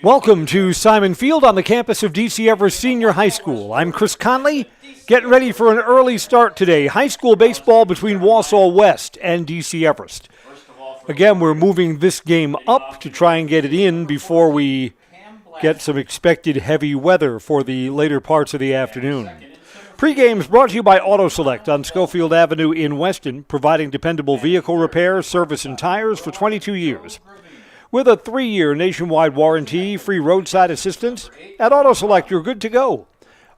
Welcome to Simon Field on the campus of DC Everest Senior High School. I'm Chris Conley, getting ready for an early start today. High school baseball between Wausau West and DC Everest. Again, we're moving this game up to try and get it in before we get some expected heavy weather for the later parts of the afternoon. Pregame is brought to you by Auto Select on Schofield Avenue in Weston, providing dependable vehicle repair, service, and tires for 22 years. With a 3-year nationwide warranty, free roadside assistance, at Auto Select, you're good to go.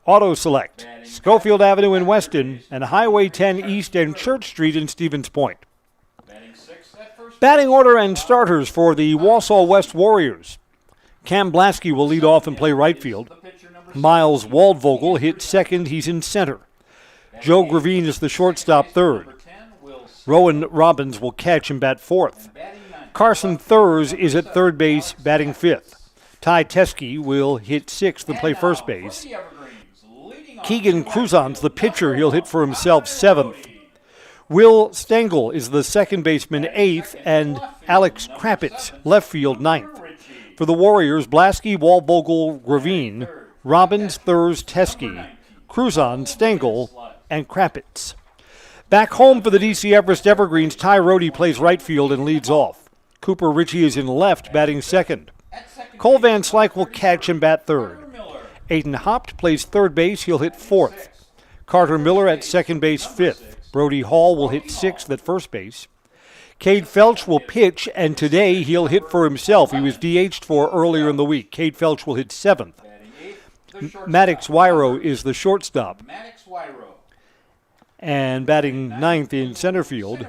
Auto Select, Schofield Avenue in Weston, and Highway 10 East and Church Street in Stevens Point. Batting order and starters for the Wausau West Warriors. Cam Blasky will lead off and play right field. Miles Waldvogel hits second. He's in center. Joe Gravine is the shortstop third. Rowan Robbins will catch and bat fourth. Carson Thurs is at third base, batting fifth. Ty Teske will hit sixth and play first base. Keegan Cruzon's the pitcher. He'll hit for himself seventh. Will Stengel is the second baseman, eighth, and Alex Krapitz, left field, ninth. For the Warriors, Blasky, Waldvogel, Gravine, Robbins, Thurs, Teske, Cruzon, Stengel, and Krapitz. Back home for the DC Everest Evergreens, Ty Rohde plays right field and leads off. Cooper Ritchie is in left, batting second. Cole Van Slyke will catch and bat third. Aiden Hopt plays third base. He'll hit fourth. Carter Miller at second base, fifth. Brody Hall will hit sixth at first base. Cade Felch will pitch, and today he'll hit for himself. He was DH'd for earlier in the week. Cade Felch will hit seventh. Maddox Wyro is the shortstop. And batting ninth in center field,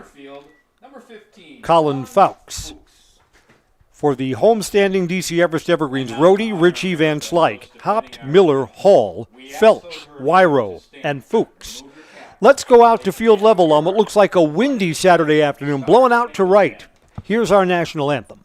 Colin Fowkes. For the homestanding DC Everest Evergreens, Rohde, Ritchie, Van Slyke, Hopt, Miller, Hall, Felch, Wyro, and Fuchs. Let's go out to field level on what looks like a windy Saturday afternoon, blowing out to right. Here's our national anthem.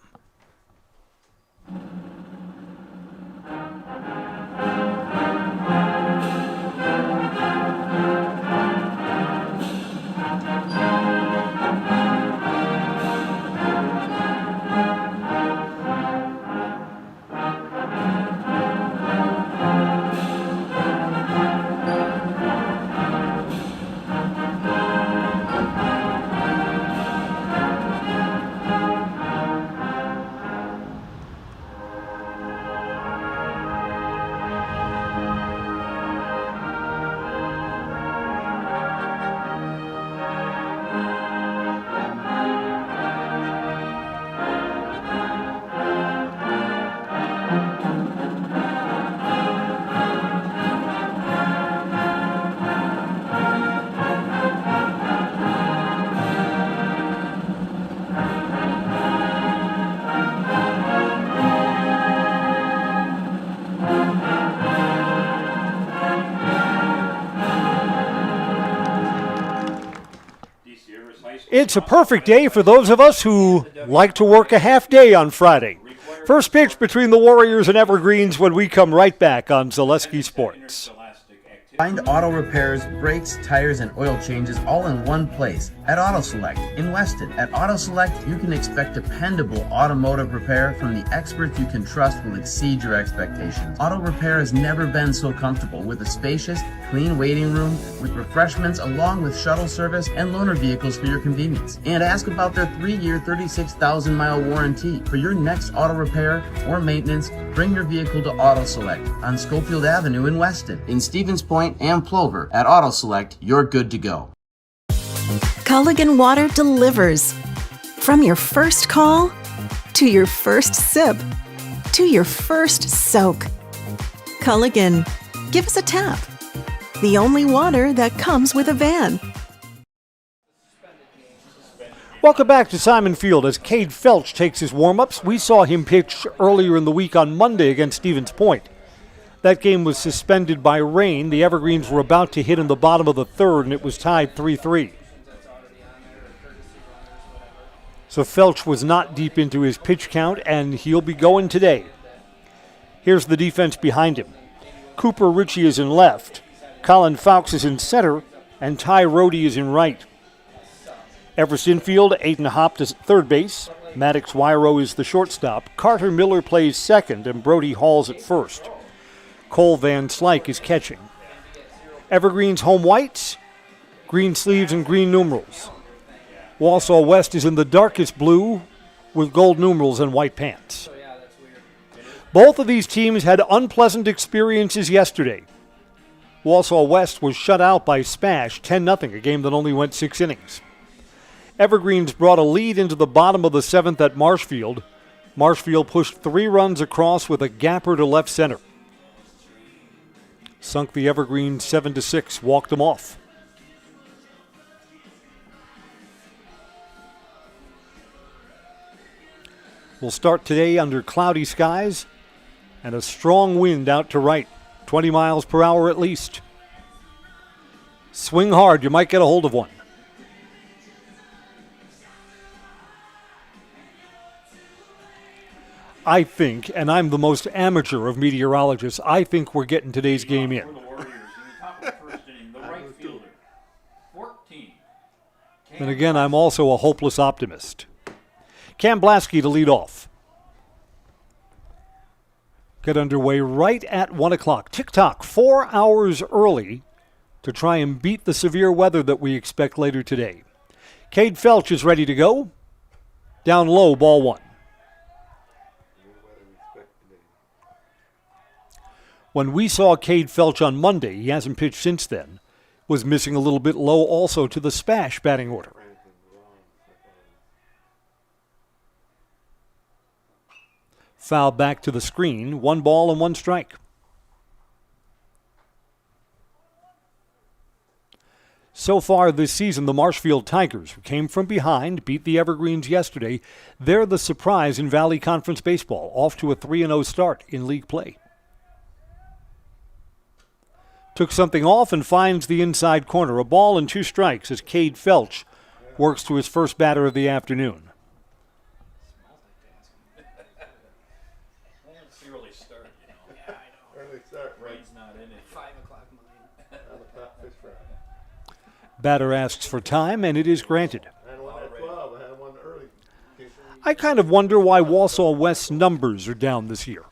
It's a perfect day for those of us who like to work a half day on Friday. First pitch between the Warriors and Evergreens when we come right back on Zaleski Sports. Find auto repairs, brakes, tires, and oil changes all in one place at Auto Select in Weston. At Auto Select, you can expect dependable automotive repair from the experts you can trust will exceed your expectations. Auto repair has never been so comfortable with a spacious, clean waiting room with refreshments along with shuttle service and loaner vehicles for your convenience. And ask about their 3-year, 36,000-mile warranty. For your next auto repair or maintenance, bring your vehicle to Auto Select on Schofield Avenue in Weston. In Stevens Point and Plover, at Auto Select, you're good to go. Culligan Water delivers. From your first call, to your first sip, to your first soak. Culligan, give us a tap. The only water that comes with a van. Welcome back to Simon Field as Cade Felch takes his warm-ups. We saw him pitch earlier in the week on Monday against Stevens Point. That game was suspended by rain. The Evergreens were about to hit in the bottom of the third, and it was tied 3-3. So Felch was not deep into his pitch count, and he'll be going today. Here's the defense behind him. Cooper Ritchie is in left. Colin Fowkes is in center, and Ty Rohde is in right. Everest infield, Aiden Hopt is at third base. Maddox Wyro is the shortstop. Carter Miller plays second, and Brody Hall's at first. Cole Van Slyke is catching. Evergreen's home whites, green sleeves and green numerals. Wausau West is in the darkest blue with gold numerals and white pants. Both of these teams had unpleasant experiences yesterday. Wausau West was shut out by Spash 10-0, a game that only went 6 innings. Evergreens brought a lead into the bottom of the 7th at Marshfield. Marshfield pushed 3 runs across with a gapper to left center. Sunk the Evergreens 7-6, walked them off. We'll start today under cloudy skies and a strong wind out to right, 20 miles per hour at least. Swing hard, you might get a hold of one. I think, and I'm the most amateur of meteorologists, I think we're getting today's game in. And again, I'm also a hopeless optimist. Cam Blasky to lead off. Get underway right at 1 o'clock. Tick-tock, 4 hours early to try and beat the severe weather that we expect later today. Cade Felch is ready to go. Down low, ball 1. When we saw Cade Felch on Monday, he hasn't pitched since then, was missing a little bit low also to the Spash batting order. Foul back to the screen, 1 ball and 1 strike. So far this season, the Marshfield Tigers, who came from behind, beat the Evergreens yesterday. They're the surprise in Valley Conference baseball, off to a 3-0 start in league play. Took something off and finds the inside corner. A ball and 2 strikes as Cade Felch works to his first batter of the afternoon. Batter asks for time, and it is granted. I kind of wonder why Wausau West's numbers are down this year.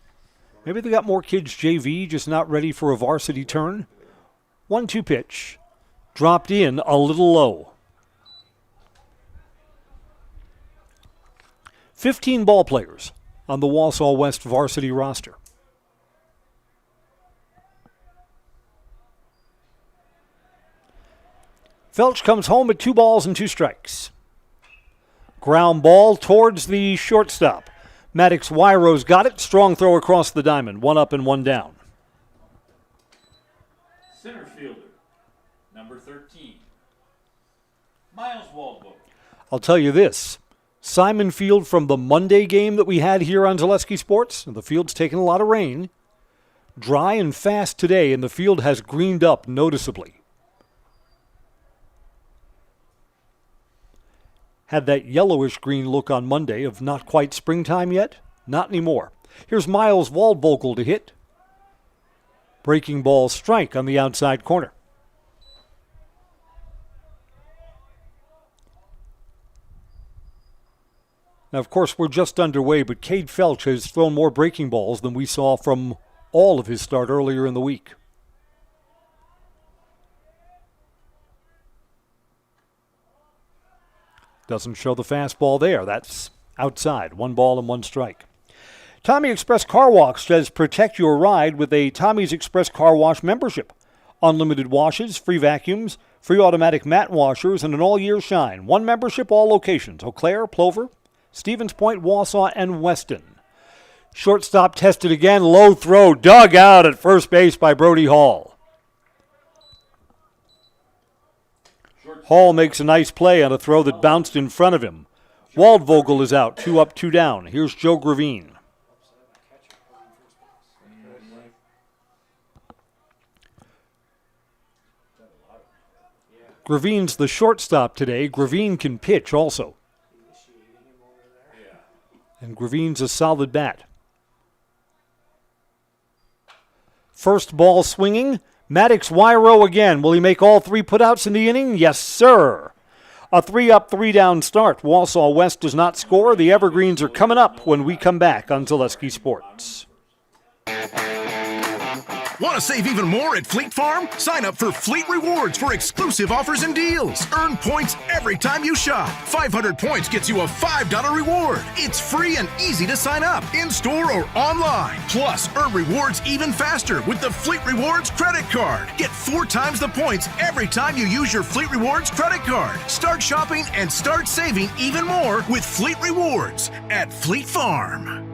Maybe they got more kids JV, just not ready for a varsity turn. 1-2 pitch. Dropped in a little low. 15 ball players on the Wausau West varsity roster. Felch comes home at 2 balls and 2 strikes. Ground ball towards the shortstop. Maddox Wyro's got it. Strong throw across the diamond. 1 up and 1 down. Center fielder, number 13, Miles Waldvogel. I'll tell you this. Simon Field from the Monday game that we had here on Zaleski Sports, the field's taken a lot of rain. Dry and fast today, and the field has greened up noticeably. Had that yellowish green look on Monday of not quite springtime yet. Not anymore. Here's Miles Waldvogel to hit. Breaking ball strike on the outside corner. Now, of course, we're just underway, but Cade Felch has thrown more breaking balls than we saw from all of his start earlier in the week. Doesn't show the fastball there. That's outside. 1 ball and 1 strike. Tommy Express Car Wash says protect your ride with a Tommy's Express Car Wash membership. Unlimited washes, free vacuums, free automatic mat washers, and an all-year shine. 1 membership, all locations. Eau Claire, Plover, Stevens Point, Wausau, and Weston. Shortstop tested again. Low throw. Dug out at first base by Brody Hall. Hall makes a nice play on a throw that bounced in front of him. Waldvogel is out. 2 up, 2 down. Here's Joe Gravine. Gravine's the shortstop today. Gravine can pitch also. And Gravine's a solid bat. First ball swinging. Maddox Wyro again. Will he make all 3 putouts in the inning? Yes, sir. A 3-up, 3-down start. Wausau West does not score. The Evergreens are coming up when we come back on Zaleski Sports. Want to save even more at Fleet Farm? Sign up for Fleet Rewards for exclusive offers and deals. Earn points every time you shop. 500 points gets you a $5 reward. It's free and easy to sign up, in-store or online. Plus, earn rewards even faster with the Fleet Rewards credit card. Get 4 times the points every time you use your Fleet Rewards credit card. Start shopping and start saving even more with Fleet Rewards at Fleet Farm.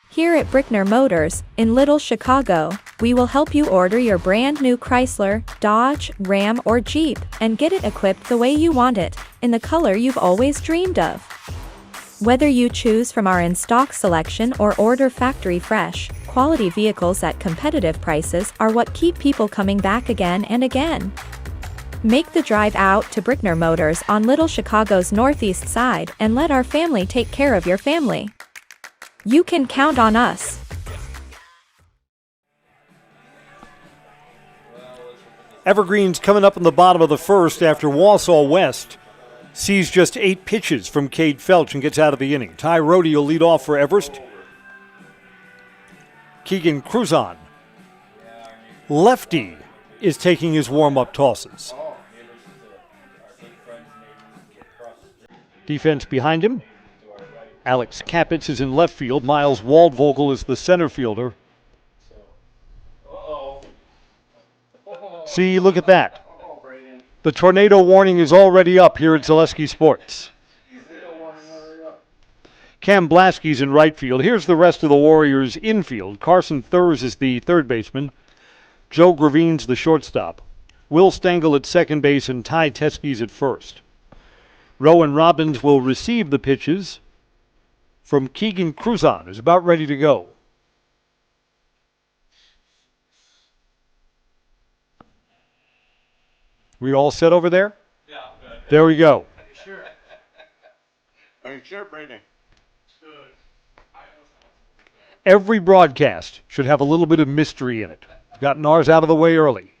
Here at Brickner Motors, in Little Chicago, we will help you order your brand new Chrysler, Dodge, Ram, or Jeep, and get it equipped the way you want it, in the color you've always dreamed of. Whether you choose from our in-stock selection or order factory fresh, quality vehicles at competitive prices are what keep people coming back again and again. Make the drive out to Brickner Motors on Little Chicago's northeast side and let our family take care of your family. You can count on us. Evergreens coming up in the bottom of the first after Wausau West sees just 8 pitches from Cade Felch and gets out of the inning. Ty Rohde will lead off for Everest. Keegan Cruzon, lefty, is taking his warm-up tosses. Defense behind him. Alex Kapitz is in left field. Miles Waldvogel is the center fielder. See, look at that. The tornado warning is already up here at Zaleski Sports. Cam Blaski's in right field. Here's the rest of the Warriors infield. Carson Thurs is the third baseman. Joe Gravine's the shortstop. Will Stengel at second base and Ty Teskey's at first. Rowan Robbins will receive the pitches from Keegan Cruzon, who's about ready to go. We all set over there? Yeah. There we go. Sure. Are you sure, Brady? Every broadcast should have a little bit of mystery in it. Gotten ours out of the way early.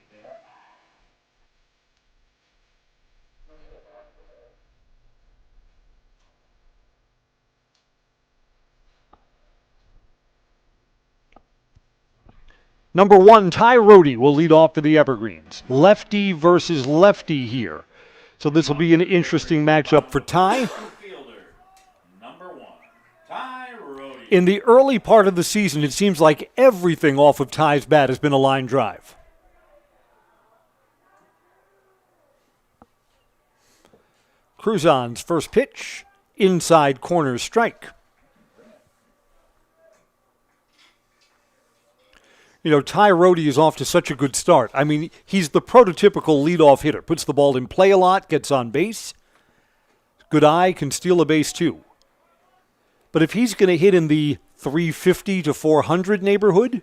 Number 1, Ty Rohde will lead off for the Evergreens. Lefty versus lefty here. So this will be an interesting matchup for Ty. Fielder, number 1, Ty Rohde. In the early part of the season, it seems like everything off of Ty's bat has been a line drive. Cruzon's first pitch, inside corner strike. You know, Ty Rohde is off to such a good start. I mean, he's the prototypical leadoff hitter. Puts the ball in play a lot, gets on base. Good eye, can steal a base too. But if he's going to hit in the 350 to 400 neighborhood,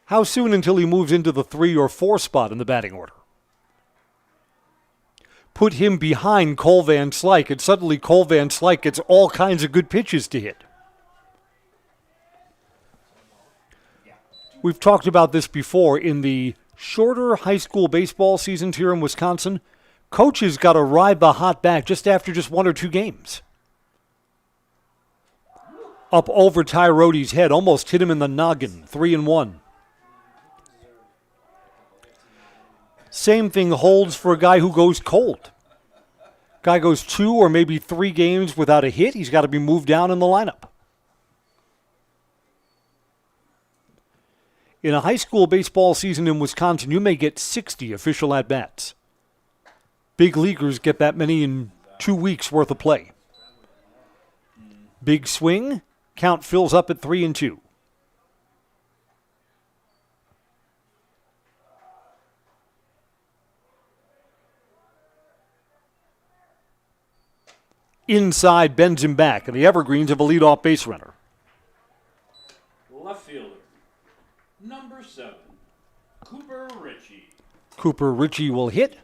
how soon until he moves into the 3 or 4 spot in the batting order? Put him behind Cole Van Slyke, and suddenly Cole Van Slyke gets all kinds of good pitches to hit. We've talked about this before. In the shorter high school baseball seasons here in Wisconsin, coaches got to ride the hot back just after just 1 or 2 games. Up over Ty Rohde's head, almost hit him in the noggin, 3-1. Same thing holds for a guy who goes cold. Guy goes 2 or maybe 3 games without a hit, he's got to be moved down in the lineup. In a high school baseball season in Wisconsin, you may get 60 official at-bats. Big leaguers get that many in 2 weeks' worth of play. Big swing, count fills up at 3-2. Inside bends him back, and the Evergreens have a leadoff base runner. Left fielder, number 7, Cooper Ritchie. Cooper Ritchie will hit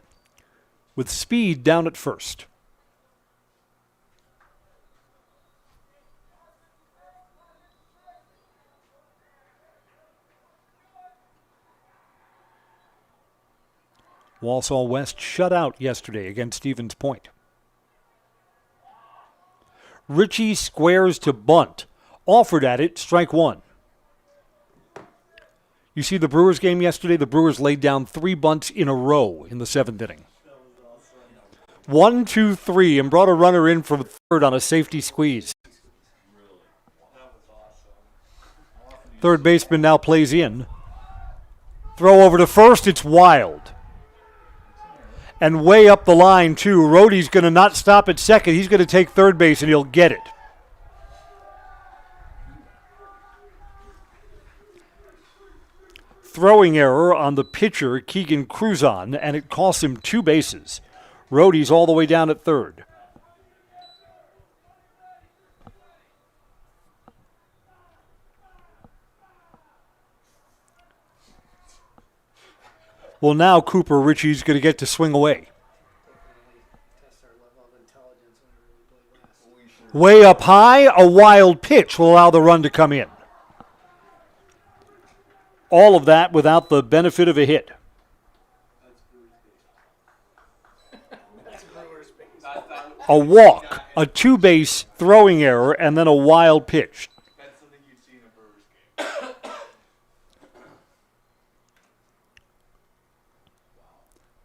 with speed down at first. Wausau West shut out yesterday against Stevens Point. Ritchie squares to bunt. Offered at it, strike one. You see the Brewers game yesterday? The Brewers laid down 3 bunts in a row in the 7th inning. 1, 2, 3, and brought a runner in from third on a safety squeeze. Third baseman now plays in. Throw over to first, it's wild. And way up the line, too. Rohde's going to not stop at second. He's going to take third base, and he'll get it. Throwing error on the pitcher, Keegan Cruzon, and it costs him 2 bases. Rohde's all the way down at third. Well, now Cooper Ritchie's going to get to swing away. Way up high, a wild pitch will allow the run to come in. All of that without the benefit of a hit. A walk, a 2-base throwing error, and then a wild pitch.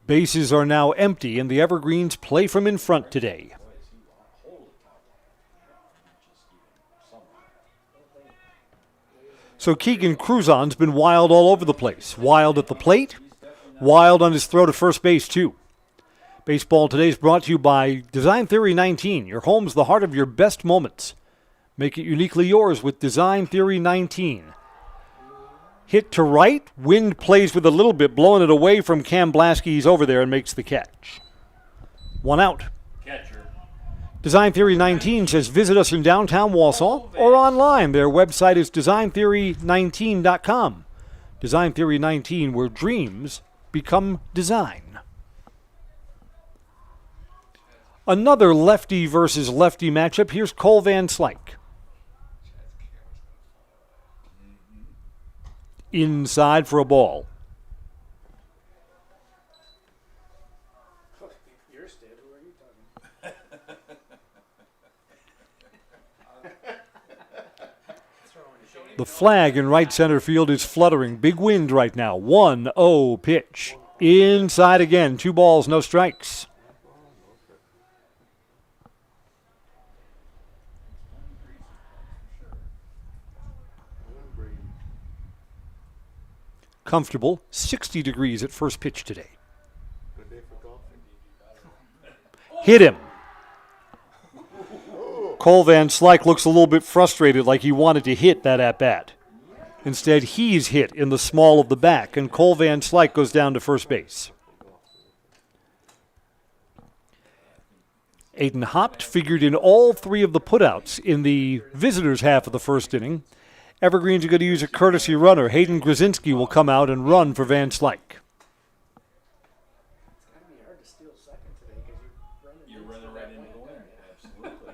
Bases are now empty, and the Evergreens play from in front today. So Keegan Cruzon's been wild all over the place. Wild at the plate, wild on his throw to first base, too. Baseball Today is brought to you by Design Theory 19. Your home's the heart of your best moments. Make it uniquely yours with Design Theory 19. Hit to right. Wind plays with a little bit, blowing it away from Cam Blasky. He's over there and makes the catch. 1 out. Catcher. Design Theory 19 says visit us in downtown Wausau or online. Their website is designtheory19.com. Design Theory 19, where dreams become design. Another lefty versus lefty matchup. Here's Cole Van Slyke. Inside for a ball. The flag in right center field is fluttering. Big wind right now. 1-0 pitch. Inside again. 2 balls, no strikes. Comfortable, 60 degrees at first pitch today. Hit him. Cole Van Slyke looks a little bit frustrated, like he wanted to hit that at-bat. Instead, he's hit in the small of the back, and Cole Van Slyke goes down to first base. Aiden Hopt figured in all 3 of the putouts in the visitors' half of the first inning. Evergreens are going to use a courtesy runner. Hayden Grzinski will come out and run for Van Slyke. You're running right into the wind. Absolutely.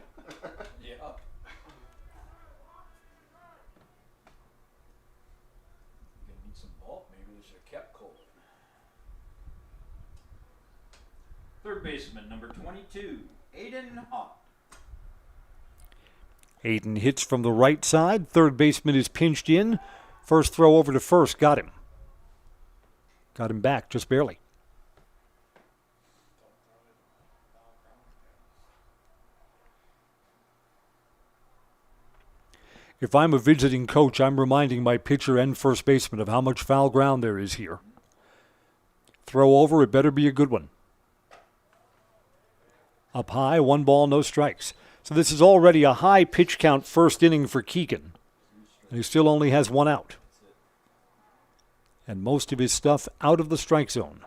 Yeah. Gonna need some bulk. Maybe they should have kept Cole. Third baseman, number 22, Aiden Hawk. Aiden hits from the right side. Third baseman is pinched in. First throw over to first. Got him. Got him back, just barely. If I'm a visiting coach, I'm reminding my pitcher and first baseman of how much foul ground there is here. Throw over, it better be a good one. Up high, 1 ball, no strikes. So this is already a high pitch count first inning for Keegan. And he still only has 1 out. And most of his stuff out of the strike zone.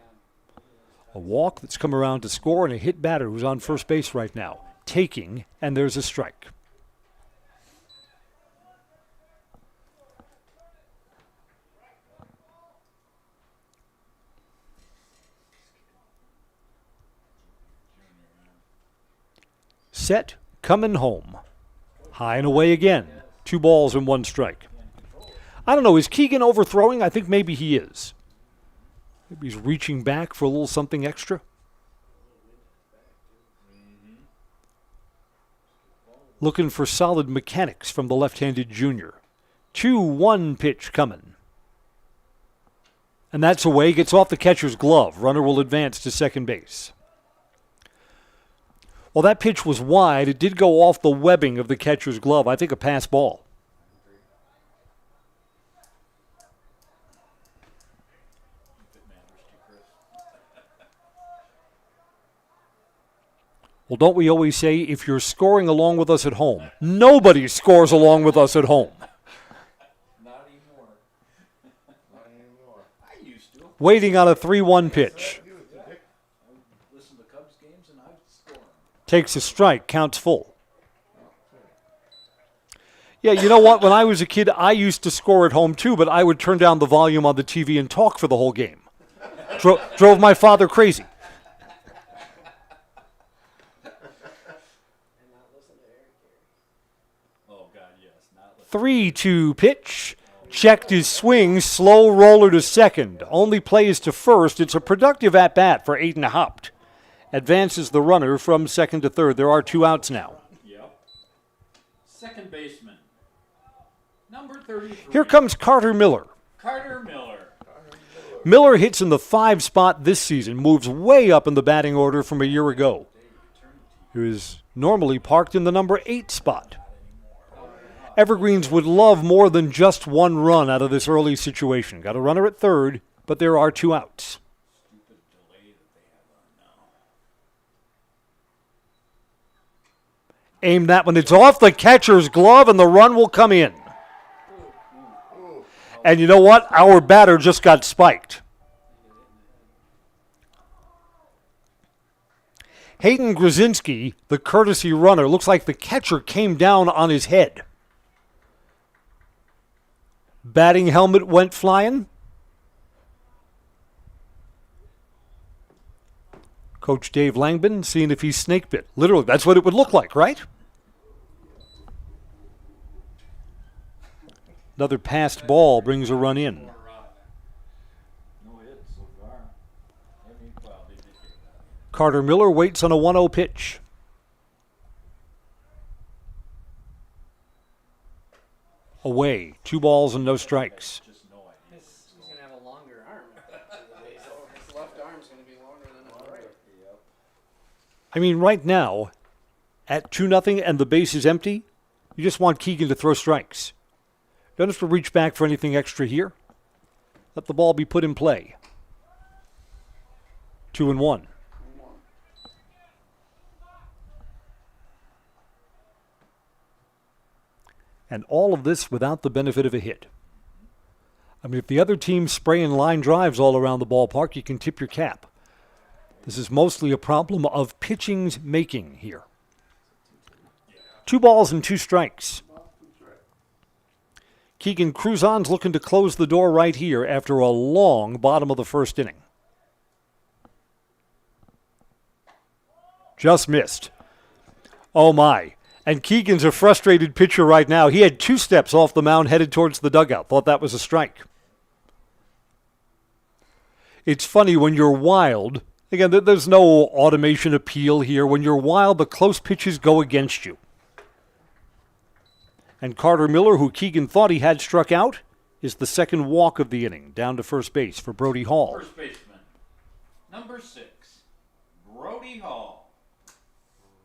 A walk that's come around to score and a hit batter who's on first base right now. Taking, and there's a strike. Set, coming home. High and away again. 2 balls and 1 strike. I don't know, is Keegan overthrowing? I think maybe he is. Maybe he's reaching back for a little something extra. Looking for solid mechanics from the left-handed junior. 2-1 pitch coming. And that's away. Gets off the catcher's glove. Runner will advance to second base. Well, that pitch was wide. It did go off the webbing of the catcher's glove. I think a pass ball. Well, don't we always say, if you're scoring along with us at home, nobody scores along with us at home. Not anymore. Not anymore. I used to. Waiting on a 3-1 pitch. I listen to Cubs games and I score. Takes a strike, counts full. Yeah, you know what? When I was a kid, I used to score at home too, but I would turn down the volume on the TV and talk for the whole game. Drove my father crazy. 3-2 pitch. Checked his swing. Slow roller to second. Only plays to first. It's a productive at-bat for Aiden Haupt. Advances the runner from second to third. There are 2 outs now. Yep. Second baseman. Number 33. Here comes Carter Miller. Carter Miller. Miller hits in the 5 spot this season. Moves way up in the batting order from a year ago. He was normally parked in the number 8 spot. Evergreens would love more than just 1 run out of this early situation. Got a runner at third, but there are 2 outs. Aim that one. It's off the catcher's glove, and the run will come in. And you know what? Our batter just got spiked. Hayden Grzinski, the courtesy runner, looks like the catcher came down on his head. Batting helmet went flying. Coach Dave Langman seeing if he's snake bit. Literally, that's what it would look like, right? Another passed ball brings a run in. No hits so far. Well, they did get that. Carter Miller waits on a 1-0 pitch. Away. 2 balls and no strikes. Just no idea. He's going to have a longer arm. His left arm's going to be longer than his right. I mean, right now, at 2-0 and the base is empty, you just want Keegan to throw strikes. Don't have to reach back for anything extra here. Let the ball be put in play. 2-1. And all of this without the benefit of a hit. I mean, if the other team's spraying line drives all around the ballpark, you can tip your cap. This is mostly a problem of pitching's making here. 2 balls and 2 strikes. Keegan Cruzon's looking to close the door right here after a long bottom of the first inning. Just missed. Oh my. And Keegan's a frustrated pitcher right now. He had 2 steps off the mound headed towards the dugout. Thought that was a strike. It's funny when you're wild. Again, there's no automation appeal here. When you're wild, the close pitches go against you. And Carter Miller, who Keegan thought he had struck out, is the second walk of the inning, down to first base for Brody Hall. First baseman. Number 6. Brody Hall.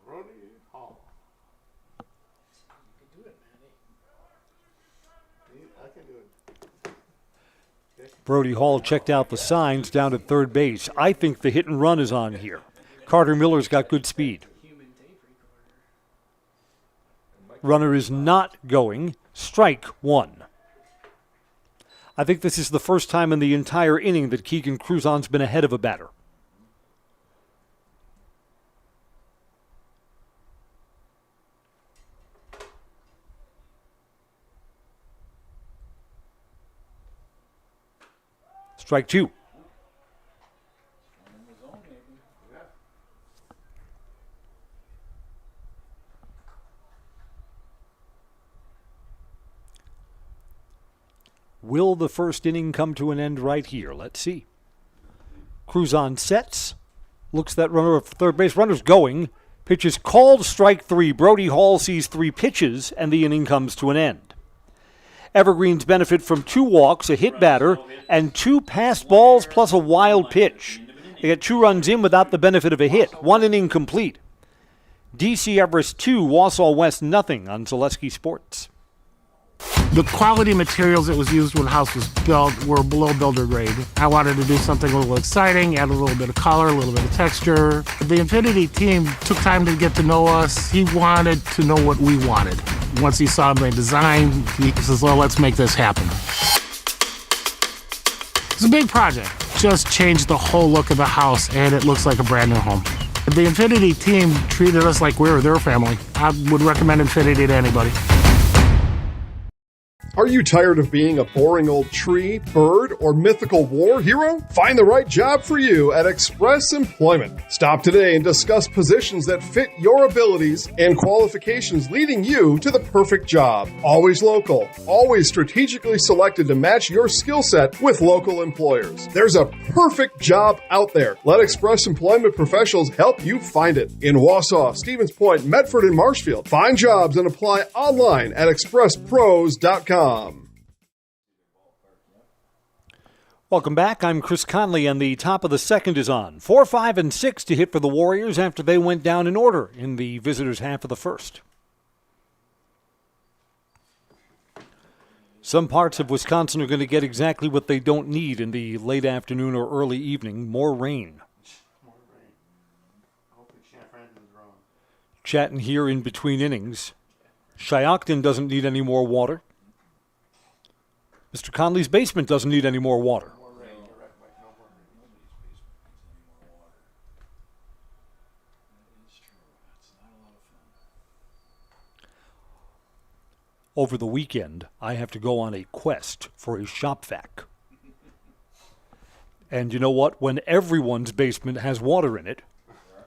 Brody Hall. You can do it, Manny. I can do it. Brody Hall checked out the signs down at third base. I think the hit and run is on here. Carter Miller's got good speed. Runner is not going. Strike 1. I think this is the first time in the entire inning that Keegan Cruzon's been ahead of a batter. Strike 2. Will the first inning come to an end right here? Let's see. Cruzon sets. Looks that runner of third base. Runner's going. Pitch is called, strike 3. Brody Hall sees 3 pitches, and the inning comes to an end. Evergreens benefit from 2 walks, a hit batter, and 2 passed balls plus a wild pitch. They get 2 runs in without the benefit of a hit. 1 inning complete. DC Everest 2, Wausau West nothing on Zaleski Sports. The quality materials that was used when the house was built were below builder grade. I wanted to do something a little exciting, add a little bit of color, a little bit of texture. The Infinity team took time to get to know us. He wanted to know what we wanted. Once he saw my design, he says, well, let's make this happen. It's a big project. Just changed the whole look of the house, and it looks like a brand new home. The Infinity team treated us like we were their family. I would recommend Infinity to anybody. Are you tired of being a boring old tree, bird, or mythical war hero? Find the right job for you at Express Employment. Stop today and discuss positions that fit your abilities and qualifications, leading you to the perfect job. Always local, always strategically selected to match your skill set with local employers. There's a perfect job out there. Let Express Employment professionals help you find it. In Wausau, Stevens Point, Medford, and Marshfield. Find jobs and apply online at expresspros.com. Welcome back. I'm Chris Conley, and the top of the second is on. 4, 5, and 6 to hit for the Warriors after they went down in order in the visitors' half of the first. Some parts of Wisconsin are going to get exactly what they don't need in the late afternoon or early evening, more rain. Chatting here in between innings. Shiocton doesn't need any more water. Mr. Conley's basement doesn't need any more water. Over the weekend, I have to go on a quest for a shop vac. And you know what? When everyone's basement has water in it,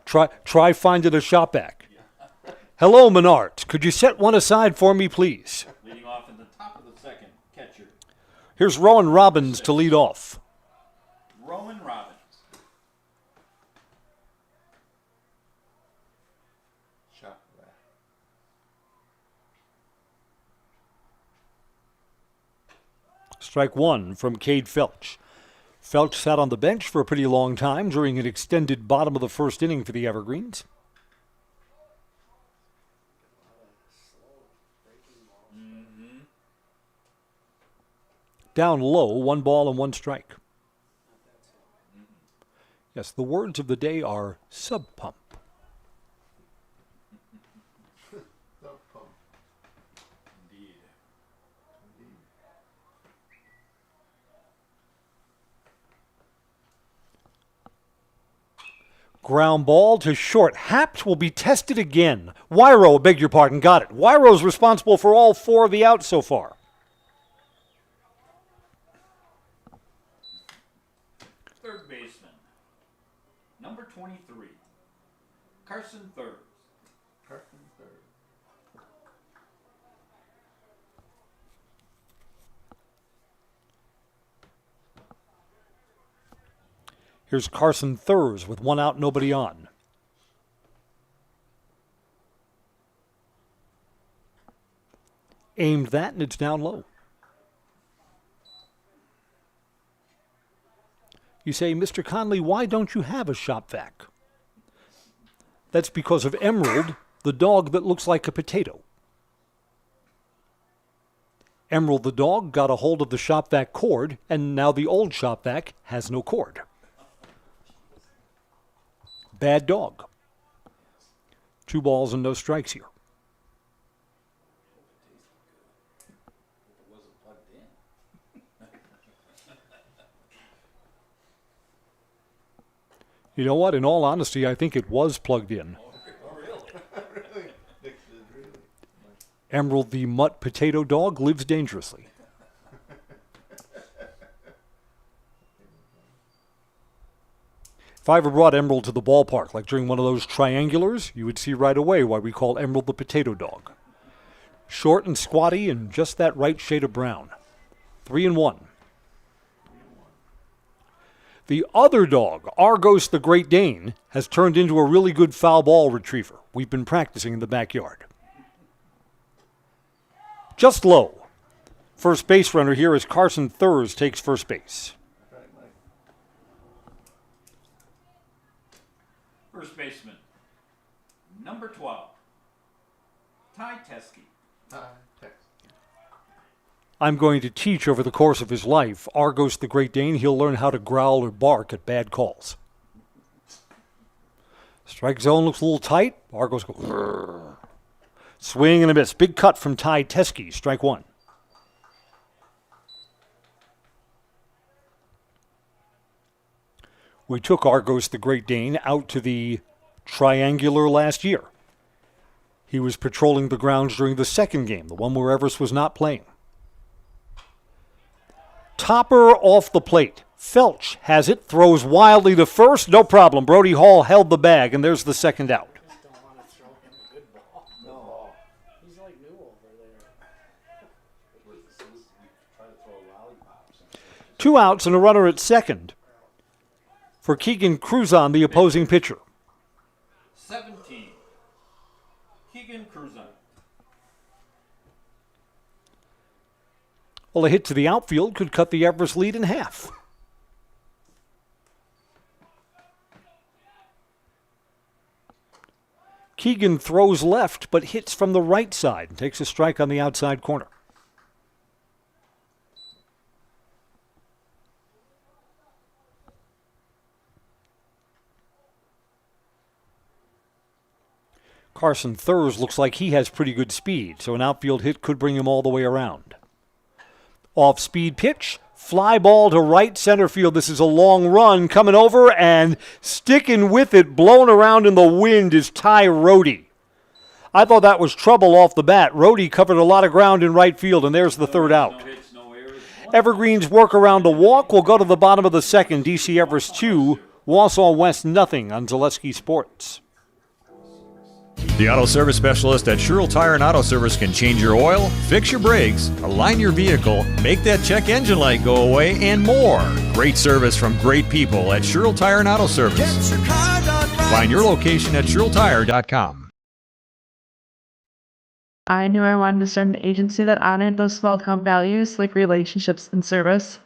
try finding a shop vac. Hello, Menards. Could you set one aside for me, please? Leading off in the top of the second, catcher. Here's Rowan Robbins to lead off. Rowan Robbins. Strike 1 from Cade Felch. Felch sat on the bench for a pretty long time during an extended bottom of the first inning for the Evergreens. Down low, 1 ball and 1 strike. Yes, the words of the day are sub pump. Indeed. Ground ball to short. Hapt will be tested again. WIAA, beg your pardon, got it. WIAA's responsible for all 4 of the outs so far. Third baseman, number 23, Carson Thurs. Here's Carson Thurs with 1 out, nobody on. Aimed that, and it's down low. You say, Mr. Conley, why don't you have a shop vac? That's because of Emerald, the dog that looks like a potato. Emerald the dog got a hold of the shop vac cord, and now the old shop vac has no cord. Bad dog. 2 balls and no strikes here. You know what? In all honesty, I think it was plugged in. Emerald the mutt potato dog lives dangerously. If I ever brought Emerald to the ballpark, like during one of those triangulars, you would see right away why we call Emerald the potato dog. Short and squatty and just that right shade of brown. 3-1. The other dog, Argos the Great Dane, has turned into a really good foul ball retriever. We've been practicing in the backyard. Just low. First base runner here is Carson Thurs takes first base. First baseman, number 12, Ty Teskey. I'm going to teach over the course of his life. Argos the Great Dane, he'll learn how to growl or bark at bad calls. Strike zone looks a little tight. Argos go. Grrr. Swing and a miss. Big cut from Ty Teskey. Strike one. We took Argos the Great Dane out to the Triangular last year. He was patrolling the grounds during the second game, the one where Everest was not playing. Topper off the plate. Felch has it, throws wildly to first. No problem. Brody Hall held the bag, and there's the second out. Just don't want to throw him a good ball. No. He's like new over there. 2 outs and a runner at second for Keegan Cruzon, the opposing pitcher. 17, Keegan Cruzon. Well, a hit to the outfield could cut the Everest lead in half. Keegan throws left, but hits from the right side and takes a strike on the outside corner. Carson Thurs looks like he has pretty good speed, so an outfield hit could bring him all the way around. Off-speed pitch, fly ball to right center field. This is a long run coming over, and sticking with it, blown around in the wind is Ty Rohde. I thought that was trouble off the bat. Rohde covered a lot of ground in right field, and there's the third out. Evergreen's work around a walk will go to the bottom of the second. DC Everest 2, Wausau West nothing on Zaleski Sports. The auto service specialist at Sherrill Tire and Auto Service can change your oil, fix your brakes, align your vehicle, make that check engine light go away, and more. Great service from great people at Sherrill Tire and Auto Service. Find your location at SherrillTire.com. I knew I wanted to start an agency that honored those small town values like relationships and service.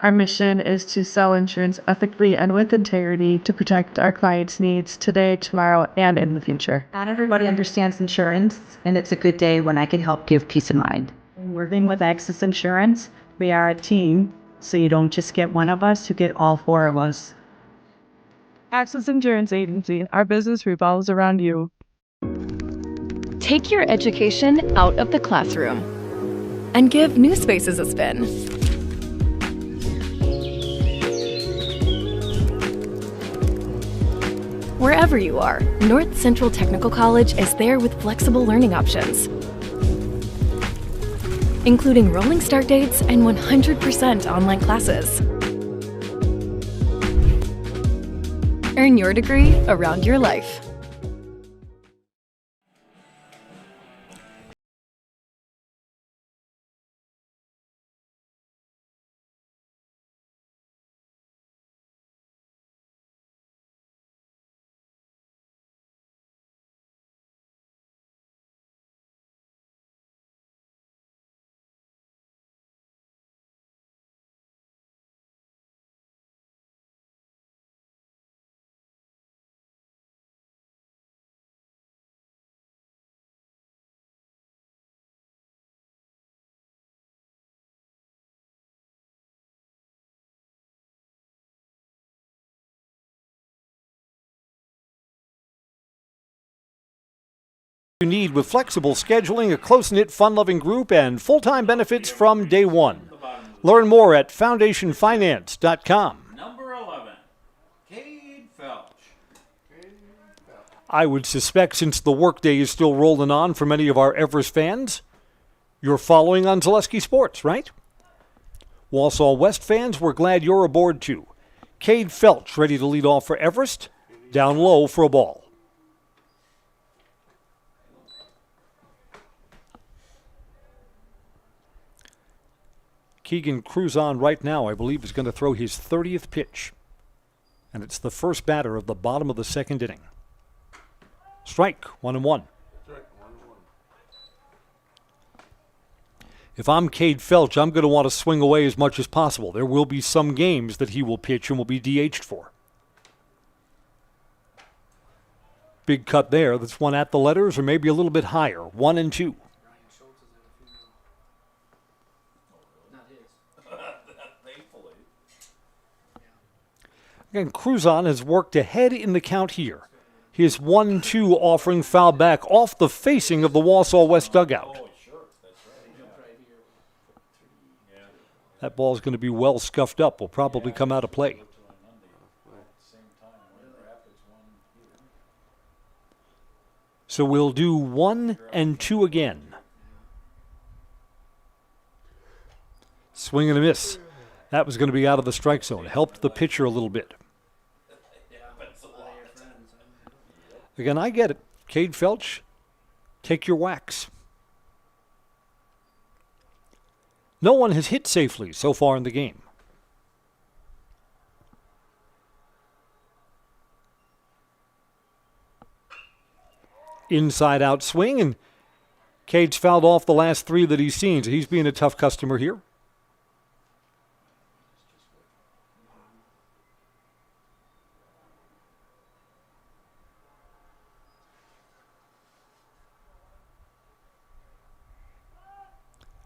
Our mission is to sell insurance ethically and with integrity to protect our clients' needs today, tomorrow, and in the future. Not everybody understands insurance, and it's a good day when I can help give peace of mind. Working with Access Insurance, we are a team, so you don't just get one of us, you get all four of us. Access Insurance Agency, our business revolves around you. Take your education out of the classroom and give New Spaces a spin. Wherever you are, North Central Technical College is there with flexible learning options, including rolling start dates and 100% online classes. Earn your degree around your life. You need with flexible scheduling, a close-knit, fun-loving group, and full-time benefits from day one. Learn more at foundationfinance.com. Number 11, Cade Felch. I would suspect, since the workday is still rolling on for many of our Everest fans, you're following on Zaleski Sports, right? Wausau West fans, we're glad you're aboard too. Cade Felch ready to lead off for Everest, down low for a ball. Keegan Cruzon right now, I believe, is going to throw his 30th pitch. And it's the first batter of the bottom of the second inning. Strike, 1-1. If I'm Cade Felch, I'm going to want to swing away as much as possible. There will be some games that he will pitch and will be DH'd for. Big cut there. That's one at the letters or maybe a little bit higher. 1-2. Again, Cruzon has worked ahead in the count here. His 1-2 offering foul back off the facing of the Wausau West dugout. That ball is going to be well scuffed up. Will probably come out of play. So we'll do 1 and 2 again. Swing and a miss. That was going to be out of the strike zone. Helped the pitcher a little bit. Again, I get it. Cade Felch, take your whacks. No one has hit safely so far in the game. Inside out swing, and Cade's fouled off the last 3 that he's seen, so he's being a tough customer here.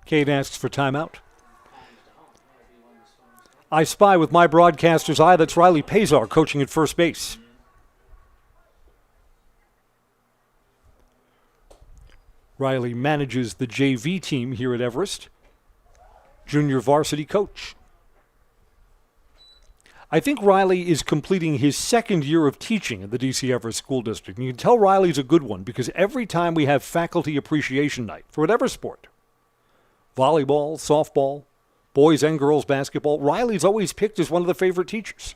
Cade asks for timeout. I spy with my broadcaster's eye that's Riley Pazar coaching at first base. Riley manages the JV team here at Everest. Junior varsity coach. I think Riley is completing his second year of teaching in the DC Everest School District. And you can tell Riley's a good one because every time we have faculty appreciation night for whatever sport, volleyball, softball, boys and girls basketball, Riley's always picked as one of the favorite teachers.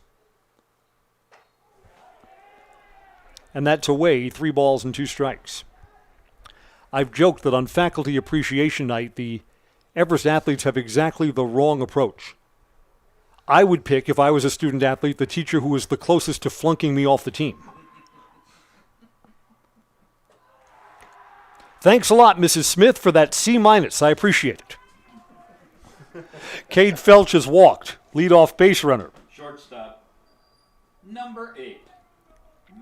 And that's away, 3 balls and 2 strikes. I've joked that on faculty appreciation night, the Everest athletes have exactly the wrong approach. I would pick, if I was a student athlete, the teacher who was the closest to flunking me off the team. Thanks a lot, Mrs. Smith, for that C-. I appreciate it. Cade Felch has walked. Leadoff base runner. Shortstop, number 8,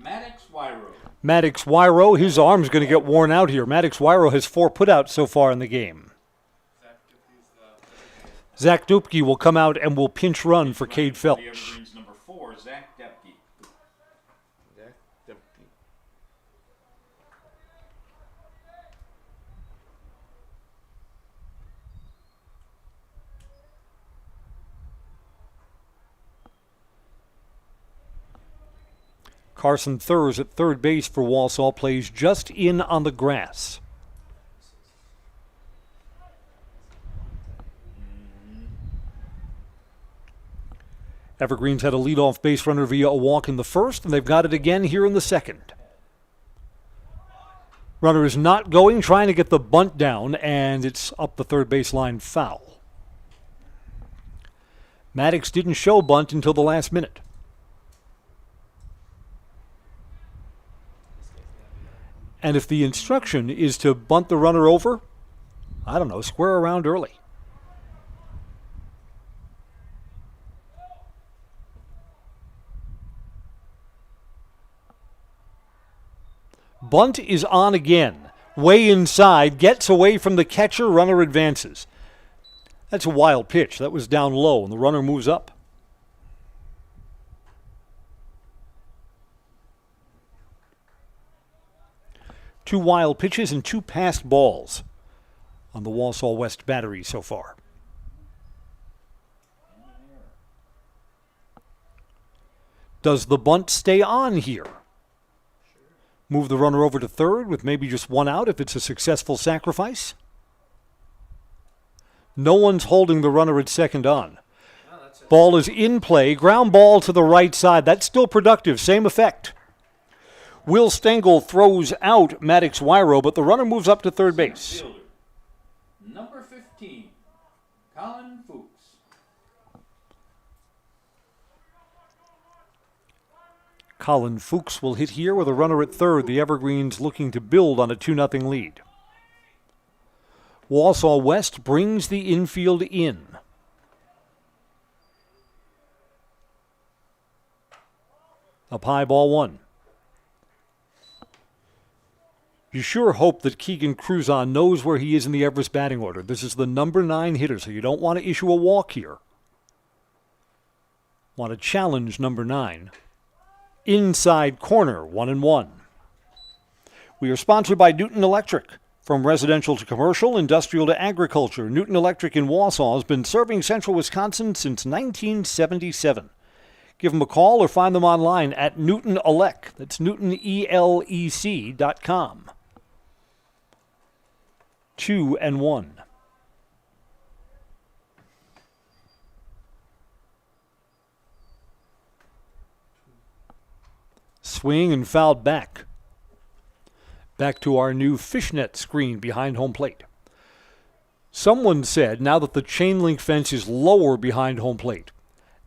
Maddox Wyro. Maddox Wyro, his arm's going to get worn out here. Maddox Wyro has 4 putouts so far in the game. Zach Dupke will come out and will pinch run for Cade Felch. Number 4, Zach Depke. Carson Thurs at third base for Wausau plays just in on the grass. Evergreens had a leadoff base runner via a walk in the first, and they've got it again here in the second. Runner is not going, trying to get the bunt down, and it's up the third baseline foul. Maddox didn't show bunt until the last minute. And if the instruction is to bunt the runner over, I don't know, square around early. Bunt is on again. Way inside, gets away from the catcher, runner advances. That's a wild pitch. That was down low, and the runner moves up. Two wild pitches and 2 passed balls on the Wausau West battery so far. Does the bunt stay on here? Move the runner over to third with maybe just 1 out if it's a successful sacrifice. No one's holding the runner at second on. Ball is in play. Ground ball to the right side. That's still productive. Same effect. Will Stengel throws out Maddox Wyro, but the runner moves up to third base. Fielder, number 15, Colin Fuchs. Colin Fuchs will hit here with a runner at third. The Evergreens looking to build on a 2-0 lead. Wausau West brings the infield in. Up high, ball one. You sure hope that Keegan Cruzon knows where he is in the Everest batting order. This is the number 9 hitter, so you don't want to issue a walk here. Want to challenge number 9. Inside corner, 1-1. We are sponsored by Newton Electric. From residential to commercial, industrial to agriculture, Newton Electric in Wausau has been serving central Wisconsin since 1977. Give them a call or find them online at Newton Elec. That's NewtonELEC.com. 2-1. Swing and fouled back. Back to our new fishnet screen behind home plate. Someone said now that the chain link fence is lower behind home plate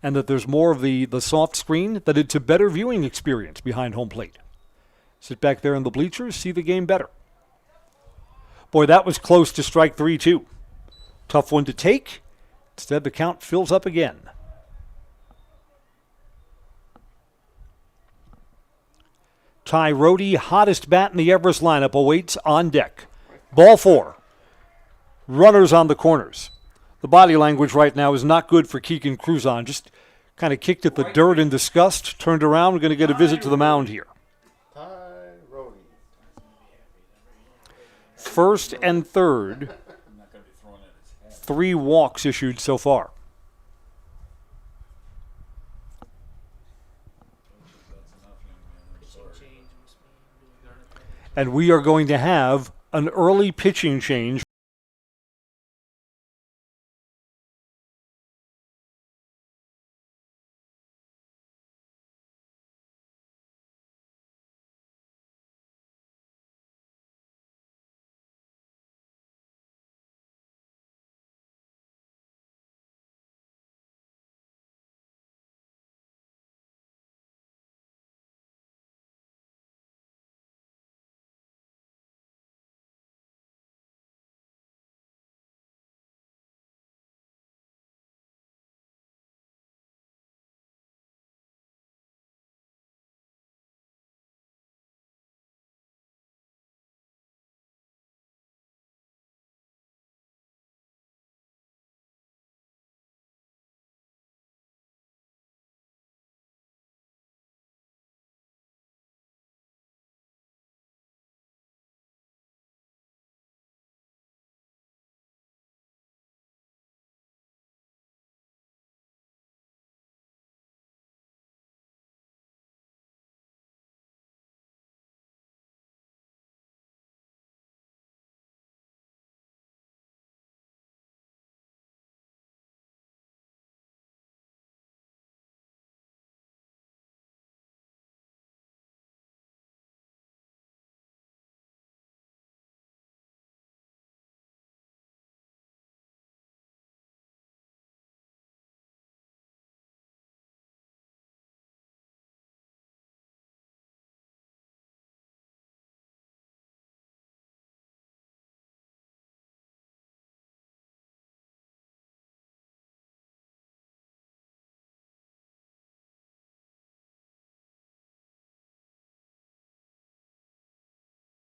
and that there's more of the soft screen, that it's a better viewing experience behind home plate. Sit back there in the bleachers, see the game better. Boy, that was close to strike 3, too. Tough one to take. Instead, the count fills up again. Ty Rohde, hottest bat in the Everest lineup, awaits on deck. Ball 4. Runners on the corners. The body language right now is not good for Keegan Cruzon. Just kind of kicked at the dirt in disgust, turned around. We're going to get a visit to the mound here. First and third, 3 walks issued so far. And we are going to have an early pitching change.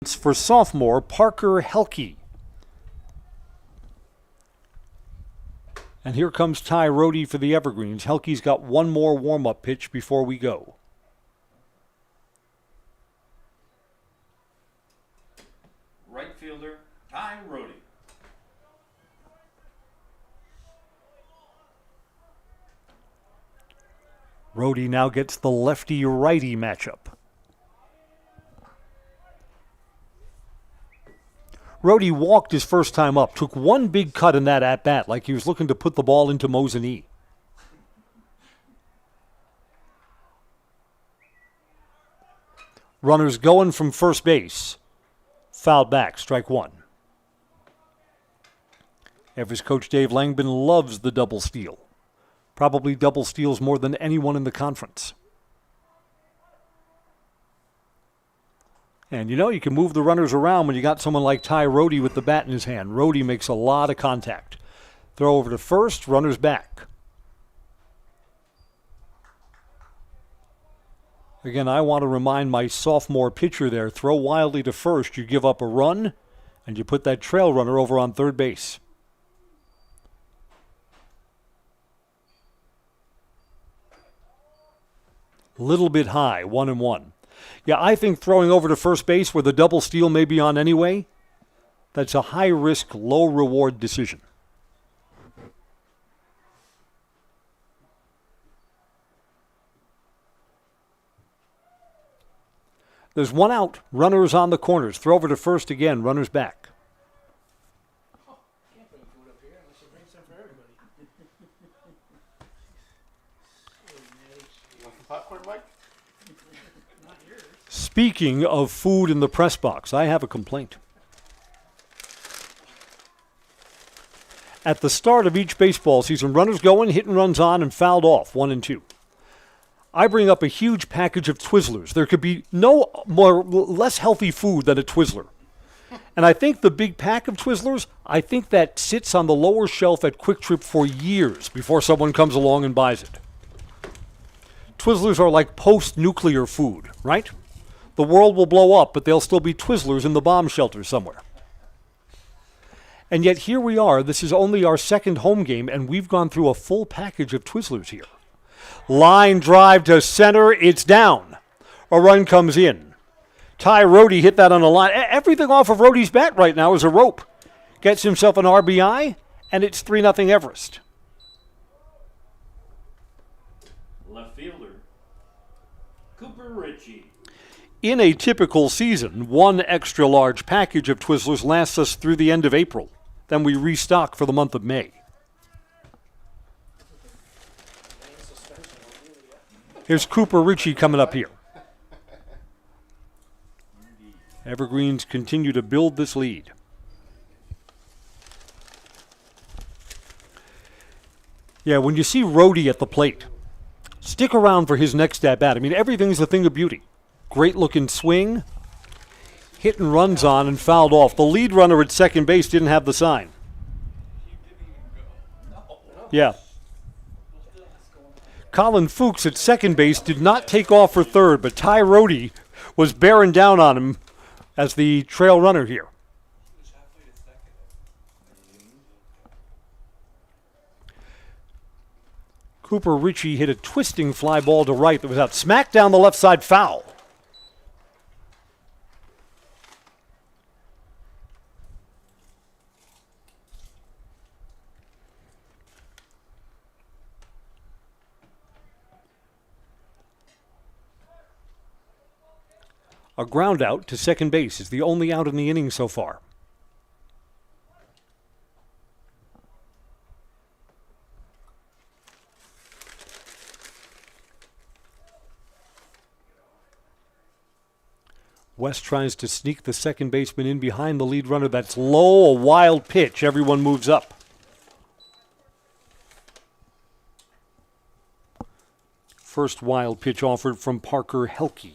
For sophomore Parker Helke. And here comes Ty Rohde for the Evergreens. Helke's got one more warm-up pitch before we go. Right fielder, Ty Rohde. Rohde now gets the lefty-righty matchup. Rohde walked his first time up, took one big cut in that at-bat like he was looking to put the ball into Mosinee. Runners going from first base. Fouled back, strike 1. Everest coach Dave Langman loves the double steal. Probably double steals more than anyone in the conference. And you know, you can move the runners around when you got someone like Ty Rohde with the bat in his hand. Rohde makes a lot of contact. Throw over to first, runners back. Again, I want to remind my sophomore pitcher there, throw wildly to first, you give up a run, and you put that trail runner over on third base. Little bit high, 1-1. Yeah, I think throwing over to first base where the double steal may be on anyway, that's a high-risk, low-reward decision. There's one out. Runners on the corners. Throw over to first again. Runners back. Can't bring food up here unless you bring some for everybody. You want some popcorn, Mike? Not yours. Speaking of food in the press box, I have a complaint. At the start of each baseball season, runners going, hit and runs on, and fouled off, 1 and 2. I bring up a huge package of Twizzlers. There could be no less healthy food than a Twizzler. And I think the big pack of Twizzlers, I think that sits on the lower shelf at Quick Trip for years before someone comes along and buys it. Twizzlers are like post-nuclear food, right? The world will blow up, but there'll still be Twizzlers in the bomb shelter somewhere. And yet here we are. This is only our second home game, and we've gone through a full package of Twizzlers here. Line drive to center. It's down. A run comes in. Ty Rohde hit that on the line. Everything off of Rohde's bat right now is a rope. Gets himself an RBI, and it's 3-0 Everest. Left fielder, Cooper Ritchie. In a typical season, one extra large package of Twizzlers lasts us through the end of April. Then we restock for the month of May. Here's Cooper Ritchie coming up here. Evergreens continue to build this lead. Yeah, when you see Rohde at the plate, stick around for his next at-bat. I mean, everything's a thing of beauty. Great-looking swing, hit and runs on and fouled off. The lead runner at second base didn't have the sign. Yeah. Colin Fuchs at second base did not take off for third, but Ty Rohde was bearing down on him as the trail runner here. Cooper Ritchie hit a twisting fly ball to right that was out. Smack down the left side, foul. A ground out to second base is the only out in the inning so far. West tries to sneak the second baseman in behind the lead runner. That's low, a wild pitch. Everyone moves up. First wild pitch offered from Parker Helke.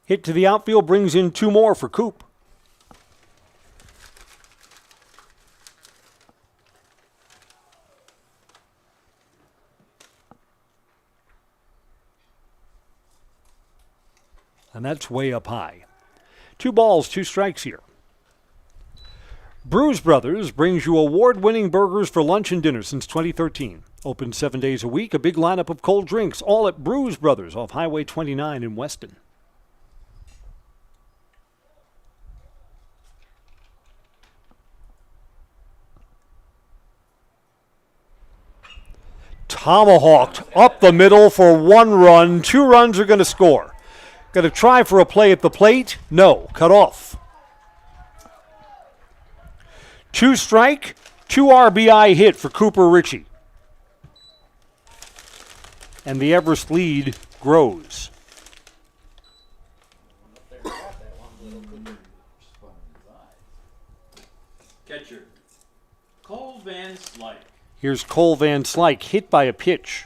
Hit to the outfield brings in 2 more for Coop. And that's way up high. 2 balls, 2 strikes here. Brews Brothers brings you award-winning burgers for lunch and dinner since 2013. Open 7 days a week, a big lineup of cold drinks, all at Brews Brothers off Highway 29 in Weston. Tomahawked up the middle for 1 run. 2 runs are going to score. Going to try for a play at the plate. No, cut off. 2 strike, 2 RBI hit for Cooper Ritchie. And the Everest lead grows. Catcher, Cole Van Slyke. Here's Cole Van Slyke, hit by a pitch.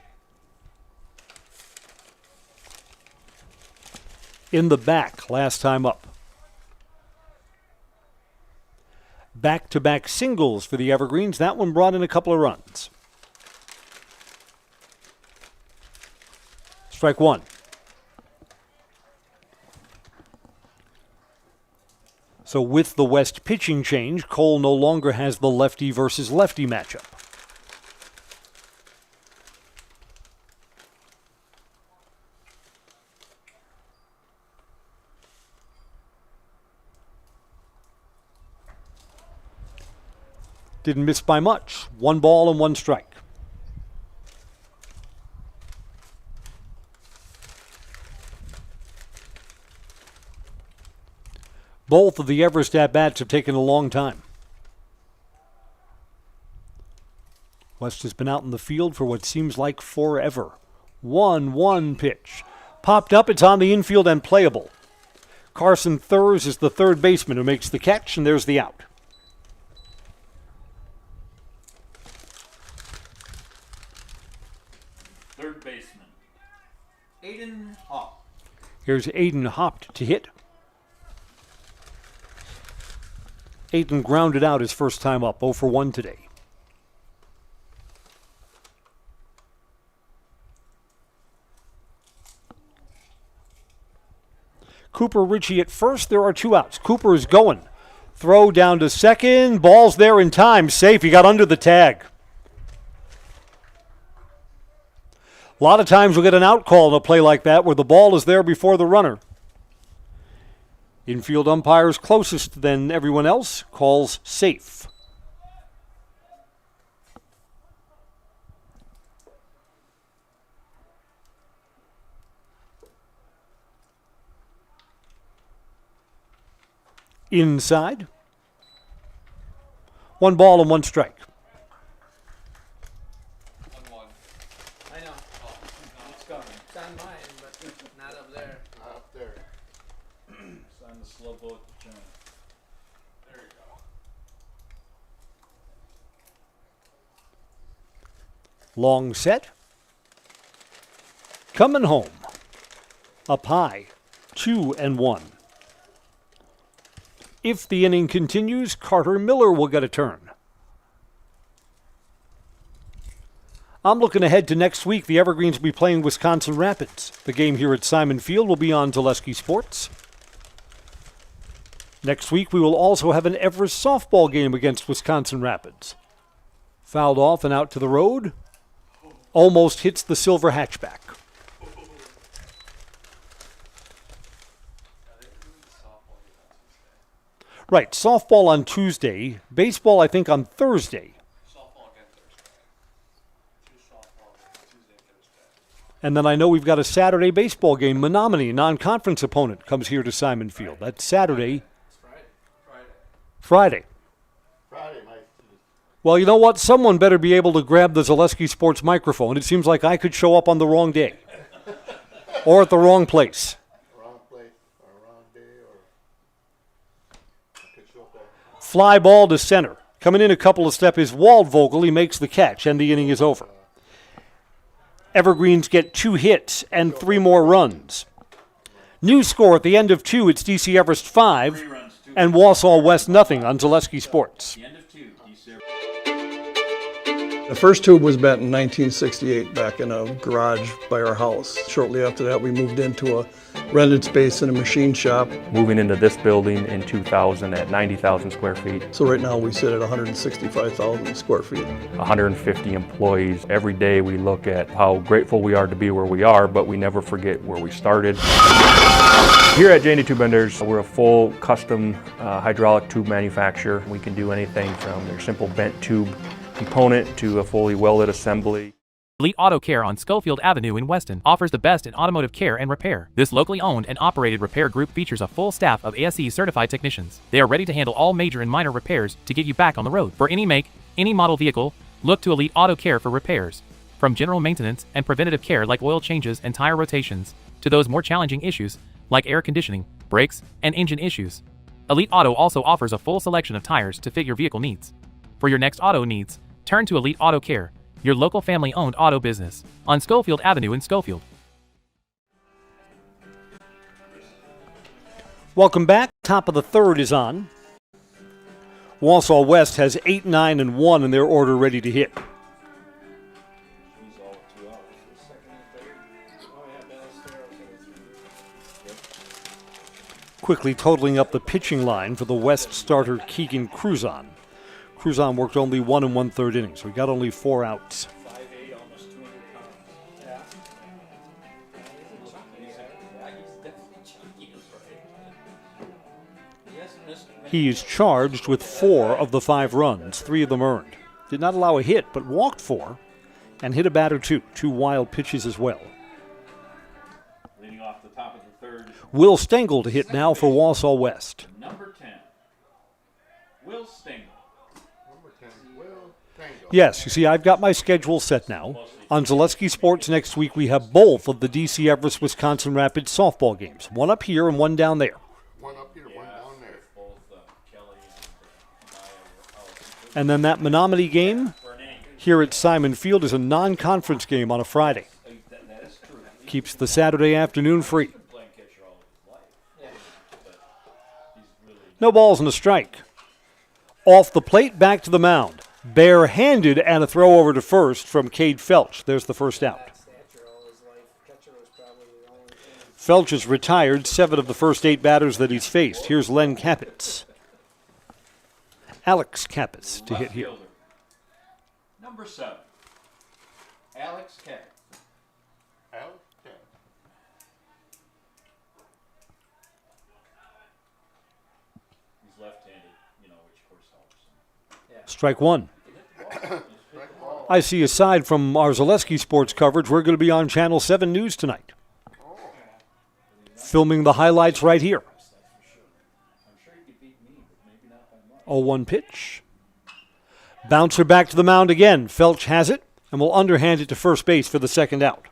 In the back, last time up. Back-to-back singles for the Evergreens. That one brought in a couple of runs. Strike one. So with the West pitching change, Cole no longer has the lefty versus lefty matchup. Didn't miss by much. 1 ball and 1 strike. Both of the Everest at-bats have taken a long time. West has been out in the field for what seems like forever. 1-1 pitch. Popped up, it's on the infield and playable. Carson Thurs is the third baseman who makes the catch, and there's the out. Third baseman, Aiden Hop. Here's Aiden hopped to hit. Aiden grounded out his first time up, 0 for 1 today. Cooper Ritchie at first. There are 2 outs. Cooper is going. Throw down to second. Ball's there in time. Safe. He got under the tag. A lot of times we'll get an out call in a play like that where the ball is there before the runner. Infield umpires closest than everyone else calls safe. Inside. 1 ball and 1 strike. I know. It's coming. It's on mine, but not up there. Not up there. It's on the slow boat to China. There you go. Long set. Coming home. Up high. 2-1. If the inning continues, Carter Miller will get a turn. I'm looking ahead to next week. The Evergreens will be playing Wisconsin Rapids. The game here at Simon Field will be on Zaleski Sports. Next week, we will also have an Everest softball game against Wisconsin Rapids. Fouled off and out to the road. Almost hits the silver hatchback. Right, softball on Tuesday. Baseball, I think, on Thursday. And then I know we've got a Saturday baseball game. Menominee, non-conference opponent, comes here to Simon Field. That's Saturday. Friday. Well, you know what? Someone better be able to grab the Zaleski Sports microphone. It seems like I could show up on the wrong day. Or at the wrong place. Fly ball to center. Coming in a couple of steps is Waldvogel. He makes the catch, and the inning is over. Evergreens get 2 hits and 3 more runs. New score at the end of 2, it's DC Everest 5 and Wausau West nothing on Zaleski Sports. The first tube was bent in 1968 back in a garage by our house. Shortly after that, we moved into a rented space in a machine shop. Moving into this building in 2000 at 90,000 square feet. So right now we sit at 165,000 square feet. 150 employees. Every day we look at how grateful we are to be where we are, but we never forget where we started. Here at J&D Tube Benders, we're a full custom hydraulic tube manufacturer. We can do anything from their simple bent tube component to a fully welded assembly. Elite Auto Care on Schofield Avenue in Weston offers the best in automotive care and repair. This locally owned and operated repair group features a full staff of ASE certified technicians. They are ready to handle all major and minor repairs to get you back on the road. For any make, any model vehicle, look to Elite Auto Care for repairs. From general maintenance and preventative care like oil changes and tire rotations, to those more challenging issues like air conditioning, brakes, and engine issues. Elite Auto also offers a full selection of tires to fit your vehicle needs. For your next auto needs, Turn to Elite Auto Care, your local family-owned auto business, on Schofield Avenue in Schofield. Welcome back. Top of the third is on. Wausau West has 8, 9, and 1 in their order ready to hit. Quickly totaling up the pitching line for the West starter Keegan Cruzon. Cruzon worked only 1 1/3 innings, so he got only 4 outs. He is charged with 4 of the 5 runs, 3 of them earned. Did not allow a hit, but walked 4 and hit a bat or 2. 2 wild pitches as well. Leading off the top of the third. Will Stengel to hit now for Wausau West. Number 10, Will Stengel. Yes, you see, I've got my schedule set now. On Zaleski Sports next week, we have both of the DC Everest Wisconsin Rapids softball games. One up here and one down there. And then that Menominee game here at Simon Field is a non-conference game on a Friday. Keeps the Saturday afternoon free. No balls and a strike. Off the plate, back to the mound. Barehanded and a throw over to first from Cade Felch. There's the first out. Felch has retired 7 of the first 8 batters that he's faced. Here's Len Capitz. Alex Capitz to hit here. Number 7, Alex Capitz. He's left-handed, which of course helps. Strike 1. I see aside from our Zaleski Sports coverage, we're going to be on Channel 7 News tonight. Filming the highlights right here. 0-1 pitch. Bouncer back to the mound again. Felch has it and will underhand it to first base for the second out.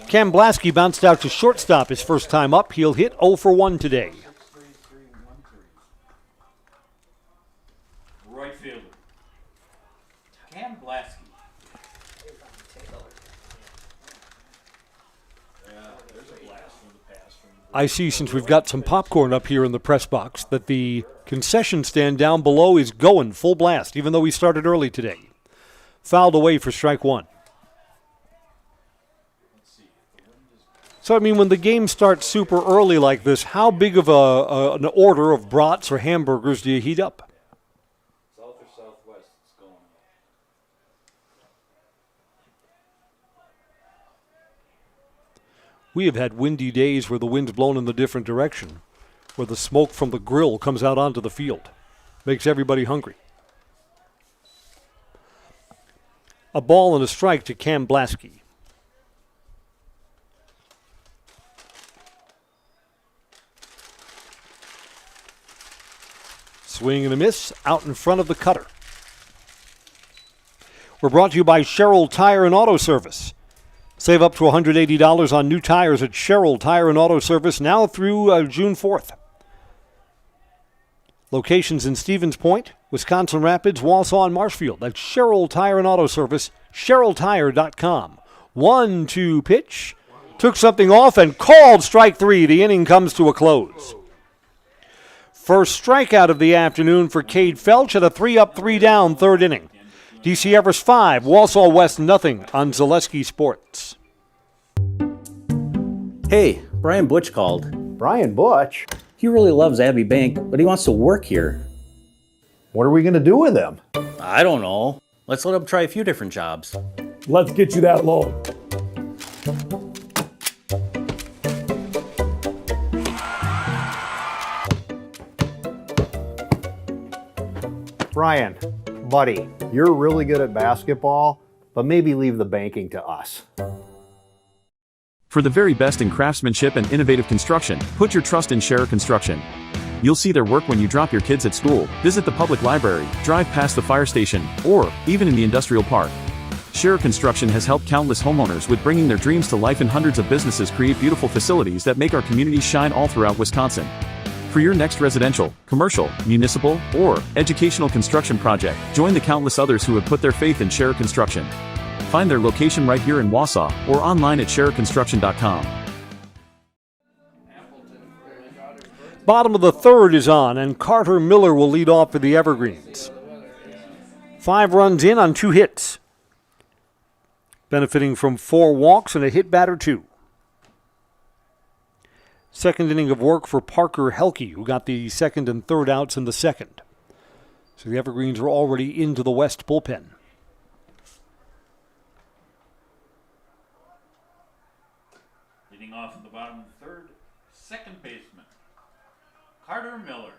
Cam Blasky bounced out to shortstop his first time up. He'll hit 0 for 1 today. Right fielder, Cam Blasky. I see, since we've got some popcorn up here in the press box, that the concession stand down below is going full blast, even though we started early today. Fouled away for strike 1. So, I mean, when the game starts super early like this, how big of an order of brats or hamburgers do you heat up? South or southwest, it's going. We have had windy days where the wind's blown in the different direction, where the smoke from the grill comes out onto the field. Makes everybody hungry. A ball and a strike to Cam Blasky. Swing and a miss, out in front of the cutter. We're brought to you by Sherrill Tire and Auto Service. Save up to $180 on new tires at Sherrill Tire and Auto Service now through June 4th. Locations in Stevens Point, Wisconsin Rapids, Wausau, and Marshfield. That's Sherrill Tire and Auto Service, SherrillTire.com. 1-2 pitch. Took something off and called strike 3. The inning comes to a close. First strikeout of the afternoon for Cade Felch at a 3-up, 3-down third inning. DC Everest 5, Wausau West nothing on Zaleski Sports. Hey, Brian Butch called. Brian Butch? He really loves Abbey Bank, but he wants to work here. What are we going to do with him? I don't know. Let's let him try a few different jobs. Let's get you that loan. Brian, buddy, you're really good at basketball, but maybe leave the banking to us. For the very best in craftsmanship and innovative construction, put your trust in Scherer Construction. You'll see their work when you drop your kids at school, visit the public library, drive past the fire station, or even in the industrial park. Scherer Construction has helped countless homeowners with bringing their dreams to life, and hundreds of businesses create beautiful facilities that make our communities shine all throughout Wisconsin. For your next residential, commercial, municipal, or educational construction project, join the countless others who have put their faith in Scherer Construction. Find their location right here in Wausau or online at schererconstruction.com. Bottom of the third is on, and Carter Miller will lead off for the Evergreens. 5 runs in on 2 hits, benefiting from 4 walks and a hit batter 2. Second inning of work for Parker Helke, who got the second and third outs in the second. So the Evergreens are already into the West bullpen. Leading off in the bottom of the third, second baseman, Carter Miller.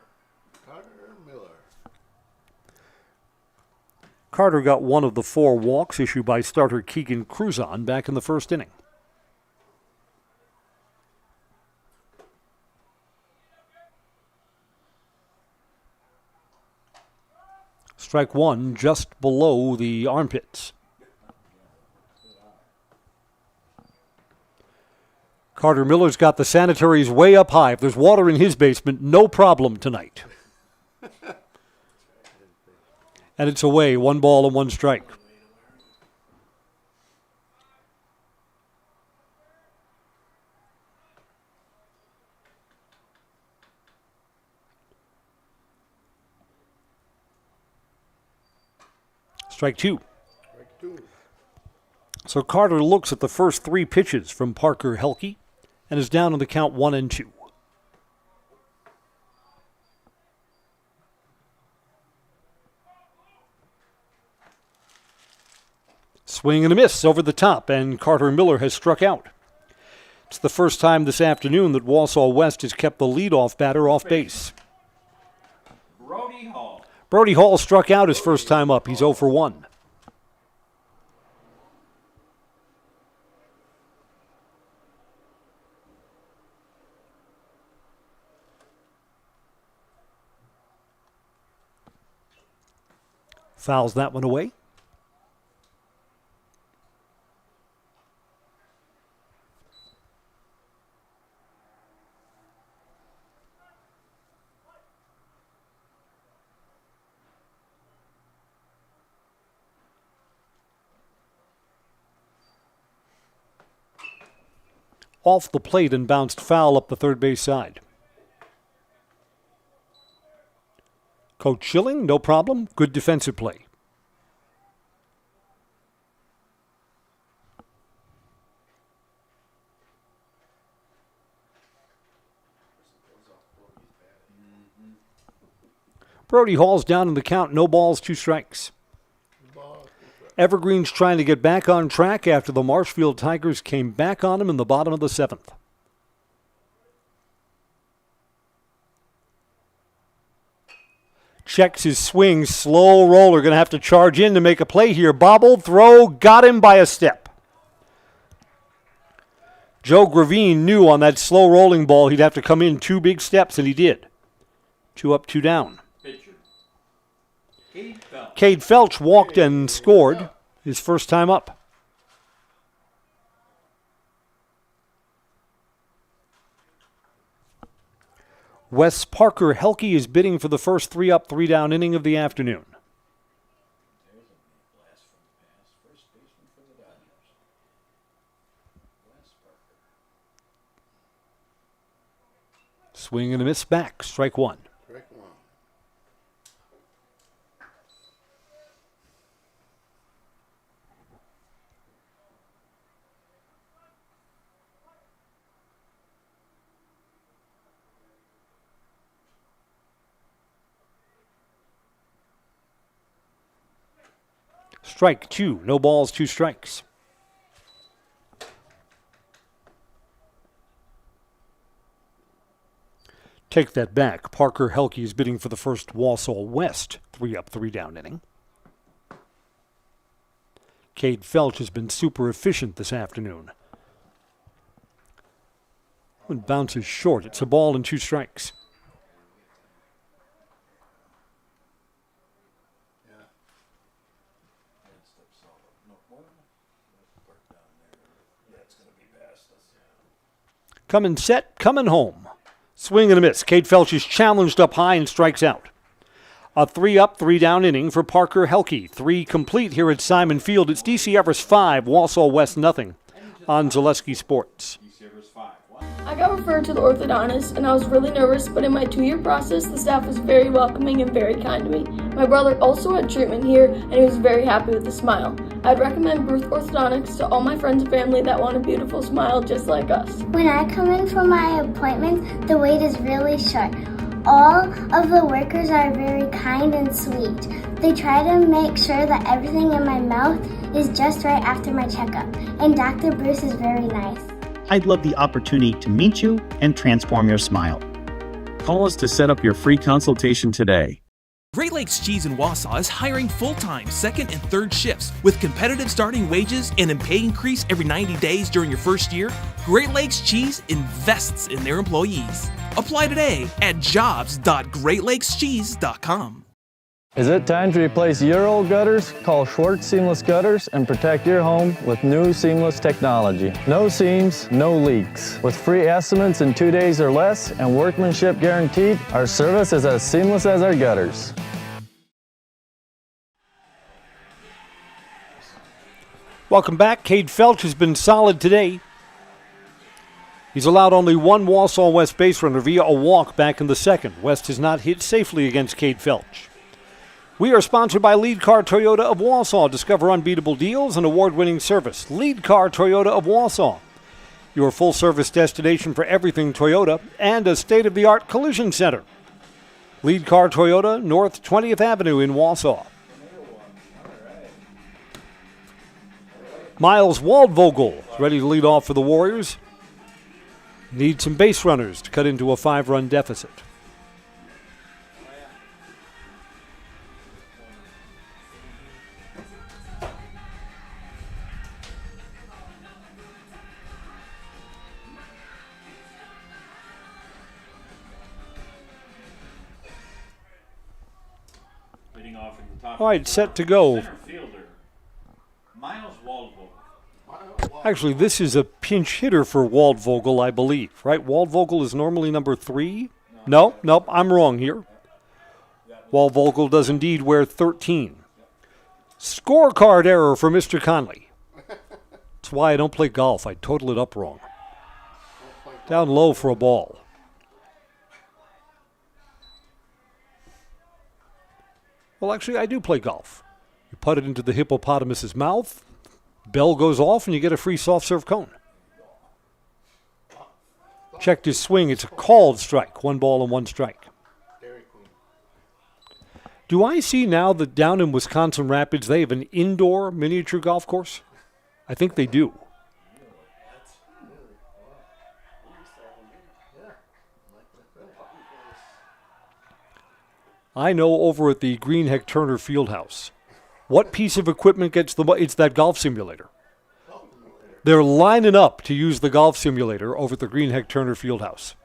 Carter got one of the 4 walks issued by starter Keegan Cruzon back in the first inning. Strike 1 just below the armpits. Carter Miller's got the sanitaries way up high. If there's water in his basement, no problem tonight. And it's away, 1 ball and 1 strike. Strike 2. So Carter looks at the first 3 pitches from Parker Helke and is down on the count 1-2. Swing and a miss over the top, and Carter Miller has struck out. It's the first time this afternoon that Wausau West has kept the leadoff batter off base. Brody Hall. Brody Hall struck out his first time up. He's 0 for 1. Fouls that one away. Off the plate and bounced foul up the third base side. Coach Schilling, no problem. Good defensive play. Brody Hall's down in the count. No balls, 2 strikes. Evergreen's trying to get back on track after the Marshfield Tigers came back on him in the bottom of the 7th. Checks his swing, slow roller, going to have to charge in to make a play here. Bobbled, throw, got him by a step. Joe Gravine knew on that slow rolling ball he'd have to come in 2 big steps, and he did. 2 up, 2 down. Cade Felch walked and scored his first time up. Wes Parker Helke is bidding for the first 3 up, 3 down inning of the afternoon. Swing and a miss back, strike 1. Strike 2, no balls, 2 strikes. Take that back. Parker Helke is bidding for the first Wausau West 3 up, 3 down inning. Cade Felch has been super efficient this afternoon. And bounces short. It's a ball and 2 strikes. Coming set, coming home. Swing and a miss. Cade Felch is challenged up high and strikes out. A 3-up, 3-down inning for Parker Helke. 3 complete here at Simon Field. It's DC Everest 5, Wausau West nothing on Zaleski Sports. I got referred to the orthodontist, and I was really nervous, but in my 2-year process, the staff was very welcoming and very kind to me. My brother also had treatment here, and he was very happy with the smile. I'd recommend Bruce Orthodontics to all my friends and family that want a beautiful smile just like us. When I come in for my appointment, the wait is really short. All of the workers are very kind and sweet. They try to make sure that everything in my mouth is just right after my checkup, and Dr. Bruce is very nice. I'd love the opportunity to meet you and transform your smile. Call us to set up your free consultation today. Great Lakes Cheese in Wausau is hiring full-time second and third shifts with competitive starting wages and a pay increase every 90 days during your first year. Great Lakes Cheese invests in their employees. Apply today at jobs.greatlakescheese.com. Is it time to replace your old gutters? Call Schwartz Seamless Gutters and protect your home with new seamless technology. No seams, no leaks. With free estimates in 2 days or less and workmanship guaranteed, our service is as seamless as our gutters. Welcome back. Cade Felch has been solid today. He's allowed only one Wausau West base runner via a walk back in the second. West has not hit safely against Cade Felch. We are sponsored by Lead Car Toyota of Wausau. Discover unbeatable deals and award-winning service. Lead Car Toyota of Wausau, your full-service destination for everything Toyota and a state-of-the-art collision center. Lead Car Toyota, North 20th Avenue in Wausau. Miles Waldvogel ready to lead off for the Warriors. Need some base runners to cut into a 5-run deficit. All right, set to go. Actually, this is a pinch hitter for Waldvogel, I believe, right? Waldvogel is normally number 3. No, I'm wrong here. Waldvogel does indeed wear 13. Scorecard error for Mr. Conley. That's why I don't play golf. I total it up wrong. Down low for a ball. Well, actually, I do play golf. You put it into the hippopotamus's mouth, bell goes off, and you get a free soft serve cone. Checked his swing. It's a called strike. 1 ball and 1 strike. Do I see now that down in Wisconsin Rapids they have an indoor miniature golf course? I think they do. I know over at the Greenheck Turner Fieldhouse, what piece of equipment gets the it's that golf simulator. They're lining up to use the golf simulator over at the Greenheck Turner Fieldhouse.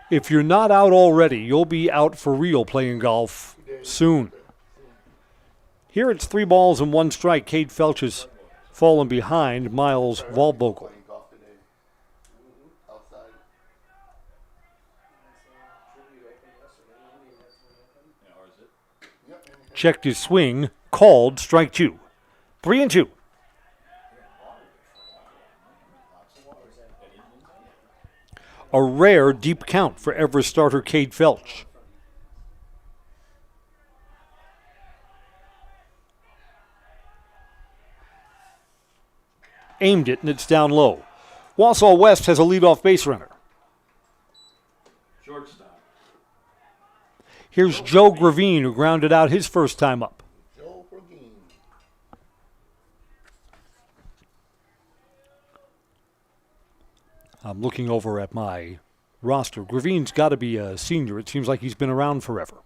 If you're not out already, you'll be out for real playing golf soon. Here it's 3 balls and 1 strike. Cade Felch has fallen behind Miles Waldvogel. Checked his swing, called, strike 2. 3-2. A rare deep count for Everest starter Cade Felch. Aimed it, and it's down low. Wausau West has a leadoff base runner. Shortstop. Here's Joe Gravine, who grounded out his first time up. I'm looking over at my roster. Gravine's got to be a senior. It seems like he's been around forever.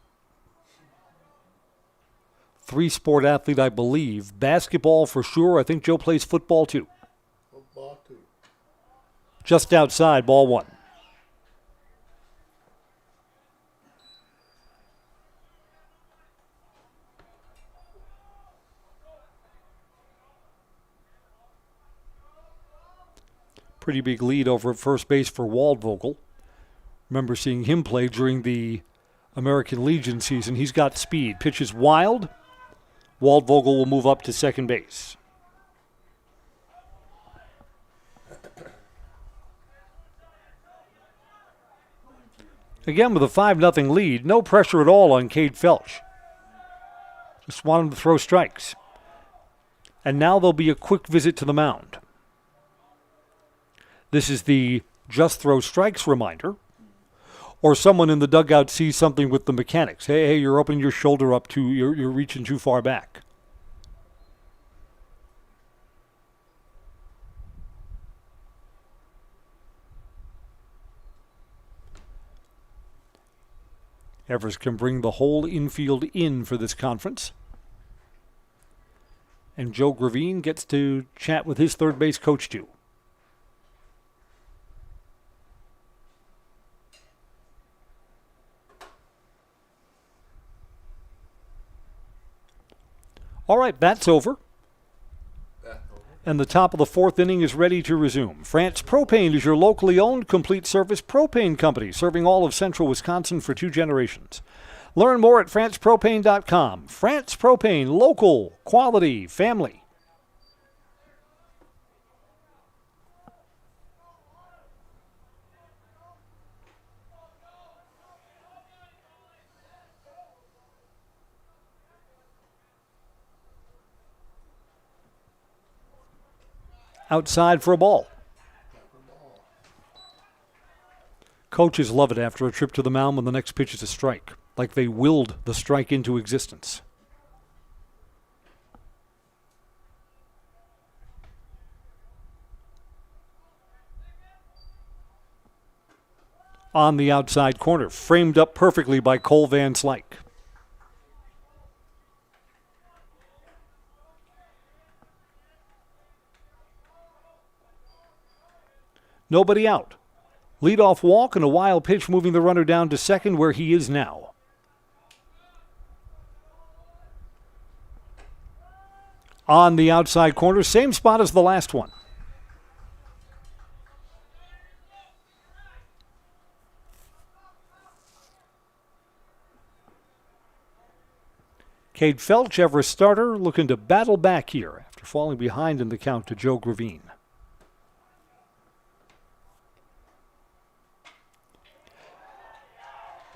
3-sport athlete, I believe. Basketball for sure. I think Joe plays football too. Just outside, ball 1. Pretty big lead over at first base for Waldvogel. Remember seeing him play during the American Legion season. He's got speed. Pitches wild. Waldvogel will move up to second base. Again with a 5-0 lead. No pressure at all on Cade Felch. Just want him to throw strikes. And now there'll be a quick visit to the mound. This is the just throw strikes reminder. Or someone in the dugout sees something with the mechanics. Hey, you're opening your shoulder up you're reaching too far back. Everest can bring the whole infield in for this conference. And Joe Gravine gets to chat with his third base coach too. All right, that's over. And the top of the fourth inning is ready to resume. France Propane is your locally owned complete service propane company, serving all of central Wisconsin for 2 generations. Learn more at francepropane.com. France Propane, local, quality, family. Outside for a ball. Coaches love it after a trip to the mound when the next pitch is a strike, like they willed the strike into existence. On the outside corner, framed up perfectly by Cole Van Slyke. Nobody out. Leadoff walk and a wild pitch moving the runner down to second where he is now. On the outside corner, same spot as the last one. Cade Felch, Everest starter, looking to battle back here after falling behind in the count to Joe Gravine.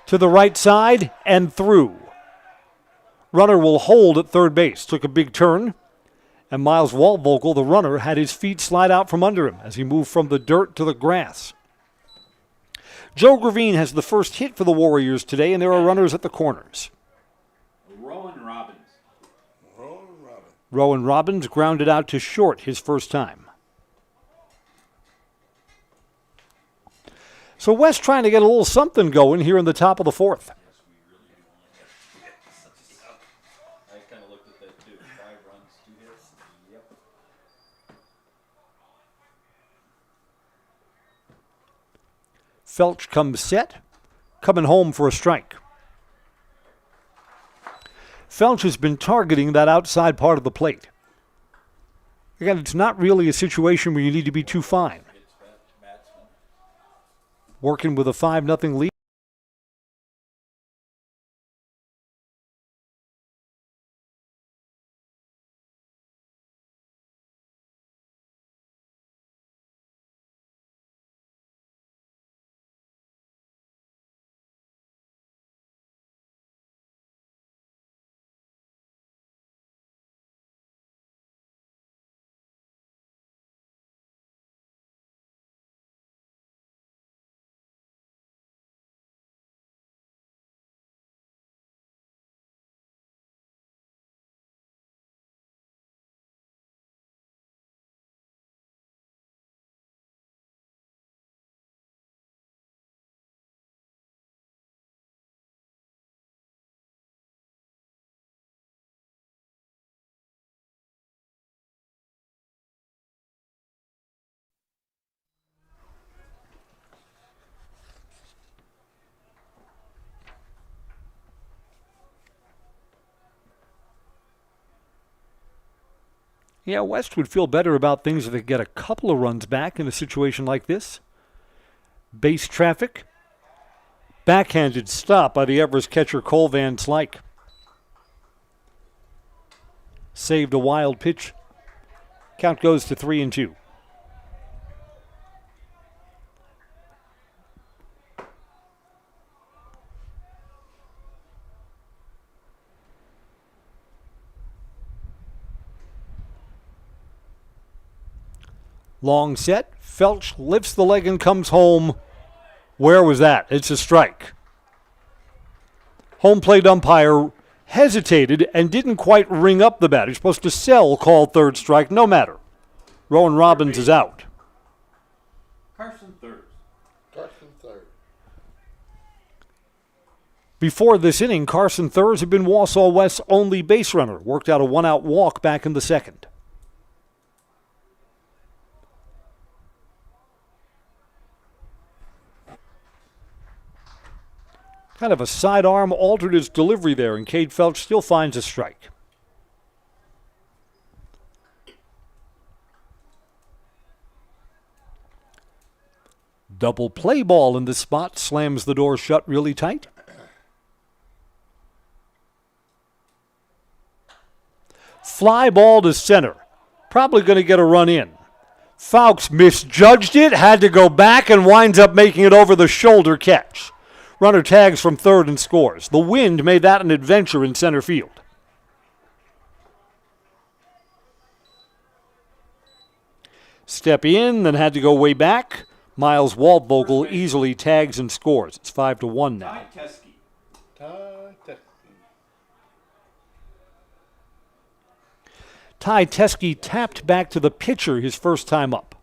To the right side and through. Runner will hold at third base. Took a big turn. And Miles Waldvogel, the runner, had his feet slide out from under him as he moved from the dirt to the grass. Joe Gravine has the first hit for the Warriors today, and there are runners at the corners. Rowan Robbins grounded out to short his first time. So West trying to get a little something going here in the top of the fourth. I kind of looked at that too. 5 runs, 2 hits. Yep. Felch comes set, coming home for a strike. Felch has been targeting that outside part of the plate. Again, it's not really a situation where you need to be too fine. Working with a 5-0 lead. Yeah, West would feel better about things if they get a couple of runs back in a situation like this. Base traffic. Backhanded stop by the Everest catcher Cole Van Slyke. Saved a wild pitch. Count goes to 3-2. Long set. Felch lifts the leg and comes home. Where was that? It's a strike. Home plate umpire hesitated and didn't quite ring up the bat. He's supposed to sell called third strike. No matter. Rowan Robbins is out. Carson third. Before this inning, Carson Thurs had been Wausau West's only base runner. Worked out a one-out walk back in the second. Kind of a sidearm altered his delivery there, and Cade Felch still finds a strike. Double play ball in this spot, slams the door shut really tight. Fly ball to center. Probably going to get a run in. Fowkes misjudged it, had to go back, and winds up making it over the shoulder catch. Runner tags from third and scores. The wind made that an adventure in center field. Step in, then had to go way back. Miles Waldvogel easily tags and scores. It's 5-1 now. Ty Teske tapped back to the pitcher his first time up.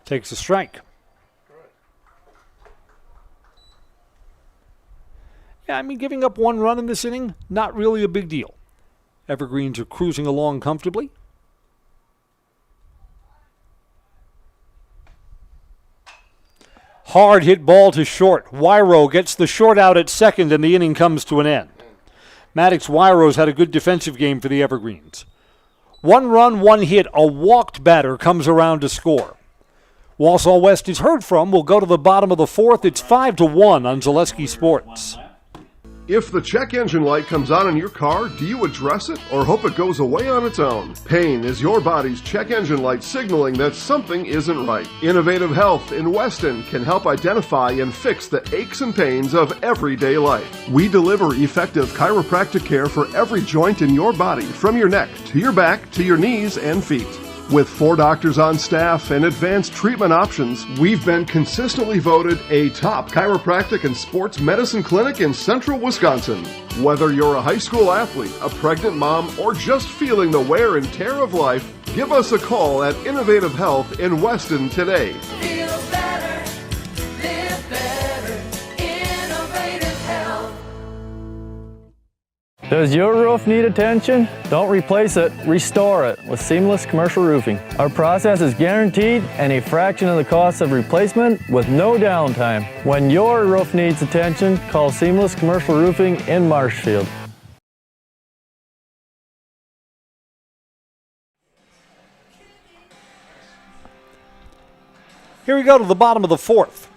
Takes a strike. Yeah, I mean, giving up one run in this inning, not really a big deal. Evergreens are cruising along comfortably. Hard hit ball to short. Wyro gets the short out at second, and the inning comes to an end. Maddox Wyro's had a good defensive game for the Evergreens. 1 run, 1 hit, a walked batter comes around to score. Wausau West is heard from. We'll go to the bottom of the fourth. It's 5-1 on Zaleski Sports. If the check engine light comes on in your car, do you address it or hope it goes away on its own? Pain is your body's check engine light signaling that something isn't right. Innovative Health in Weston can help identify and fix the aches and pains of everyday life. We deliver effective chiropractic care for every joint in your body, from your neck to your back to your knees and feet. With 4 doctors on staff and advanced treatment options, we've been consistently voted a top chiropractic and sports medicine clinic in central Wisconsin. Whether you're a high school athlete, a pregnant mom, or just feeling the wear and tear of life, give us a call at Innovative Health in Weston today. Feel better, live better, Innovative Health. Does your roof need attention? Don't replace it, restore it with Seamless Commercial Roofing. Our process is guaranteed and a fraction of the cost of replacement with no downtime. When your roof needs attention, call Seamless Commercial Roofing in Marshfield. Here we go to the bottom of the fourth.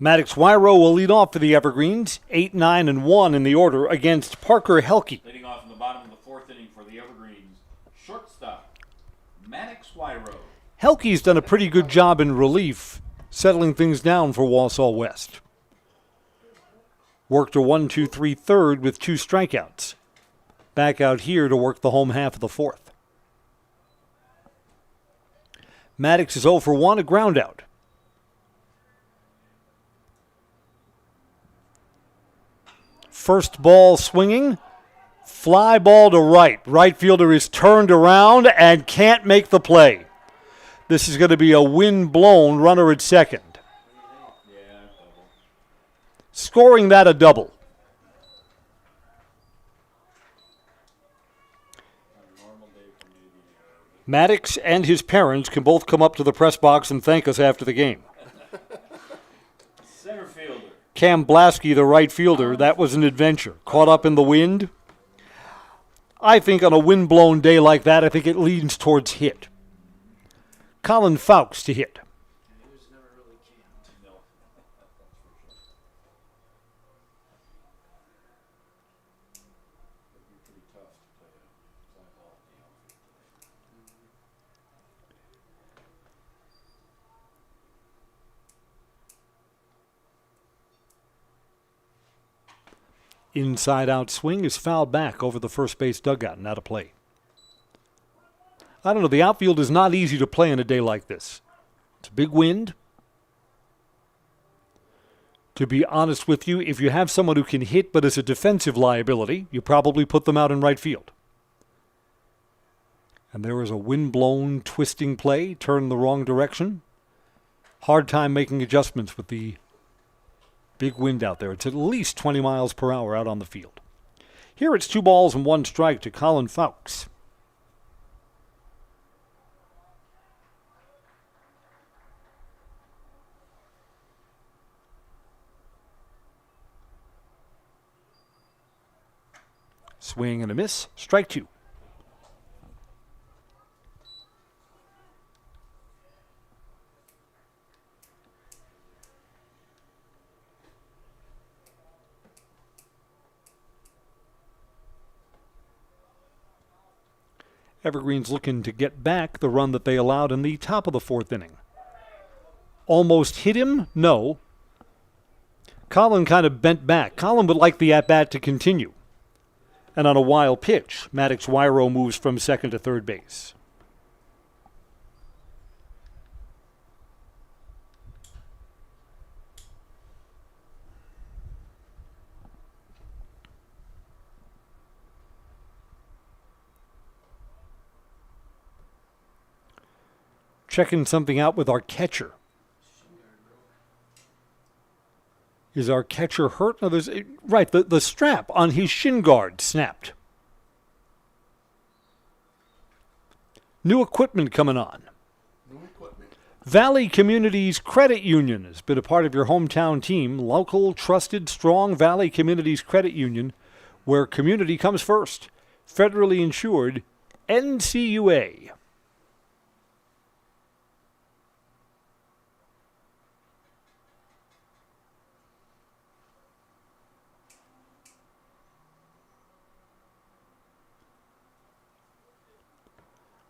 Maddox Wyro will lead off for the Evergreens, 8-9-1 in the order against Parker Helke. Leading off in the bottom of the fourth inning for the Evergreens, shortstop, Maddox Wyro. Helke's done a pretty good job in relief, settling things down for Wausau West. Worked a 1-2-3 third with 2 strikeouts. Back out here to work the home half of the fourth. Maddox is 0 for 1, a ground out. First ball swinging. Fly ball to right. Right fielder is turned around and can't make the play. This is going to be a wind-blown runner at second. Scoring that a double. Maddox and his parents can both come up to the press box and thank us after the game. Center fielder. Cam Blasky, the right fielder, that was an adventure. Caught up in the wind. I think on a wind-blown day like that, I think it leans towards hit. Colin Fowkes to hit. Inside-out swing is fouled back over the first base dugout and out of play. I don't know, the outfield is not easy to play on a day like this. It's a big wind. To be honest with you, if you have someone who can hit but is a defensive liability, you probably put them out in right field. And there was a wind-blown, twisting play, turned the wrong direction. Hard time making adjustments with the big wind out there. It's at least 20 miles per hour out on the field. Here it's 2 balls and 1 strike to Colin Fowkes. Swing and a miss. Strike 2. Evergreen's looking to get back the run that they allowed in the top of the 4th inning. Almost hit him? No. Colin kind of bent back. Colin would like the at-bat to continue. And on a wild pitch, Maddox WIAA moves from second to third base. Checking something out with our catcher. Is our catcher hurt? No, there's right. The strap on his shin guard snapped. New equipment coming on. Valley Communities Credit Union has been a part of your hometown team. Local, trusted, strong Valley Communities Credit Union, where community comes first. Federally insured, NCUA.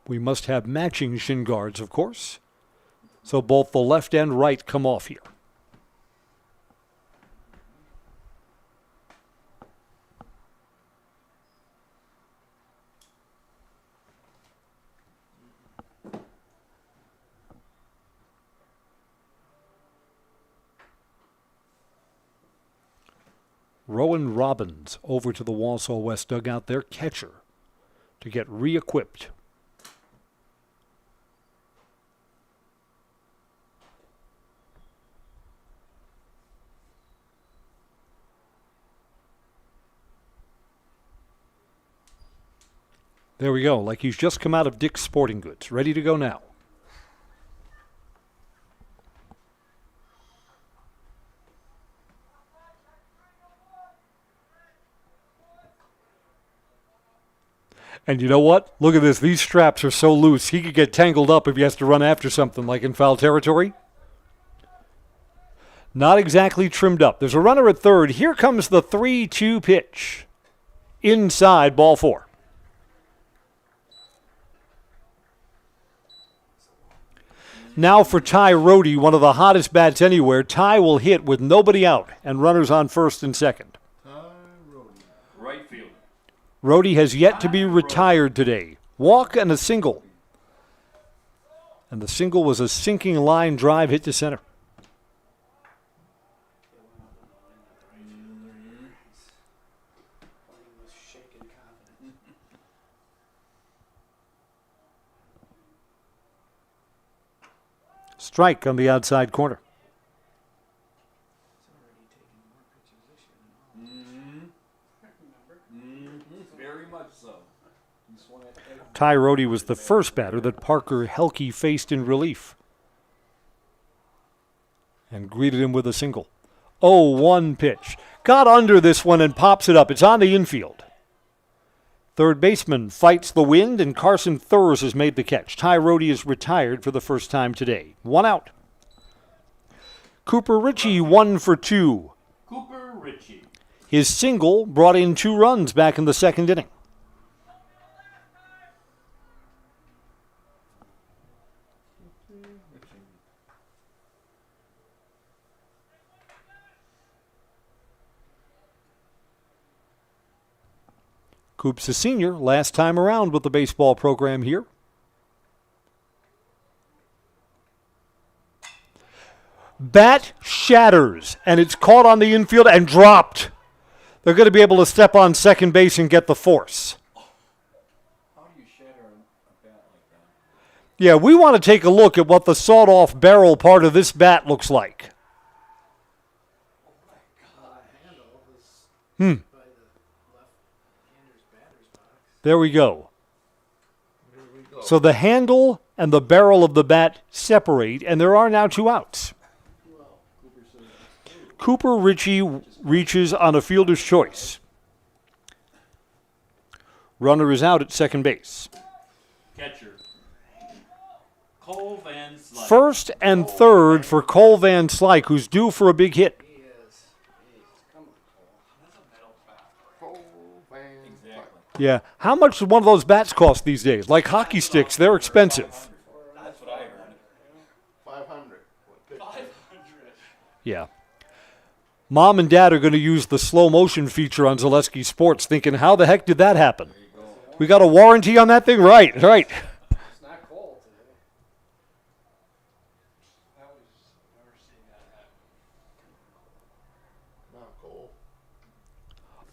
We must have matching shin guards, of course. So both the left and right come off here. Rowan Robbins over to the Wausau West dugout, their catcher, to get re-equipped. There we go, like he's just come out of Dick's Sporting Goods, ready to go now. And you know what? Look at this. These straps are so loose, he could get tangled up if he has to run after something like in foul territory. Not exactly trimmed up. There's a runner at third. Here comes the 3-2 pitch. Inside, ball 4. Now for Ty Rohde, one of the hottest bats anywhere. Ty will hit with nobody out and runners on first and second. Right fielder. Rohde has yet to be retired today. Walk and a single. And the single was a sinking line drive hit to center. Strike on the outside corner. Very much so. Ty Rohde was the first batter that Parker Helke faced in relief and greeted him with a single. 0-1 pitch. Got under this one and pops it up. It's on the infield. Third baseman fights the wind, and Carson Thurs has made the catch. Ty Rohde is retired for the first time today. 1 out. Cooper Ritchie 1 for 2. Cooper Ritchie. His single brought in 2 runs back in the second inning. Coop's a senior, last time around with the baseball program here. Bat shatters, and it's caught on the infield and dropped. They're going to be able to step on second base and get the force. How do you shatter a bat like that? Yeah, we want to take a look at what the sawed-off barrel part of this bat looks like. There we go. So the handle and the barrel of the bat separate, and there are now 2 outs. Cooper Ritchie reaches on a fielder's choice. Runner is out at second base. Catcher. Cole Van Slyke. First and third for Cole Van Slyke, who's due for a big hit. Yeah. How much does one of those bats cost these days? Like hockey sticks, they're expensive. That's what I heard. 500. 500. Yeah. Mom and Dad are going to use the slow motion feature on Zaleski Sports, thinking, how the heck did that happen? We got a warranty on that thing? Right. It's not cold today. I was never seen that happen. Not cold.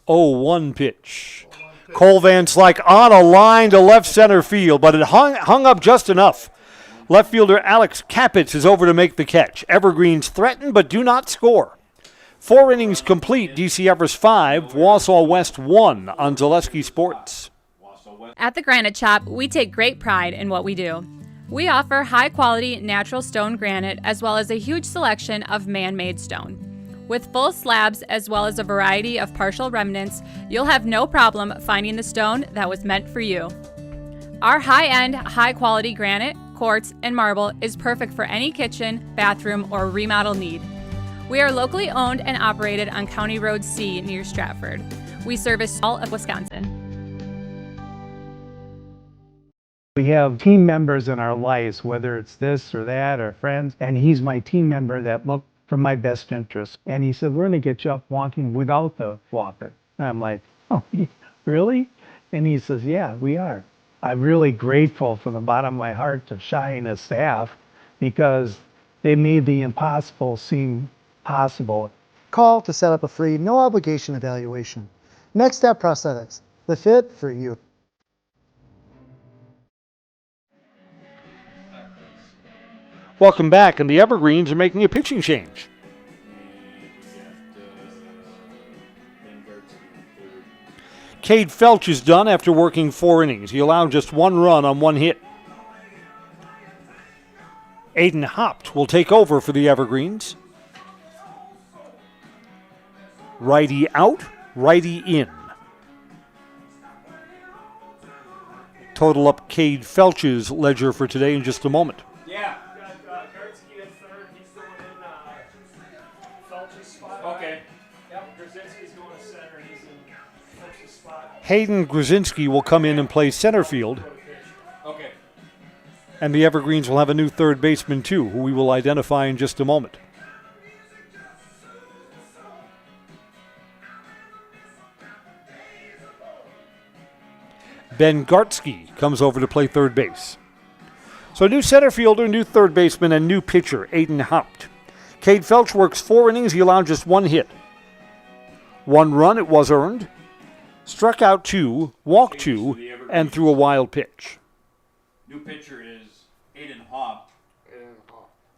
0-1 pitch. Cole Van Slyke on a line to left center field, but it hung up just enough. Left fielder Alex Kapitz is over to make the catch. Evergreens threaten but do not score. 4 innings complete. DC Everest 5, Wausau West 1 on Zaleski Sports. At the Granite Shop, we take great pride in what we do. We offer high-quality natural stone granite as well as a huge selection of man-made stone. With full slabs as well as a variety of partial remnants, you'll have no problem finding the stone that was meant for you. Our high-end, high-quality granite, quartz, and marble is perfect for any kitchen, bathroom, or remodel need. We are locally owned and operated on County Road C near Stratford. We service all of Wisconsin. We have team members in our lives, whether it's this or that or friends, and he's my team member that look for my best interest. And he said, we're going to get you up walking without the walker. And I'm like, oh, really? And he says, yeah, we are. I'm really grateful from the bottom of my heart to Shai and his staff because they made the impossible seem possible. Call to set up a free, no obligation evaluation. Next Step Prosthetics, the fit for you. Welcome back, and the Evergreens are making a pitching change. Cade Felch is done after working 4 innings. He allowed just 1 run on 1 hit. Aiden Hopt will take over for the Evergreens. Righty out, righty in. Total up Cade Felch's ledger for today in just a moment. Yeah. Gartsky at third. He's going in Felch's spot. Okay. Yep. Grzinski's going to center. He's in Felch's spot. Hayden Grzinski will come in and play center field. Okay. And the Evergreens will have a new third baseman, too, who we will identify in just a moment. Ben Gartsky comes over to play third base. So new center fielder, new third baseman, and new pitcher, Aiden Hopt. Cade Felch works 4 innings. He allowed just 1 hit. 1 run, it was earned. Struck out 2, walked 2, and threw a wild pitch. New pitcher is Aiden Hopt.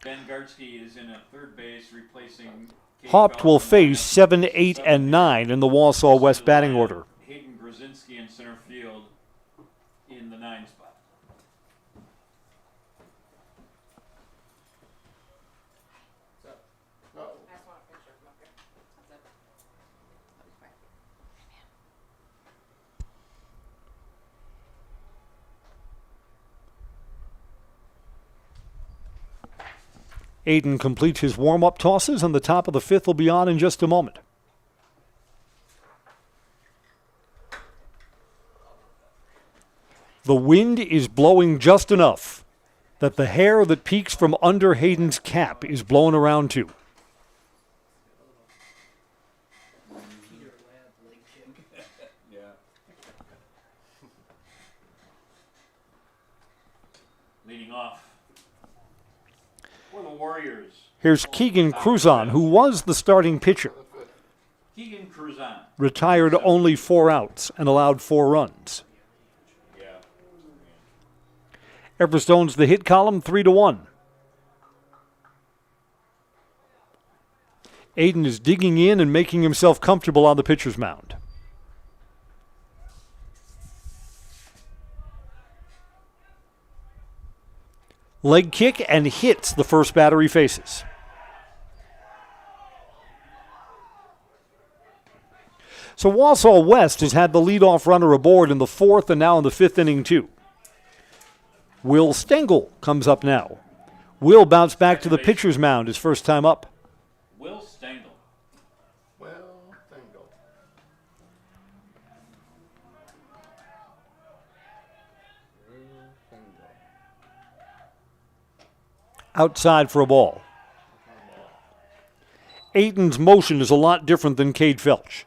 Ben Gartsky is in at third base, replacing Cade Hopt will Felch. face 7, 8, and 9 in the Wausau West batting order. Hayden Grzinski in center field. in the 9 spot. Aiden completes his warm-up tosses, and the top of the 5th will be on in just a moment. The wind is blowing just enough that the hair that peeks from under Hayden's cap is blown around too. Leading off for the Warriors. Here's Keegan Cruzon, who was the starting pitcher. Keegan Cruzon. Retired only 4 outs and allowed 4 runs. Everest owns the hit column 3-1. Aiden is digging in and making himself comfortable on the pitcher's mound. Leg kick and hits the first batter he faces. So Wausau West has had the leadoff runner aboard in the 4th and now in the 5th inning too. Will Stengel comes up now. Will bounced back to the pitcher's mound his first time up. Will Stengel. Outside for a ball. Aiden's motion is a lot different than Cade Felch.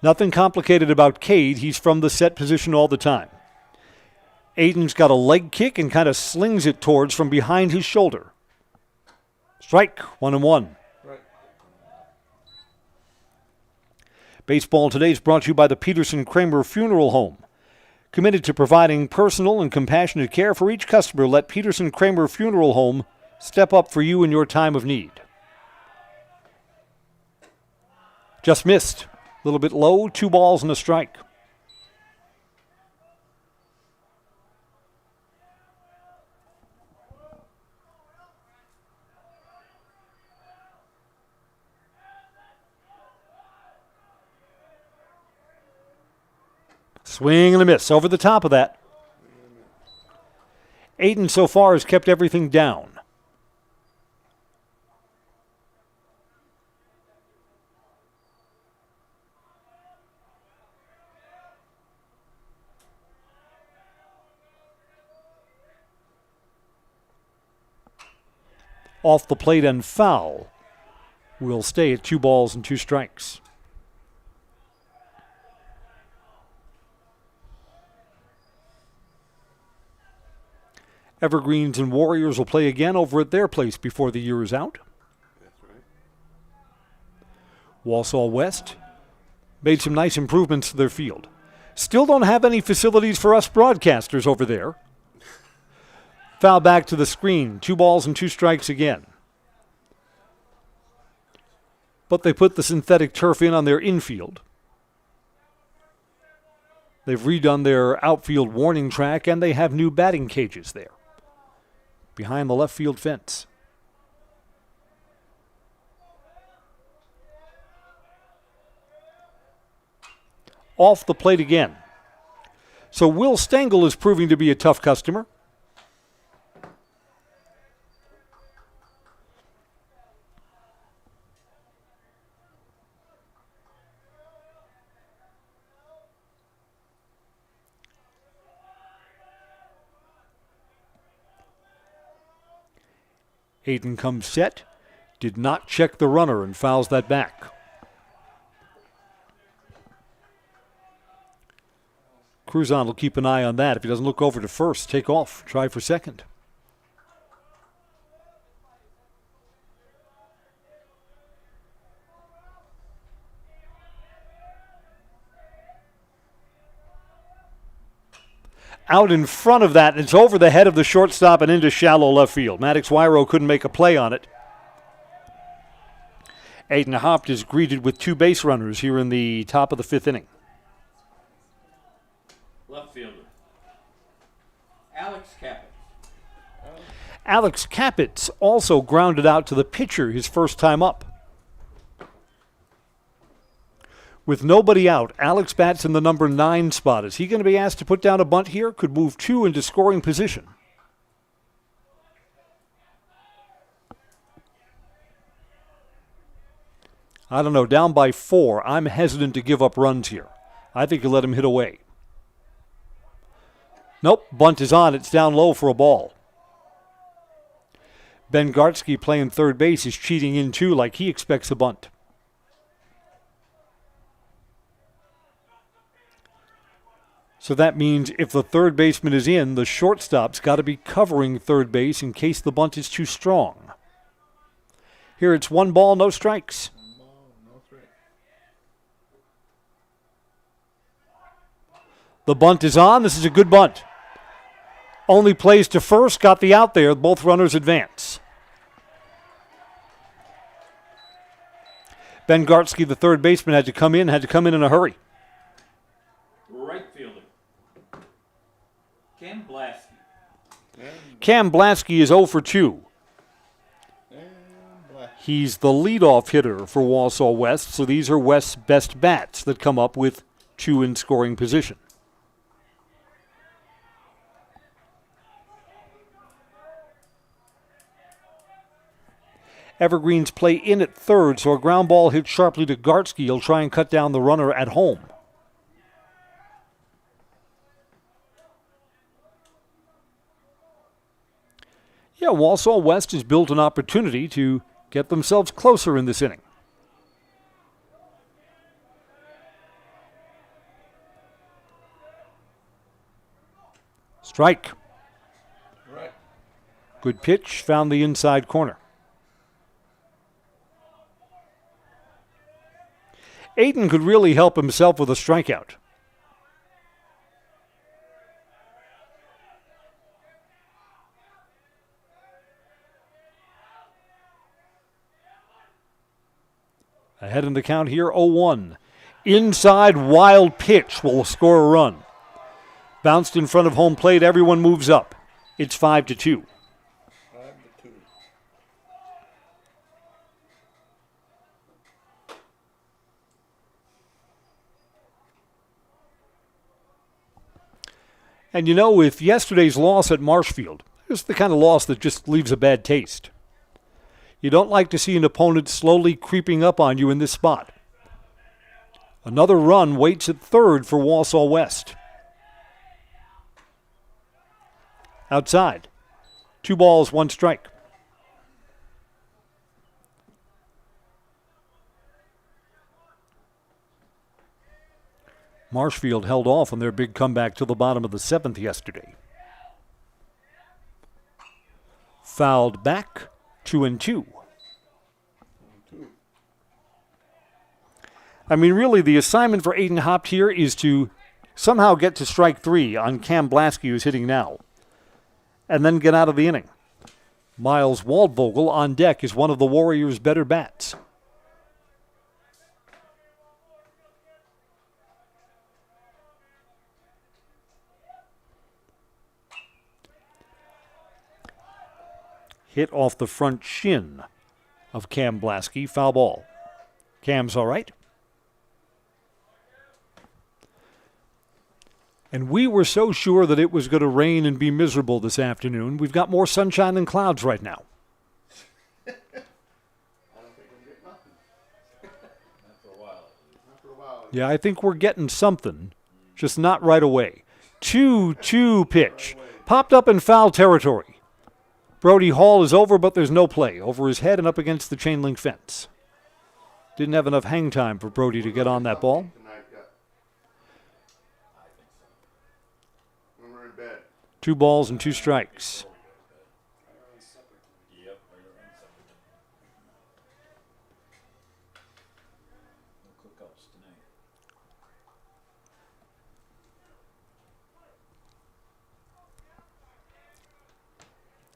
Nothing complicated about Cade. He's from the set position all the time. Aiden's got a leg kick and kind of slings it towards from behind his shoulder. Strike, 1-1. Right. Baseball Today is brought to you by the Peterson Kramer Funeral Home. Committed to providing personal and compassionate care for each customer, let Peterson Kramer Funeral Home step up for you in your time of need. Just missed. A little bit low, 2 balls and a strike. Swing and a miss over the top of that. Aiden so far has kept everything down. Off the plate and foul. Will stay at 2 balls and 2 strikes. Evergreens and Warriors will play again over at their place before the year is out. That's right. Wausau West made some nice improvements to their field. Still don't have any facilities for us broadcasters over there. Foul back to the screen. 2 balls and 2 strikes again. But they put the synthetic turf in on their infield. They've redone their outfield warning track, and they have new batting cages there behind the left field fence. Off the plate again. So Will Stengel is proving to be a tough customer. Aiden comes set, did not check the runner and fouls that back. Cruzon will keep an eye on that. If he doesn't look over to first, take off, try for second. Out in front of that, it's over the head of the shortstop and into shallow left field. Maddox Wyro couldn't make a play on it. Aiden Hopt is greeted with 2 base runners here in the top of the 5th inning. Left fielder. Alex Caput. Alex Caput also grounded out to the pitcher his first time up. With nobody out, Alex bats in the number 9 spot. Is he going to be asked to put down a bunt here? Could move 2 into scoring position. I don't know, down by 4. I'm hesitant to give up runs here. I think you let him hit away. Nope, bunt is on. It's down low for a ball. Ben Gartsky playing third base is cheating in too, like he expects a bunt. So that means if the third baseman is in, the shortstop's got to be covering third base in case the bunt is too strong. Here it's 1 ball, no strikes. The bunt is on. This is a good bunt. Only plays to first, got the out there. Both runners advance. Ben Gartsky, the third baseman, had to come in in a hurry. Right fielder. Cam Blasky. Cam Blasky is 0 for 2. He's the leadoff hitter for Wausau West, so these are West's best bats that come up with 2 in scoring position. Evergreen's play in at third, so a ground ball hit sharply to Gartsky. He'll try and cut down the runner at home. Yeah, Wausau West has built an opportunity to get themselves closer in this inning. Strike. Right. Good pitch, found the inside corner. Aiden could really help himself with a strikeout. Ahead in the count here, 0-1. Inside, wild pitch will score a run. Bounced in front of home plate, everyone moves up. It's 5-2. And you know, with yesterday's loss at Marshfield, it's the kind of loss that just leaves a bad taste. You don't like to see an opponent slowly creeping up on you in this spot. Another run waits at third for Wausau West. Outside. 2 balls, 1 strike. Marshfield held off on their big comeback till the bottom of the 7th yesterday. Fouled back, 2-2. I mean, really, the assignment for Aiden Hopt here is to somehow get to strike 3 on Cam Blasky, who's hitting now, and then get out of the inning. Miles Waldvogel on deck is one of the Warriors' better bats. Hit off the front shin of Cam Blasky. Foul ball. Cam's all right. And we were so sure that it was going to rain and be miserable this afternoon. We've got more sunshine than clouds right now. Yeah, I think we're getting something, just not right away. 2-2 pitch. Popped up in foul territory. Brody Hall is over, but there's no play. Over his head and up against the chain link fence. Didn't have enough hang time for Brody to get on that ball. When we're in bed. 2 balls and 2 strikes.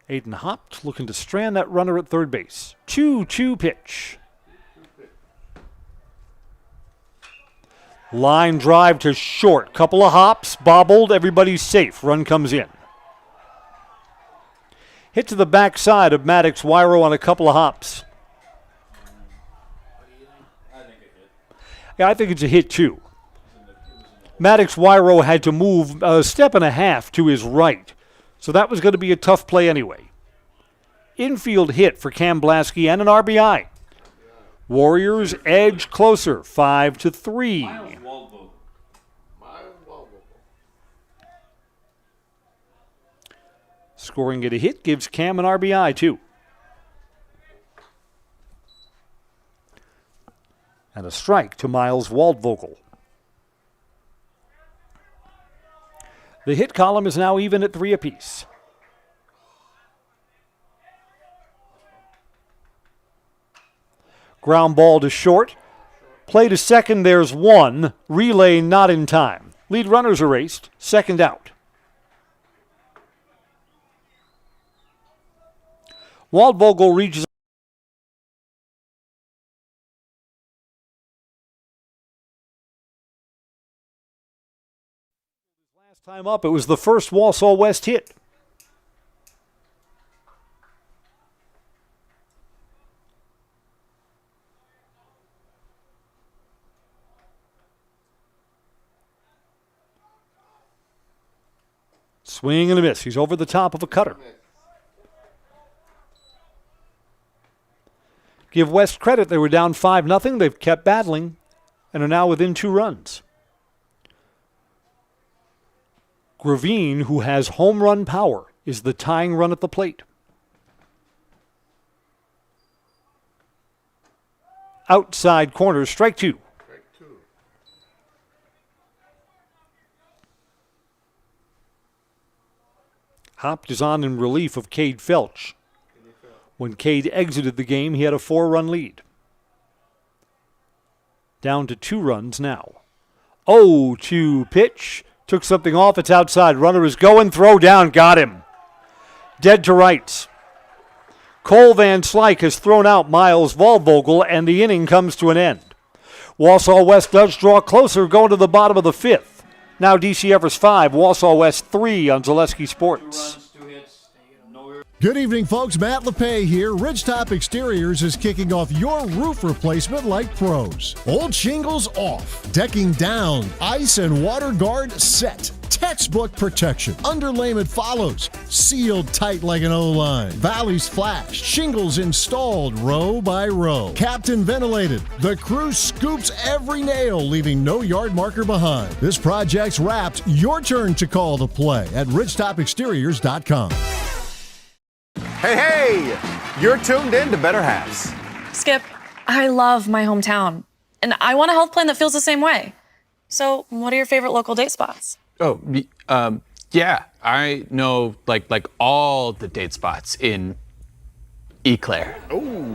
Aiden Hopt looking to strand that runner at third base. 2-2 pitch. Line drive to short. Couple of hops, bobbled, everybody's safe. Run comes in. Hit to the backside of Maddox Wyro on a couple of hops. Yeah, I think it's a hit too. Maddox Wyro had to move a step and a half to his right, so that was going to be a tough play anyway. Infield hit for Cam Blasky and an RBI. Warriors edge closer, 5-3. Scoring at a hit gives Cam an RBI too. And a strike to Miles Waldvogel. The hit column is now even at 3 apiece. Ground ball to short. Play to second, there's 1. Relay not in time. Lead runners erased. Second out. Waldvogel reaches. Last time up, it was the first Wausau West hit. Swing and a miss. He's over the top of a cutter. Give West credit. They were down 5-0. They've kept battling and are now within 2 runs. Gravine, who has home run power, is the tying run at the plate. Outside corner, strike 2. Hopped is on in relief of Cade Felch. When Cade exited the game, he had a 4-run lead. Down to 2 runs now. 0-2 pitch. Took something off. It's outside. Runner is going. Throw down. Got him. Dead to rights. Cole Van Slyke has thrown out Miles Waldvogel, and the inning comes to an end. Wausau West does draw closer, going to the bottom of the 5th. Now DC Everest 5, Wausau West 3 on Zaleski Sports. Good evening, folks. Matt LePay here. Ridgetop Exteriors is kicking off your roof replacement like pros. Old shingles off, decking down, ice and water guard set. Textbook protection. Underlayment follows. Sealed tight like an O-line. Valleys flashed. Shingles installed row by row. Captain ventilated. The crew scoops every nail, leaving no yard marker behind. This project's wrapped. Your turn to call the play at ridgetopexteriors.com. Hey, you're tuned in to Better Halves. Skip, I love my hometown, and I want a health plan that feels the same way. So, what are your favorite local date spots? Oh, yeah, I know like all the date spots in Eau Claire.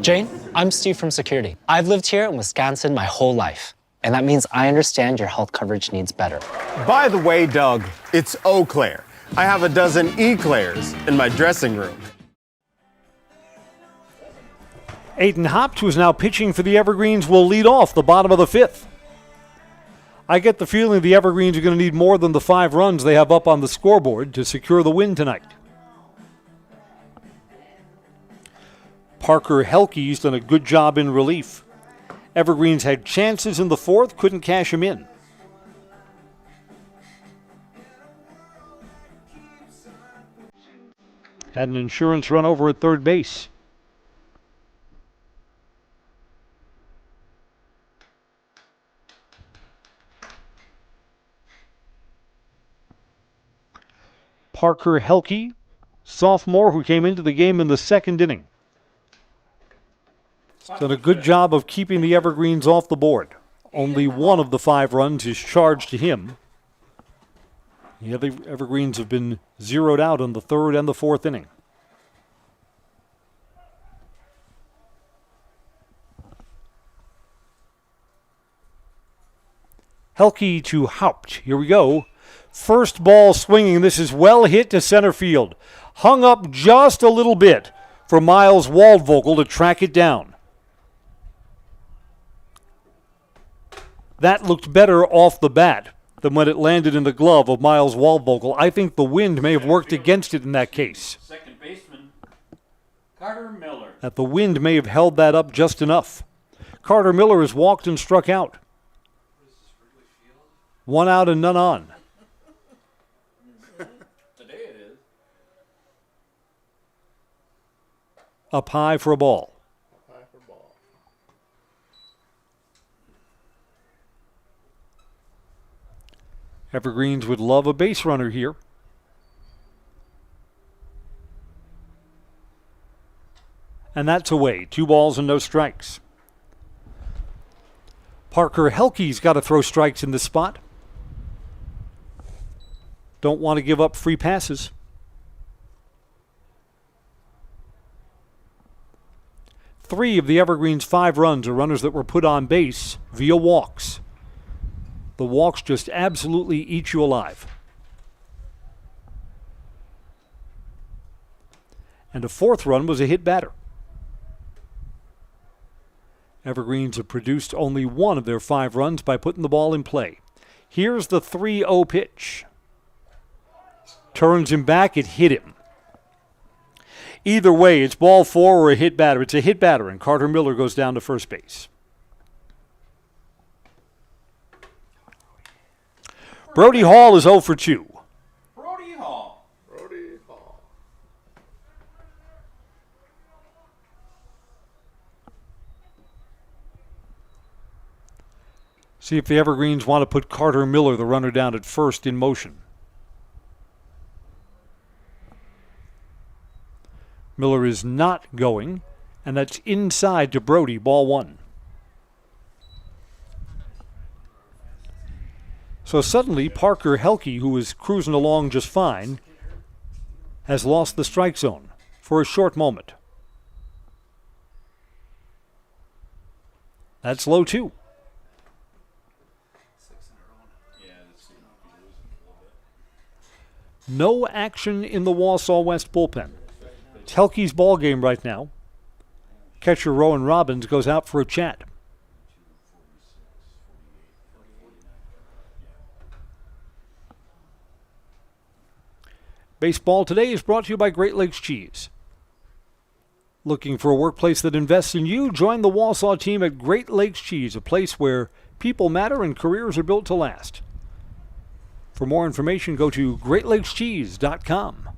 Jane, I'm Steve from security. I've lived here in Wisconsin my whole life, and that means I understand your health coverage needs better. By the way, Doug, it's Eau Claire. I have a dozen Eclairs in my dressing room. Aiden Hopt, who is now pitching for the Evergreens, will lead off the bottom of the 5th. I get the feeling the Evergreens are going to need more than the 5 runs they have up on the scoreboard to secure the win tonight. Parker Helke's done a good job in relief. Evergreens had chances in the 4th, couldn't cash them in. Had an insurance run over at third base. Parker Helke, sophomore who came into the game in the 2nd inning. He's done a good job of keeping the Evergreens off the board. Only 1 of the 5 runs is charged to him. The other Evergreens have been zeroed out on the 3rd and the 4th inning. Helke to Haupt. Here we go. First ball swinging. This is well hit to center field. Hung up just a little bit for Miles Waldvogel to track it down. That looked better off the bat than when it landed in the glove of Miles Waldvogel. I think the wind may have worked against it in that case. Second baseman Carter Miller. That the wind may have held that up just enough. Carter Miller has walked and struck out. 1 out and none on. Today it is. Up high for a ball. Evergreens would love a base runner here. And that's away. 2 balls and no strikes. Parker Helke's got to throw strikes in this spot. Don't want to give up free passes. Three of the Evergreens' 5 runs are runners that were put on base via walks. The walks just absolutely eat you alive. And a 4th run was a hit batter. Evergreens have produced only 1 of their 5 runs by putting the ball in play. Here's the 3-0 pitch. Turns him back, it hit him. Either way, it's ball 4 or a hit batter. It's a hit batter, and Carter Miller goes down to first base. Brody Hall is 0 for 2. Brody Hall. See if the Evergreens want to put Carter Miller, the runner down at first, in motion. Miller is not going, and that's inside to Brody, ball 1. So suddenly, Parker Helke, who was cruising along just fine, has lost the strike zone for a short moment. That's low 2. No action in the Wausau West bullpen. It's Helke's ball game right now. Catcher Rowan Robbins goes out for a chat. Baseball Today is brought to you by Great Lakes Cheese. Looking for a workplace that invests in you? Join the Wausau team at Great Lakes Cheese, a place where people matter and careers are built to last. For more information, go to greatlakescheese.com.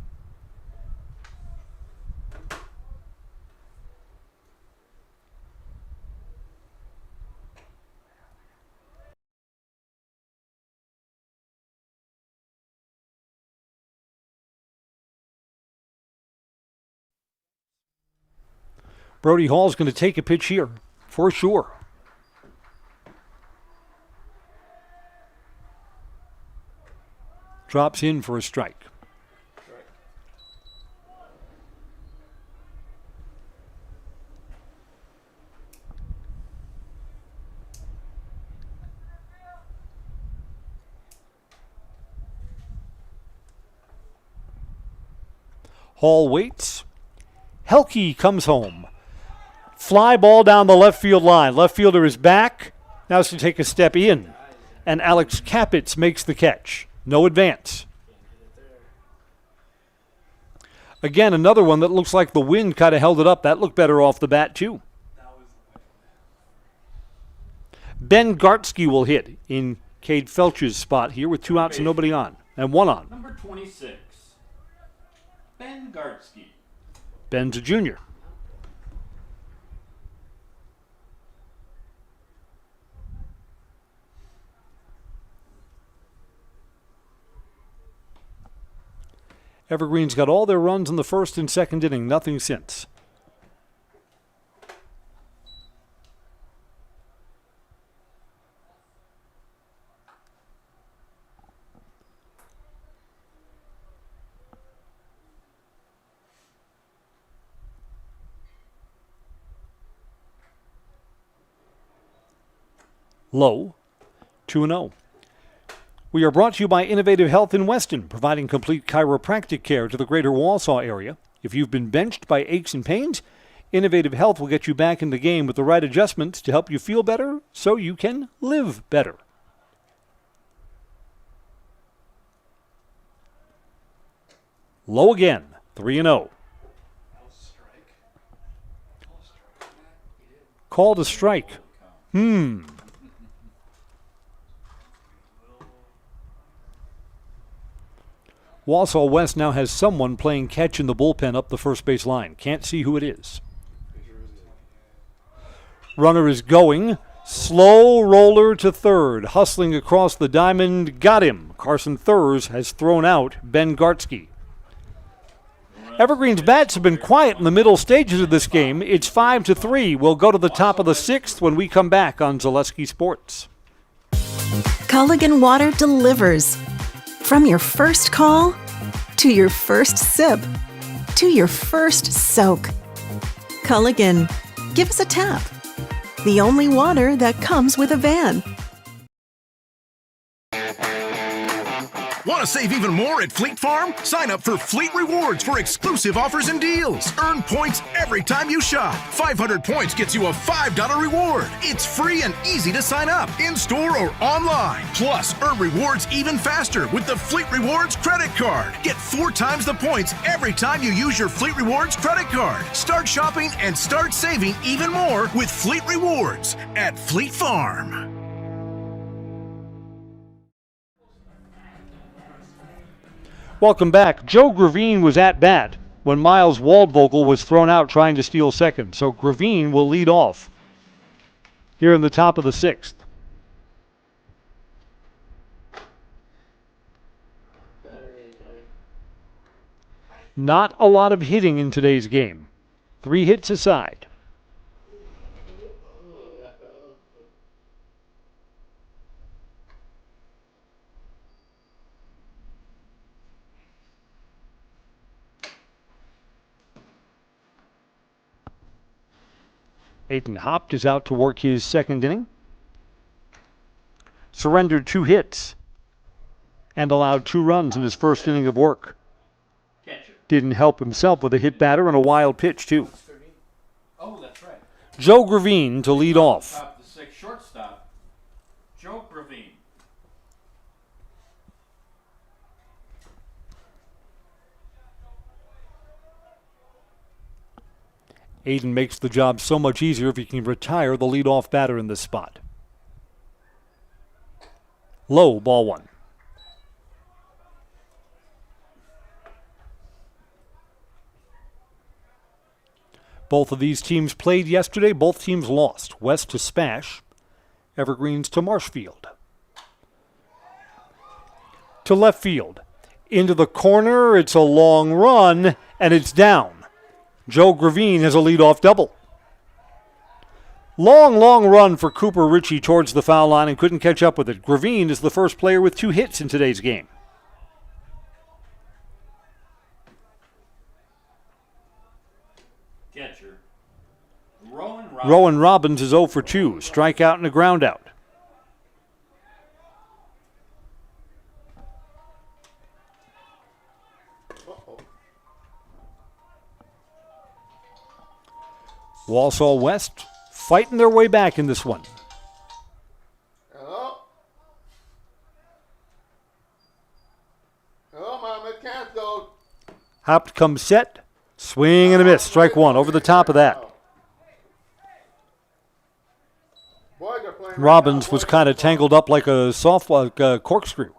Brody Hall's going to take a pitch here, for sure. Drops in for a strike. Hall waits. Helke comes home. Fly ball down the left field line. Left fielder is back. Now it's to take a step in. And Alex Capitz makes the catch. No advance. Again, another one that looks like the wind kind of held it up. That looked better off the bat, too. Ben Gartsky will hit in Cade Felch's spot here with 2 outs and nobody on. And 1 on. Number 26, Ben Gartsky. Ben's a junior. Evergreen's got all their runs in the first and second inning, nothing since. Low, 2-0. We are brought to you by Innovative Health in Weston, providing complete chiropractic care to the greater Wausau area. If you've been benched by aches and pains, Innovative Health will get you back in the game with the right adjustments to help you feel better so you can live better. Low again, 3-0. Called a strike. Wausau West now has someone playing catch in the bullpen up the first base line. Can't see who it is. Runner is going. Slow roller to third. Hustling across the diamond. Got him. Carson Thurs has thrown out Ben Gartsky. Evergreen's bats have been quiet in the middle stages of this game. It's 5-3. We'll go to the top of the sixth when we come back on Zaleski Sports. Culligan Water delivers. From your first call, to your first sip, to your first soak. Culligan, give us a tap. The only water that comes with a van. Want to save even more at Fleet Farm? Sign up for Fleet Rewards for exclusive offers and deals. Earn points every time you shop. 500 points gets you a $5 reward. It's free and easy to sign up, in-store or online. Plus, earn rewards even faster with the Fleet Rewards credit card. Get 4 times the points every time you use your Fleet Rewards credit card. Start shopping and start saving even more with Fleet Rewards at Fleet Farm. Welcome back. Joe Gravine was at bat when Miles Waldvogel was thrown out trying to steal second. So Gravine will lead off here in the top of the sixth. Not a lot of hitting in today's game. 3 hits aside. Aiden Hopt is out to work his second inning. Surrendered 2 hits and allowed 2 runs in his first inning of work. Didn't help himself with a hit batter and a wild pitch, too. Oh, that's right. Joe Gravine to lead off. Top of the sixth, shortstop, Joe Gravine. Aiden makes the job so much easier if he can retire the leadoff batter in this spot. Low, ball 1. Both of these teams played yesterday. Both teams lost. West to Spash, Evergreens to Marshfield. To left field. Into the corner. It's a long run, and it's down. Joe Gravine has a leadoff double. Long run for Cooper Ritchie towards the foul line and couldn't catch up with it. Gravine is the first player with 2 hits in today's game. Catcher, Rowan Robbins. Rowan Robbins is 0 for 2. Strikeout and a ground out. Wausau West fighting their way back in this one. Hello? Hello, Mom. It canceled. Hopt comes set. Swing and a miss. Strike 1 over the top of that. Robbins was kind of tangled up like a corkscrew.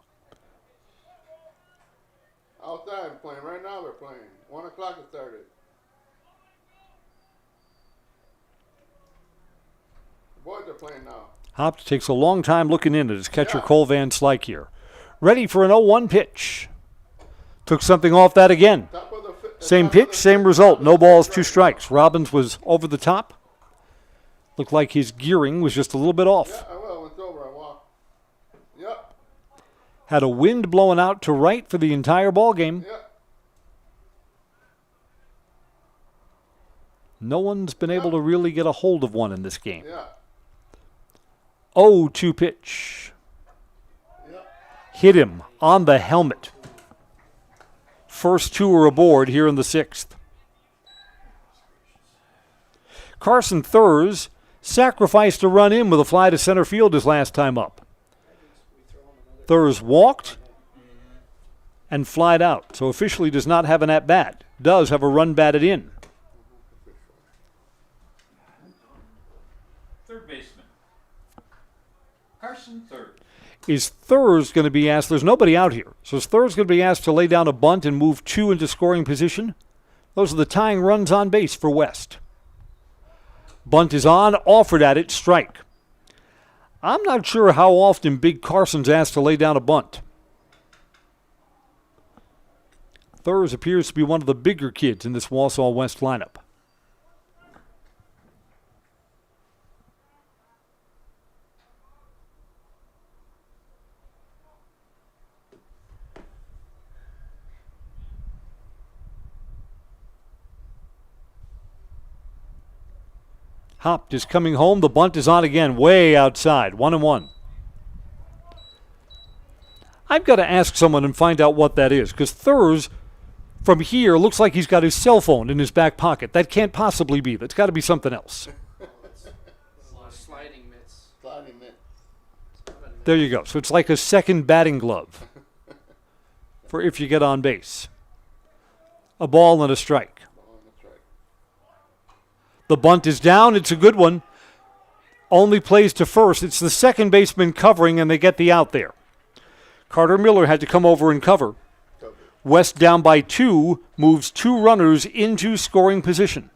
Outside playing. Right now they're playing. 1 o'clock it started. Boys are playing now. Hopt takes a long time looking in at his catcher Cole Van Slyke here. Ready for an 0-1 pitch. Took something off that again. Same pitch, same result. No balls, 2 strikes. Robbins was over the top. Looked like his gearing was just a little bit off. Yeah, I will. When it's over, I walk. Yep. Had a wind blowing out to right for the entire ball game. Yep. No one's been able to really get a hold of one in this game. Yeah. 0-2 pitch. Hit him on the helmet. First 2 are aboard here in the 6th. Carson Thurs sacrificed a run in with a fly to center field his last time up. Thurs walked and flied out, so officially does not have an at-bat. Does have a run batted in. Carson, third. Is Thurs going to be asked? There's nobody out here. So is Thurs going to be asked to lay down a bunt and move 2 into scoring position? Those are the tying runs on base for West. Bunt is on, offered at it, strike. I'm not sure how often Big Carson's asked to lay down a bunt. Thurs appears to be one of the bigger kids in this Wausau West lineup. Hopt is coming home. The bunt is on again, way outside. 1-1. I've got to ask someone and find out what that is, because Thurs, from here, looks like he's got his cell phone in his back pocket. That can't possibly be. That's got to be something else. Sliding mitts. Sliding mitt. There you go. So it's like a second batting glove for if you get on base. A ball and a strike. The bunt is down. It's a good one. Only plays to first. It's the second baseman covering, and they get the out there. Carter Miller had to come over and cover. West down by 2, moves 2 runners into scoring position.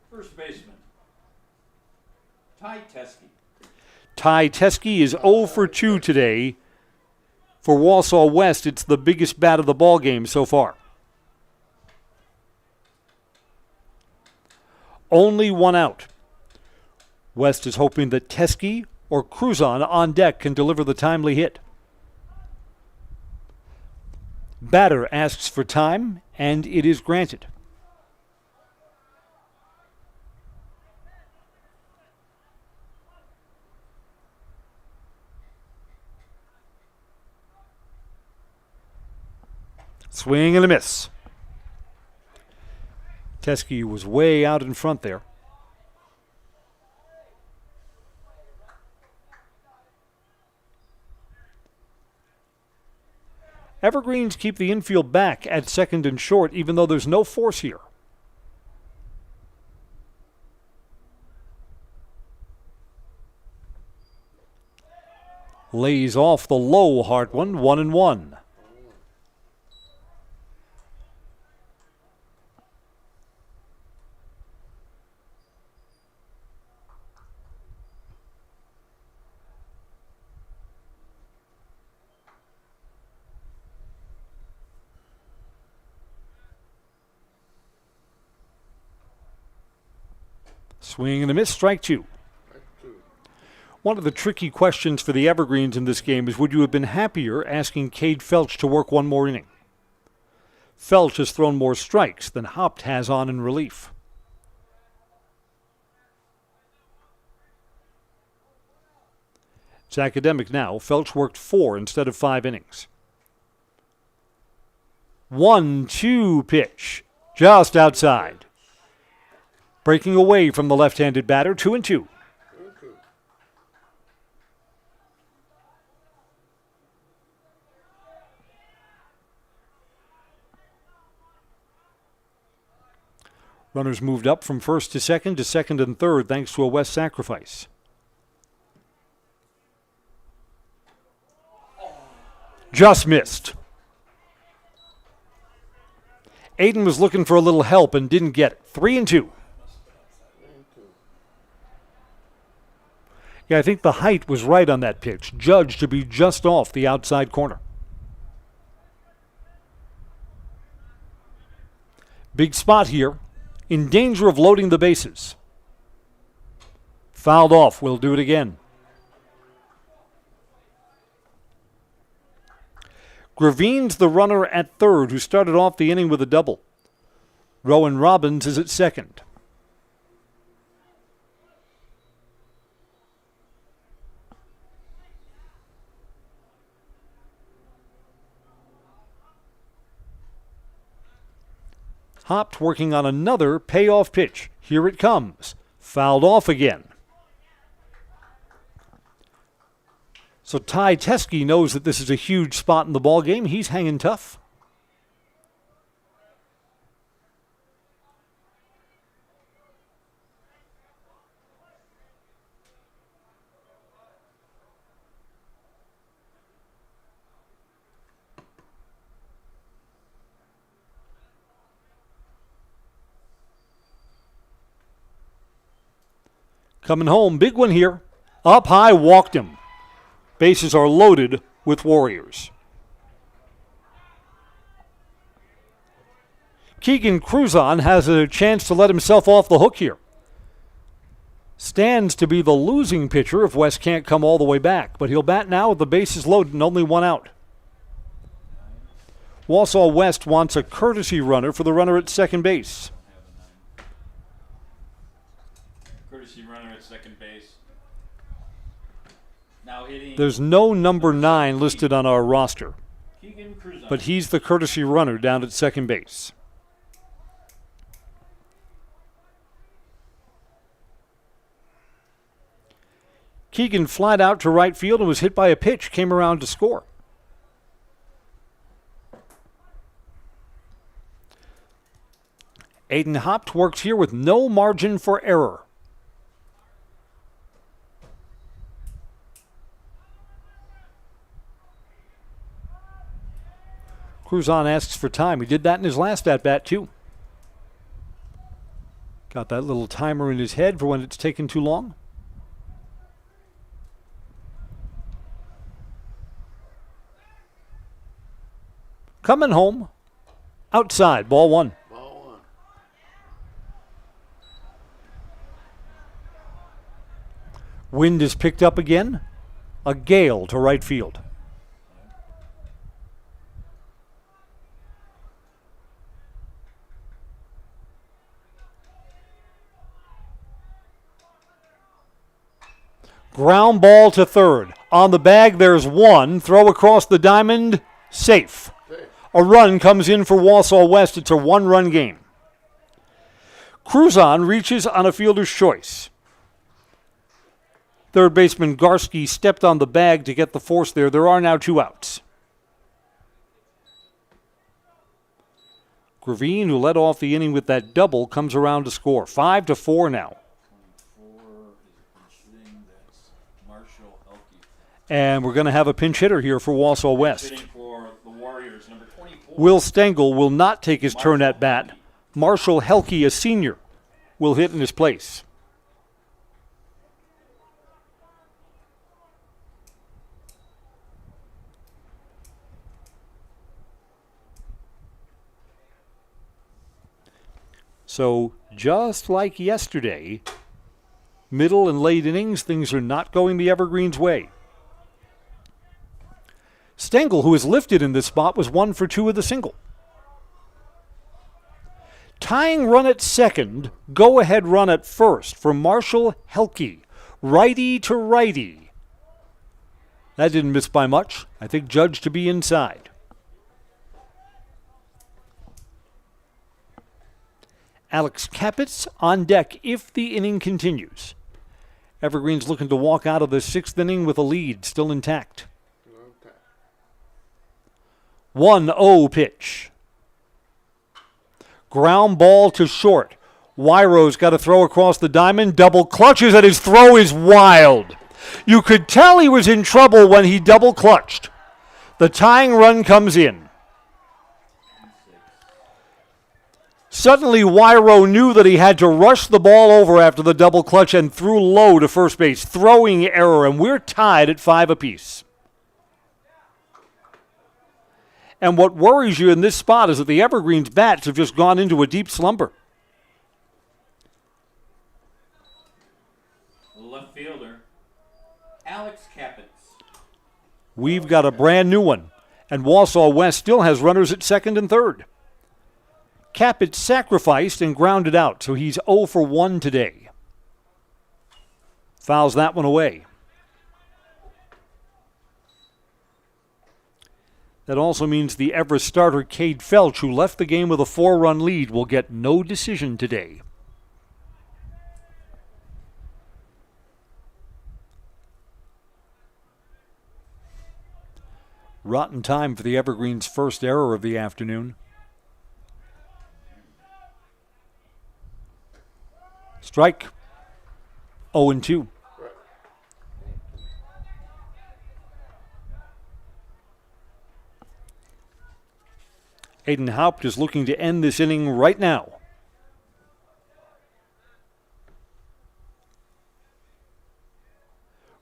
First baseman, Ty Teske. Ty Teske is 0 for 2 today. For Wausau West, it's the biggest bat of the ball game so far. Only 1 out. West is hoping that Teske or Cruzon on deck can deliver the timely hit. Batter asks for time, and it is granted. Swing and a miss. Teske was way out in front there. Evergreens keep the infield back at second and short, even though there's no force here. Lays off the low hard one, 1-1. Swing and a miss, strike 2. One of the tricky questions for the Evergreens in this game is, would you have been happier asking Cade Felch to work one more inning? Felch has thrown more strikes than Hopt has on in relief. It's academic now. Felch worked 4 instead of 5 innings. 1-2 pitch, just outside. Breaking away from the left-handed batter, 2-2. Runners moved up from first to second and third thanks to a West sacrifice. Just missed. Aiden was looking for a little help and didn't get it. 3-2. Yeah, I think the height was right on that pitch, judged to be just off the outside corner. Big spot here, in danger of loading the bases. Fouled off, we'll do it again. Gravine's the runner at third, who started off the inning with a double. Rowan Robbins is at second. Hopt working on another payoff pitch. Here it comes. Fouled off again. So Ty Teske knows that this is a huge spot in the ball game. He's hanging tough. Coming home, big one here. Up high, walked him. Bases are loaded with Warriors. Keegan Cruzon has a chance to let himself off the hook here. Stands to be the losing pitcher if West can't come all the way back, but he'll bat now with the bases loaded and only one out. Wausau West wants a courtesy runner for the runner at second base. Courtesy runner at second base. Now hitting. There's no number 9 listed on our roster, Keegan Cruzon. but he's the courtesy runner down at second base. Keegan flied out to right field and was hit by a pitch, came around to score. Aiden Hopt works here with no margin for error. Cruzon asks for time. He did that in his last at-bat, too. Got that little timer in his head for when it's taken too long. Coming home. Outside, ball one. Wind is picked up again. A gale to right field. Ground ball to third. On the bag, there's one. Throw across the diamond. Safe. A run comes in for Wausau West. It's a one-run game. Cruzon reaches on a fielder's choice. Third baseman Garski stepped on the bag to get the force there. There are now 2 outs. Gravine, who led off the inning with that double, comes around to score. 5-4 now. And we're going to have a pinch hitter here for Wausau West. Will Stengel will not take his turn at bat. Marshall Helke, a senior, will hit in his place. So just like yesterday, middle and late innings, things are not going the Evergreens' way. Stengel, who is lifted in this spot, was 1 for 2 with a single. Tying run at second, go-ahead run at first for Marshall Helke, righty to righty. That didn't miss by much. I think judged to be inside. Alex Capitz on deck if the inning continues. Evergreens looking to walk out of the 6th inning with a lead still intact. 1-0 pitch. Ground ball to short. Wyro's got to throw across the diamond. Double clutches, and his throw is wild. You could tell he was in trouble when he double clutched. The tying run comes in. Suddenly, Wyro knew that he had to rush the ball over after the double clutch and threw low to first base. Throwing error, and we're tied at 5 apiece. And what worries you in this spot is that the Evergreens bats have just gone into a deep slumber. Left fielder, Alex Capitz. We've got a brand new one, and Wausau West still has runners at second and third. Capitz sacrificed and grounded out, so he's 0 for 1 today. Fouls that one away. That also means the Everest starter, Cade Felch, who left the game with a 4-run lead, will get no decision today. Rotten time for the Evergreens' first error of the afternoon. Strike. 0-2. Aiden Haupt is looking to end this inning right now.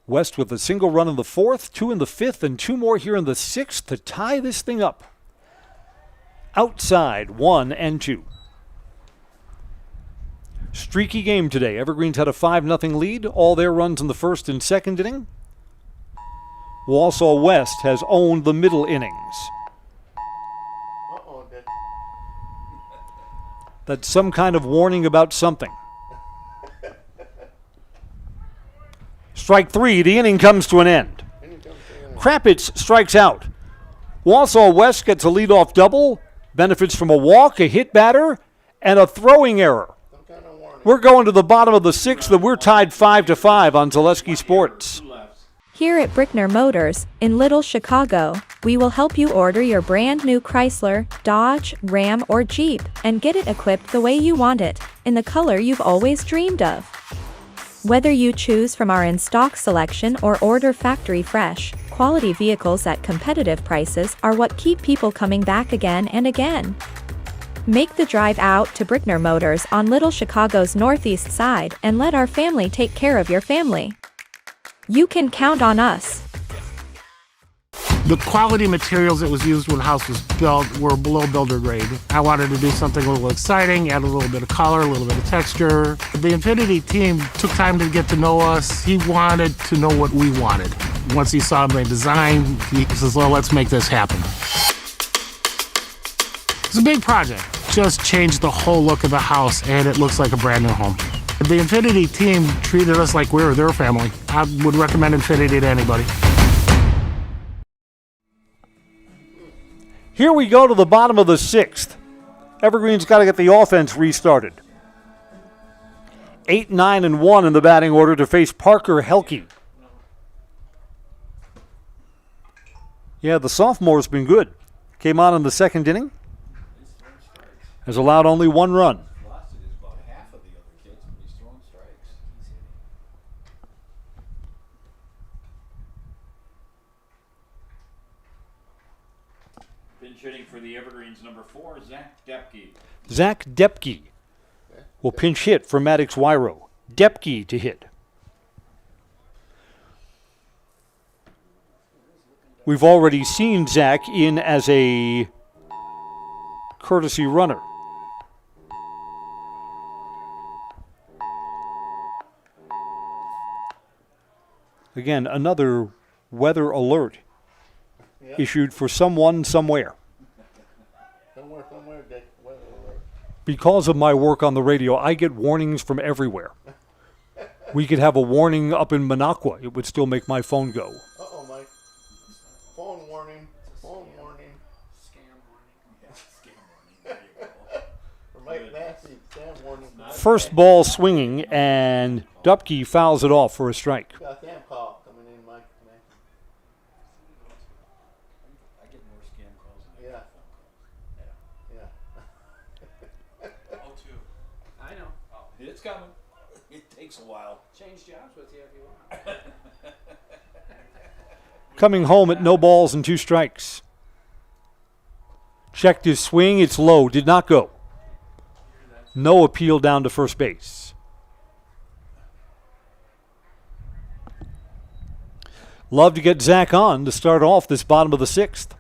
West with a single run in the fourth, 2 in the fifth, and 2 more here in the sixth to tie this thing up. Outside 1 and 2. Streaky game today. Evergreens had a 5-0 lead. All their runs in the first and second inning. Wausau West has owned the middle innings. That's some kind of warning about something. Strike 3, the inning comes to an end. Krapitz strikes out. Wausau West gets a leadoff double, benefits from a walk, a hit batter, and a throwing error. We're going to the bottom of the sixth, and we're tied 5-5 on Zaleski Sports. Here at Brickner Motors, in Little Chicago, we will help you order your brand new Chrysler, Dodge, Ram, or Jeep, and get it equipped the way you want it, in the color you've always dreamed of. Whether you choose from our in-stock selection or order factory fresh, quality vehicles at competitive prices are what keep people coming back again and again. Make the drive out to Brickner Motors on Little Chicago's northeast side and let our family take care of your family. You can count on us. The quality materials that was used when the house was built were below builder grade. I wanted to do something a little exciting, add a little bit of color, a little bit of texture. The Infinity team took time to get to know us. He wanted to know what we wanted. Once he saw my design, he says, well, let's make this happen. It's a big project. Just changed the whole look of the house, and it looks like a brand new home. The Infinity team treated us like we were their family. I would recommend Infinity to anybody. Here we go to the bottom of the sixth. Evergreen's got to get the offense restarted. 8, 9, and 1 in the batting order to face Parker Helke. Yeah, the sophomore's been good. Came on in the second inning. Has allowed only 1 run. Pinch hitting for the Evergreens, number 4, Zach Depke. Zach Depke will pinch hit for Maddox Wyro. Depke to hit. We've already seen Zach in as a courtesy runner. Again, another weather alert issued for someone somewhere. Somewhere, Dick. Weather alert. Because of my work on the radio, I get warnings from everywhere. We could have a warning up in Minocqua. It would still make my phone go. Uh-oh, Mike. Phone warning. Phone warning. Scam warning. Yeah, scam warning. There you go. For Mike Massey, scam warning. First ball swinging, and Dupke fouls it off for a strike. Got a scam call coming in, Mike. I get more scam calls than I Yeah. get phone calls. Yeah. Oh, too. I know. Oh, it's coming. It takes a while. Change jobs with you if you want. Coming home at no balls and 2 strikes. Checked his swing. It's low. Did not go. No appeal down to first base. Love to get Zach on to start off this bottom of the sixth.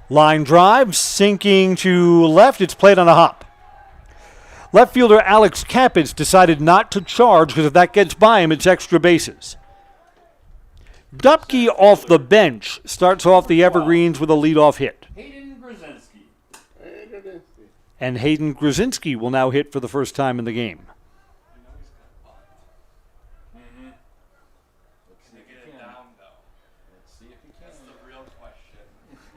Line drive, sinking to left. It's played on a hop. Left fielder Alex Kapitz decided not to charge because if that gets by him, it's extra bases. Dupke off the bench starts off the Evergreens with a leadoff hit. Hayden Grzinski. And Hayden Grzinski will now hit for the first time in the game. Mm-hmm. Let's get it down, though. Let's see if he can. That's the real question.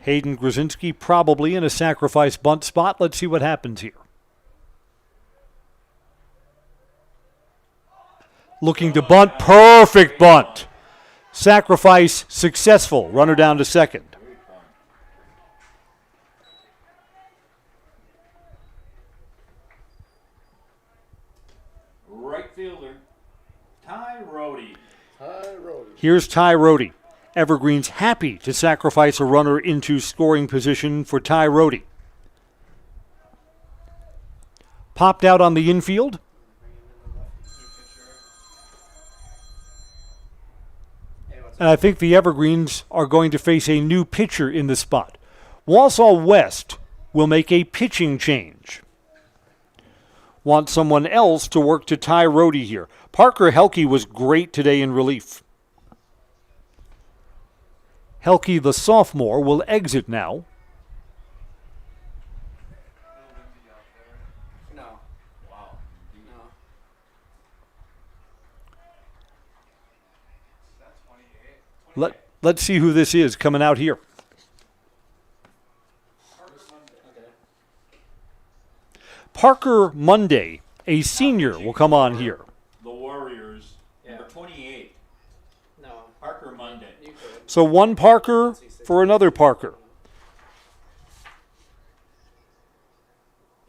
Hayden Grzinski probably in a sacrifice bunt spot. Let's see what happens here. Looking to bunt. Perfect bunt. Sacrifice successful. Runner down to second. Right fielder, Ty Rhodey. Here's Ty Rhodey. Evergreen's happy to sacrifice a runner into scoring position for Ty Rhodey. popped out on the infield. And I think the Evergreens are going to face a new pitcher in the spot. Wausau West will make a pitching change. Want someone else to work to Ty Rohde here. Parker Helke was great today in relief. Helke, the sophomore, will exit now. No. Wow. No. Let's see who this is coming out here. Parker Monday, a senior, will come on here. The Warriors, number 28. No. Parker Monday. So one Parker for another Parker.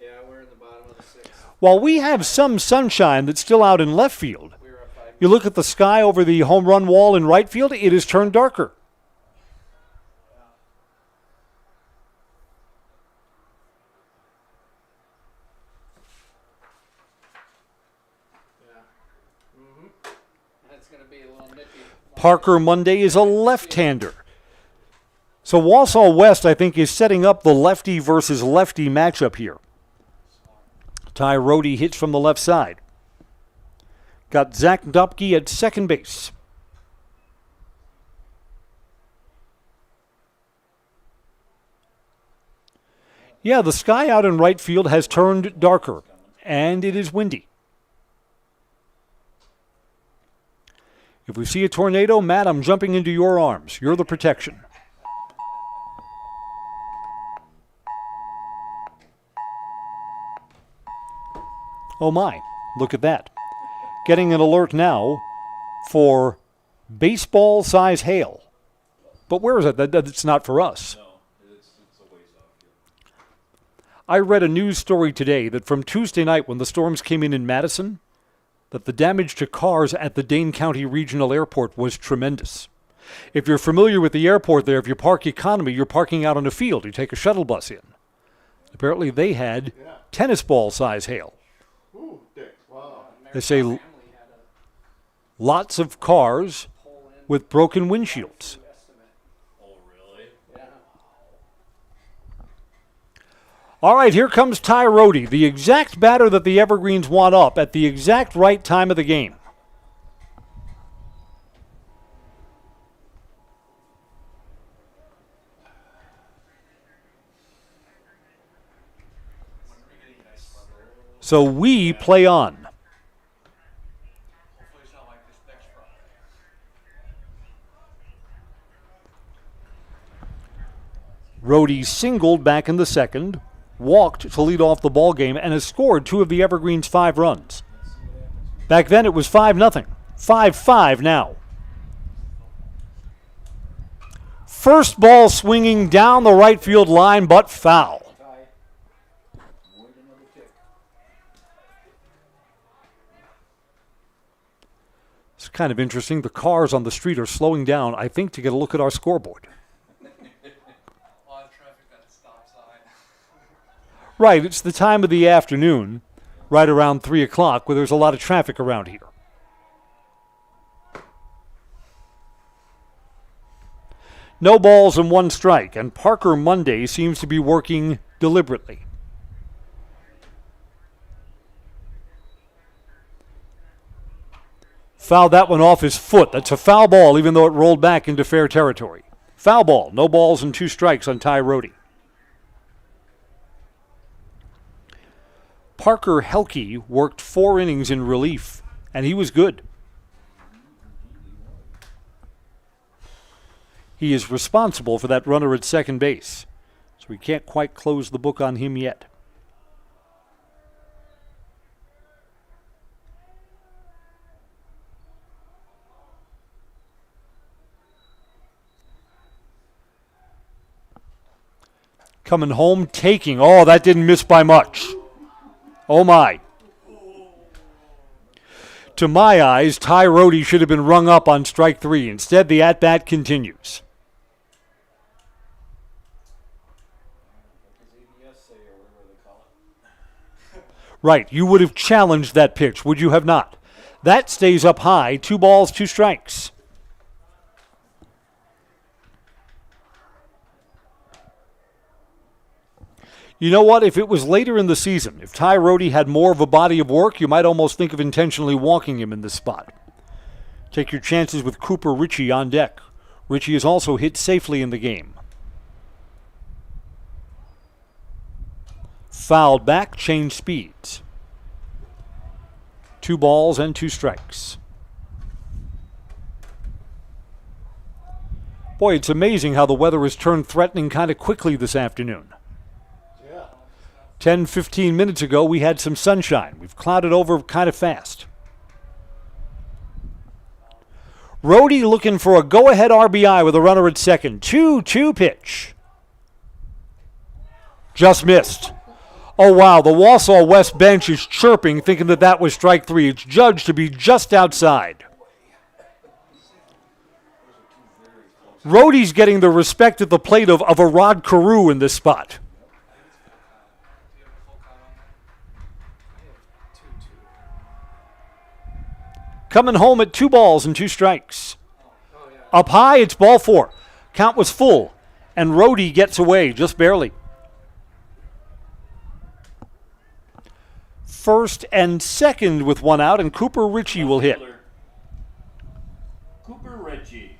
Yeah, we're in the bottom of the sixth. While we have some sunshine that's still out in left field, you look at the sky over the home run wall in right field, it has turned darker. That's going to be a little nippy. Parker Monday is a left-hander. So Wausau West, I think, is setting up the lefty versus lefty matchup here. Ty Rohde hits from the left side. Got Zach Dupke at second base. Yeah, the sky out in right field has turned darker, and it is windy. If we see a tornado, Matt, I'm jumping into your arms. You're the protection. Oh my, look at that. Getting an alert now for baseball-size hail. But where is it? That's not for us. I read a news story today that from Tuesday night when the storms came in Madison, that the damage to cars at the Dane County Regional Airport was tremendous. If you're familiar with the airport there, if you park economy, you're parking out on a field. You take a shuttle bus in. Apparently they had tennis ball-size hail. Ooh, Dick. Wow. They say lots of cars with broken windshields. Oh, really? Yeah. All right, here comes Ty Rohde, the exact batter that the Evergreens want up at the exact right time of the game. So we play on. Rohde singled back in the second, walked to lead off the ball game, and has scored two of the Evergreens' 5 runs. Back then it was 5-0. 5-5 now. First ball swinging down the right field line, but foul. It's kind of interesting. The cars on the street are slowing down, I think, to get a look at our scoreboard. Right, it's the time of the afternoon, right around 3 o'clock, where there's a lot of traffic around here. No balls and 1 strike, and Parker Monday seems to be working deliberately. Fouled that one off his foot. That's a foul ball, even though it rolled back into fair territory. Foul ball, no balls and 2 strikes on Ty Rohde. Parker Helke worked 4 innings in relief, and he was good. He is responsible for that runner at second base, so we can't quite close the book on him yet. Coming home, taking. Oh, that didn't miss by much. Oh, my. To my eyes, Ty Rohde should have been rung up on strike 3. Instead, the at-bat continues. Right, you would have challenged that pitch, would you have not? That stays up high, 2 balls, 2 strikes. You know what? If it was later in the season, if Ty Rohde had more of a body of work, you might almost think of intentionally walking him in this spot. Take your chances with Cooper Ritchie on deck. Ritchie has also hit safely in the game. Fouled back, change speeds. 2 balls and 2 strikes. Boy, it's amazing how the weather has turned threatening kind of quickly this afternoon. 10, 15 minutes ago, we had some sunshine. We've clouded over kind of fast. Rohde looking for a go-ahead RBI with a runner at second. 2-2 pitch. Just missed. Oh, wow, the Wausau West bench is chirping, thinking that that was strike 3. It's judged to be just outside. Rohde's getting the respect at the plate of a Rod Carew in this spot. Coming home at 2 balls and 2 strikes. Up high, it's ball 4. Count was full, and Rohde gets away just barely. First and second with 1 out, and Cooper Ritchie will hit. Cooper Ritchie.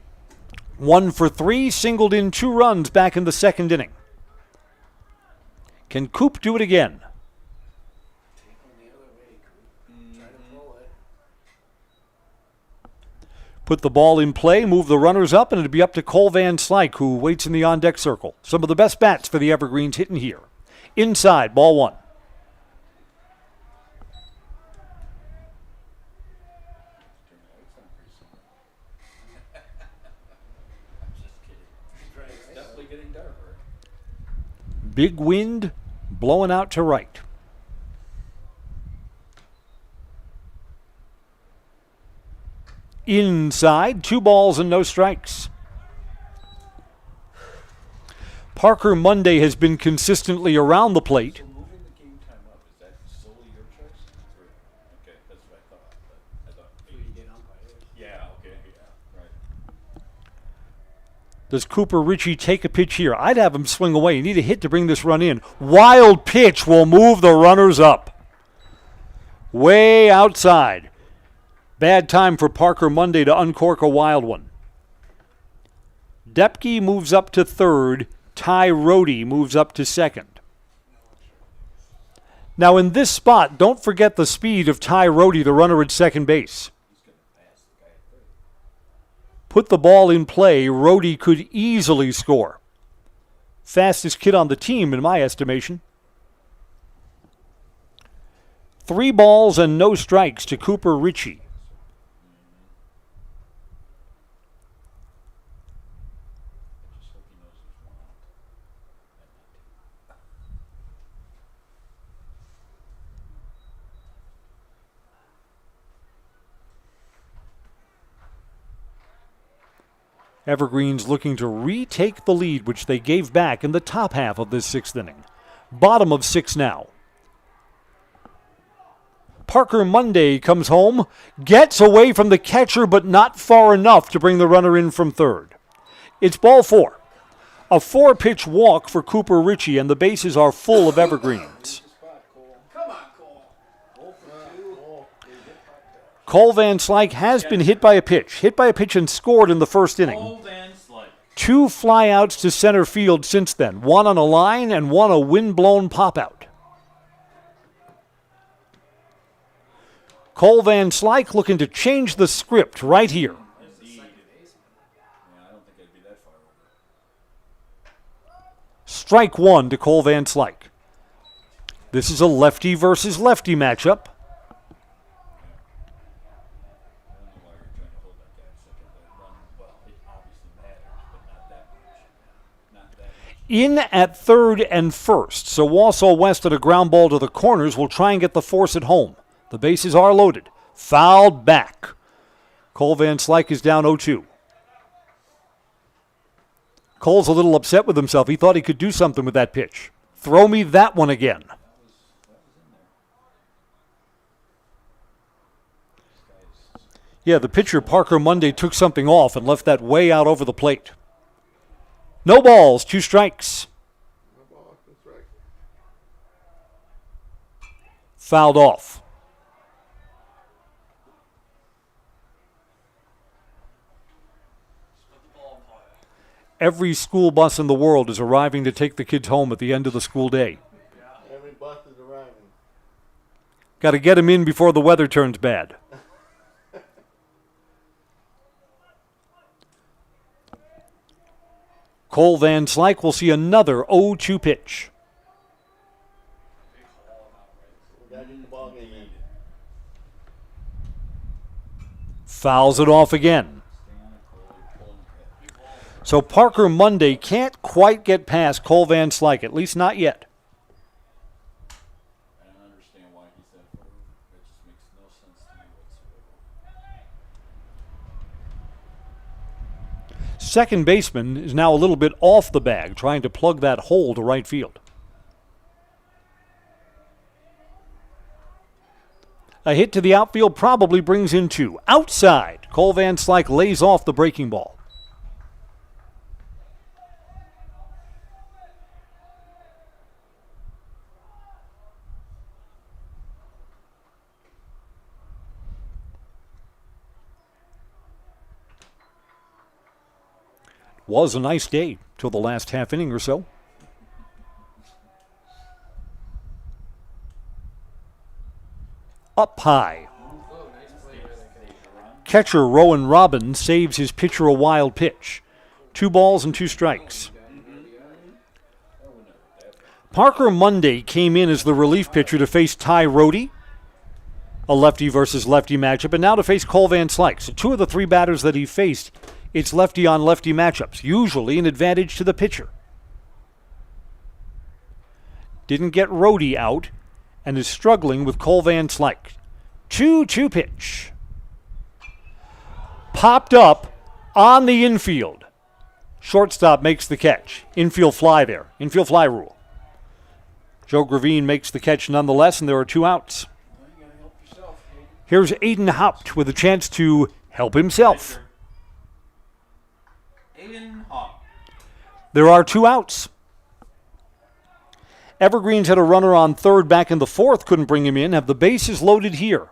1 for 3, singled in 2 runs back in the second inning. Can Coop do it again? Put the ball in play, move the runners up, and it'll be up to Cole Van Slyke, who waits in the on-deck circle. Some of the best bats for the Evergreens hitting here. Inside, ball 1. Big wind blowing out to right. Inside, 2 balls and no strikes. Parker Monday has been consistently around the plate. Does Cooper Ritchie take a pitch here? I'd have him swing away. You need a hit to bring this run in. Wild pitch will move the runners up. Way outside. Bad time for Parker Monday to uncork a wild one. Depke moves up to third. Ty Rohde moves up to second. Now in this spot, don't forget the speed of Ty Rohde, the runner at second base. Put the ball in play, Rohde could easily score. Fastest kid on the team, in my estimation. 3 balls and no strikes to Cooper Ritchie. Evergreens looking to retake the lead, which they gave back in the top half of this 6th inning. Bottom of 6 now. Parker Monday comes home, gets away from the catcher, but not far enough to bring the runner in from third. It's ball 4. A 4-pitch walk for Cooper Ritchie, and the bases are full of Evergreens. Cole Van Slyke has been hit by a pitch and scored in the 1st inning. 2 flyouts to center field since then, 1 on a line and 1 a wind-blown pop-out. Cole Van Slyke looking to change the script right here. Strike 1 to Cole Van Slyke. This is a lefty versus lefty matchup. In at third and first, so Wausau West at a ground ball to the corners will try and get the force at home. The bases are loaded. Fouled back. Cole Van Slyke is down 0-2. Cole's a little upset with himself. He thought he could do something with that pitch. Throw me that one again. Yeah, the pitcher, Parker Monday, took something off and left that way out over the plate. No balls, 2 strikes. Fouled off. Every school bus in the world is arriving to take the kids home at the end of the school day. Every bus is arriving. Got to get them in before the weather turns bad. Cole Van Slyke will see another 0-2 pitch. Fouls it off again. So Parker Monday can't quite get past Cole Van Slyke, at least not yet. I don't understand why he said it. It just makes no sense to me whatsoever. Second baseman is now a little bit off the bag, trying to plug that hole to right field. A hit to the outfield probably brings in 2. Outside, Cole Van Slyke lays off the breaking ball. Was a nice day till the last half inning or so. Up high. Catcher Rowan Robbins saves his pitcher a wild pitch. 2 balls and 2 strikes. Parker Monday came in as the relief pitcher to face Ty Rohde, a lefty versus lefty matchup, and now to face Cole Van Slyke. So 2 of the 3 batters that he faced, it's lefty-on-lefty matchups, usually an advantage to the pitcher. Didn't get Rohde out and is struggling with Cole Van Slyke. 2-2 pitch. Popped up on the infield. Shortstop makes the catch. Infield fly there. Infield fly rule. Joe Gravine makes the catch nonetheless, and there are 2 outs. Here's Aiden Haupt with a chance to help himself. There are 2 outs. Evergreens had a runner on third back in the 4th, couldn't bring him in, have the bases loaded here,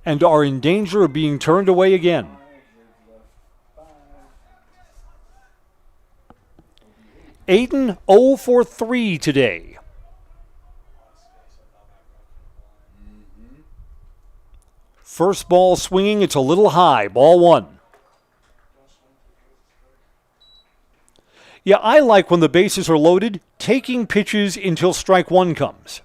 and are in danger of being turned away again. Aiden 0 for 3 today. First ball swinging, it's a little high, ball 1. Yeah, I like when the bases are loaded, taking pitches until strike 1 comes.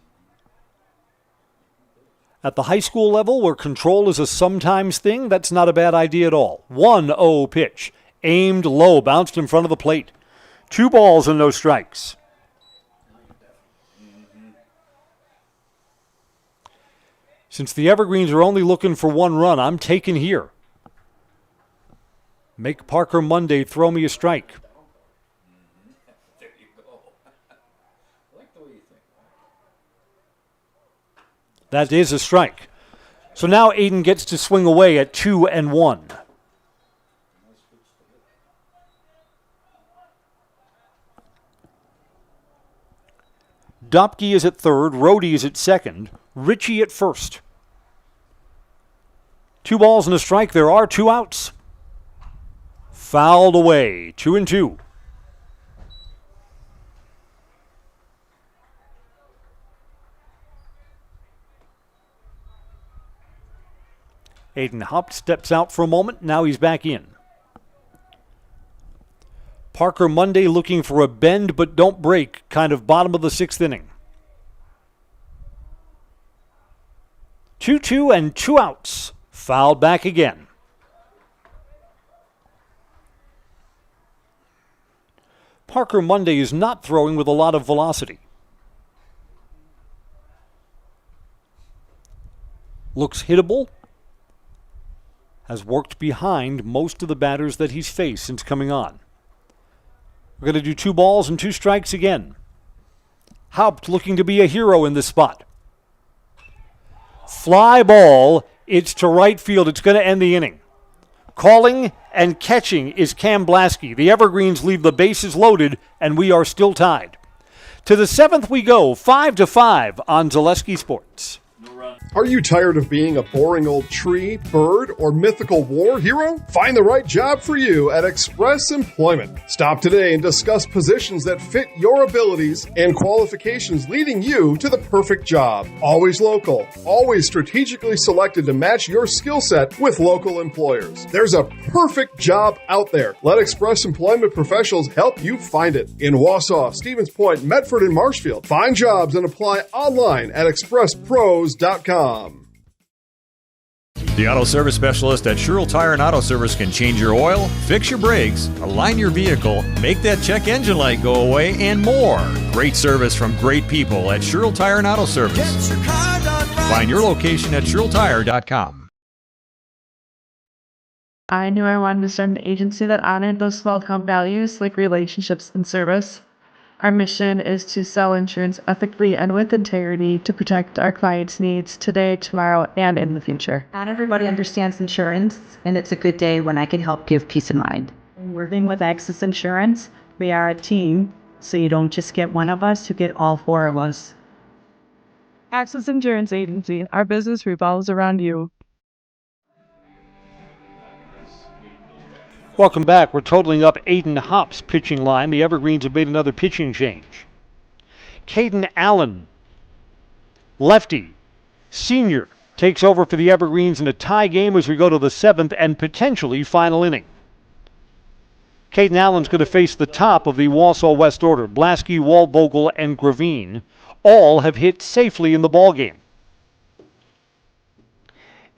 At the high school level, where control is a sometimes thing, that's not a bad idea at all. 1-0 pitch, aimed low, bounced in front of the plate. 2 balls and no strikes. Since the Evergreens are only looking for 1 run, I'm taking here. Make Parker Monday throw me a strike. That is a strike. So now Aiden gets to swing away at 2-1. Dopke is at third, Rohde is at second, Ritchie at first. 2 balls and a strike. There are 2 outs. Fouled away, 2-2. Aiden Haupt steps out for a moment. Now he's back in. Parker Monday looking for a bend but don't break kind of bottom of the 6th inning. 2-2 and 2 outs. Fouled back again. Parker Monday is not throwing with a lot of velocity. Looks hittable. Has worked behind most of the batters that he's faced since coming on. We're going to do 2 balls and 2 strikes again. Haupt looking to be a hero in this spot. Fly ball It's to right field. It's going to end the inning. Calling and catching is Cam Blasky. The Evergreens leave the bases loaded, and we are still tied. To the 7th we go, 5-5 on Zaleski Sports. Are you tired of being a boring old tree, bird, or mythical war hero? Find the right job for you at Express Employment. Stop today and discuss positions that fit your abilities and qualifications, leading you to the perfect job. Always local, always strategically selected to match your skill set with local employers. There's a perfect job out there. Let Express Employment professionals help you find it. In Wausau, Stevens Point, Medford, and Marshfield. Find jobs and apply online at expresspros.com. The auto service specialist at Sherrill Tire and Auto Service can change your oil, fix your brakes, align your vehicle, make that check engine light go away, and more. Great service from great people at Sherrill Tire and Auto Service. Find your location at SherrillTire.com. I knew I wanted to start an agency that honored those small town values like relationships and service. Our mission is to sell insurance ethically and with integrity to protect our clients' needs today, tomorrow, and in the future. Not everybody understands insurance, and it's a good day when I can help give peace of mind. Working with Access Insurance, we are a team, so you don't just get one of us, you get all four of us. Access Insurance Agency, our business revolves around you. Welcome back. We're totaling up Aiden Hopp's pitching line. The Evergreens have made another pitching change. Caden Allen, lefty, senior, takes over for the Evergreens in a tie game as we go to the 7th and potentially final inning. Caden Allen's going to face the top of the Wausau West order. Blasky, Waldvogel, and Gravine all have hit safely in the ballgame.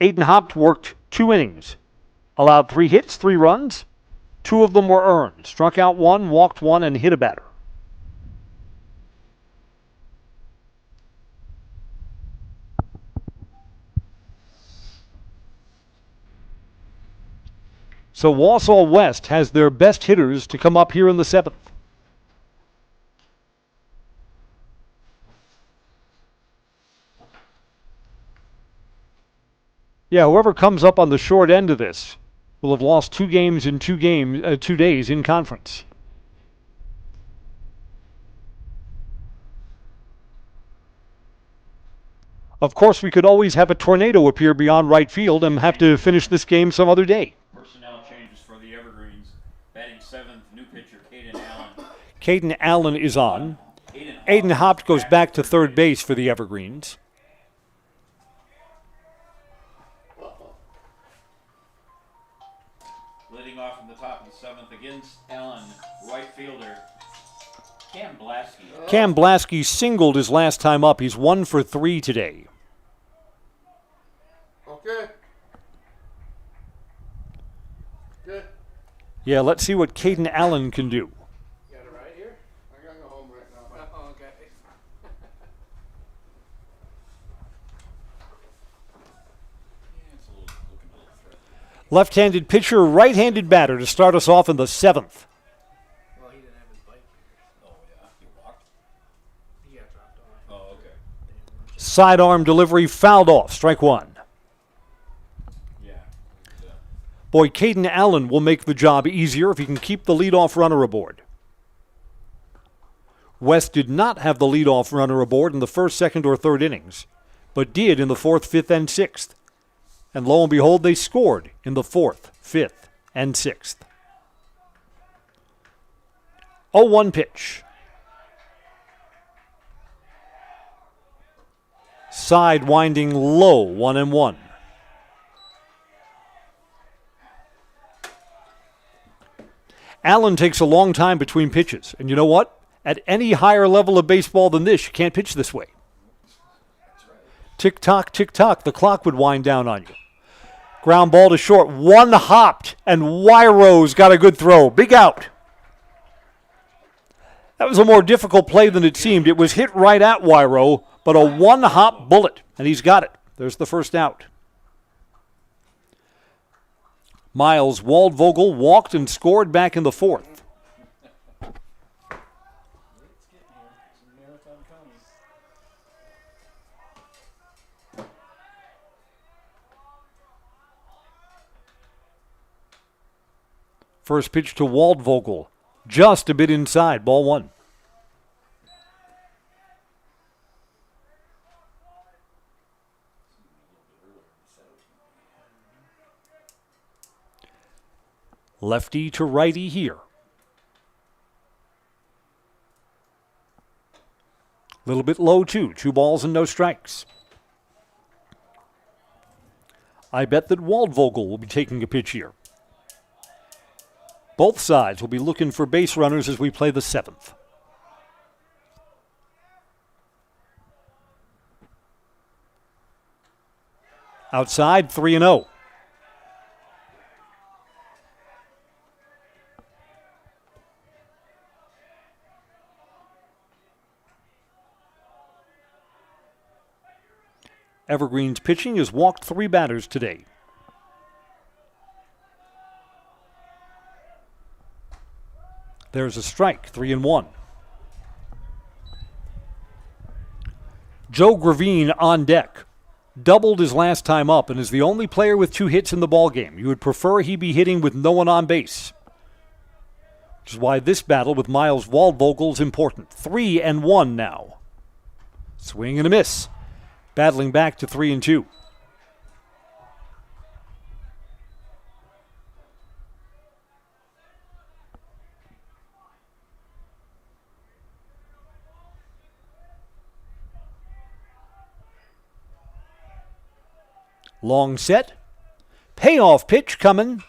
Aiden Hopp worked 2 innings. Allowed 3 hits, 3 runs. 2 of them were earned. Struck out 1, walked 1, and hit a batter. So Wausau West has their best hitters to come up here in the 7th. Yeah, whoever comes up on the short end of this will have lost 2 games in 2 days in conference. Of course, we could always have a tornado appear beyond right field and have to finish this game some other day. Personnel changes for the Evergreens. Batting 7th, new pitcher Caden Allen. Caden Allen is on. Aiden Hopp goes back to third base for the Evergreens. Leading off from the top of the 7th against Allen, right fielder Cam Blasky. Cam Blasky singled his last time up. He's 1 for 3 today. Okay. Good. Yeah, let's see what Caden Allen can do. Got it right here? I gotta go home right now. Oh, okay. Left-handed pitcher, right-handed batter to start us off in the 7th. Well, he didn't have his bike here. Oh, yeah. He walked? He got dropped off. Oh, okay. Sidearm delivery fouled off. Strike 1. Boy, Caden Allen will make the job easier if he can keep the leadoff runner aboard. West did not have the leadoff runner aboard in the 1st, 2nd, or 3rd innings, but did in the 4th, 5th, and 6th. And lo and behold, they scored in the 4th, 5th, and 6th. 0-1 pitch. Side winding low, 1-1. Allen takes a long time between pitches. And you know what? At any higher level of baseball than this, you can't pitch this way. Tick-tock, tick-tock. The clock would wind down on you. Ground ball to short. 1 hopped, and Wyro's got a good throw. Big out. That was a more difficult play than it seemed. It was hit right at Wyro, but a 1-hop bullet, and he's got it. There's the first out. Miles Waldvogel walked and scored back in the 4th. First pitch to Waldvogel. Just a bit inside. Ball 1. Lefty to righty here. Little bit low, too. 2 balls and no strikes. I bet that Waldvogel will be taking a pitch here. Both sides will be looking for base runners as we play the 7th. Outside, 3-0. Evergreen's pitching has walked 3 batters today. There's a strike, 3-1. Joe Gravine on deck. Doubled his last time up and is the only player with 2 hits in the ballgame. You would prefer he be hitting with no one on base. Which is why this battle with Miles Waldvogel is important. 3-1 now. Swing and a miss. Battling back to 3-2. Long set. Payoff pitch coming.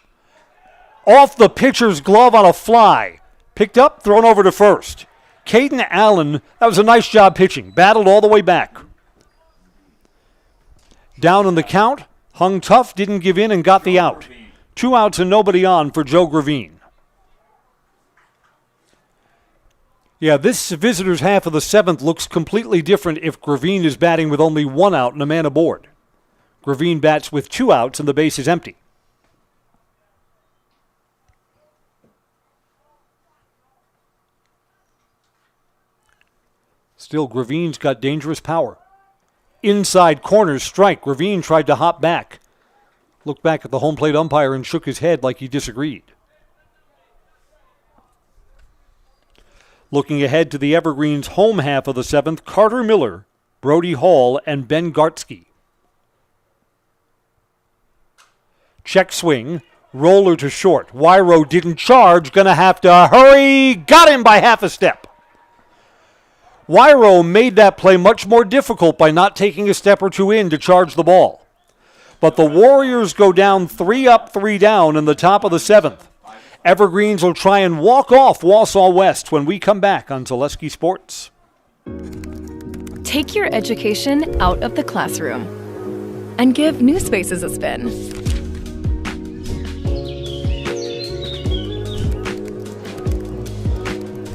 Off the pitcher's glove on a fly. Picked up, thrown over to first. Caden Allen, that was a nice job pitching. Battled all the way back. Down in the count, hung tough, didn't give in, and got the out. 2 outs and nobody on for Joe Gravine. Yeah, this visitors' half of the 7th looks completely different if Gravine is batting with only 1 out and a man aboard. Gravine bats with 2 outs and the base is empty. Still, Gravine's got dangerous power. Inside corner strike. Gravine tried to hop back. Looked back at the home plate umpire and shook his head like he disagreed. Looking ahead to the Evergreens' home half of the 7th, Carter Miller, Brody Hall, and Ben Gartsky. Check swing. Roller to short. Wyro didn't charge. Gonna have to hurry. Got him by half a step. Wyro made that play much more difficult by not taking a step or 2 in to charge the ball. But the Warriors go down 3 up, 3 down in the top of the 7th. Evergreens will try and walk off Wausau West when we come back on Zaleski Sports. Take your education out of the classroom and give New Spaces a spin.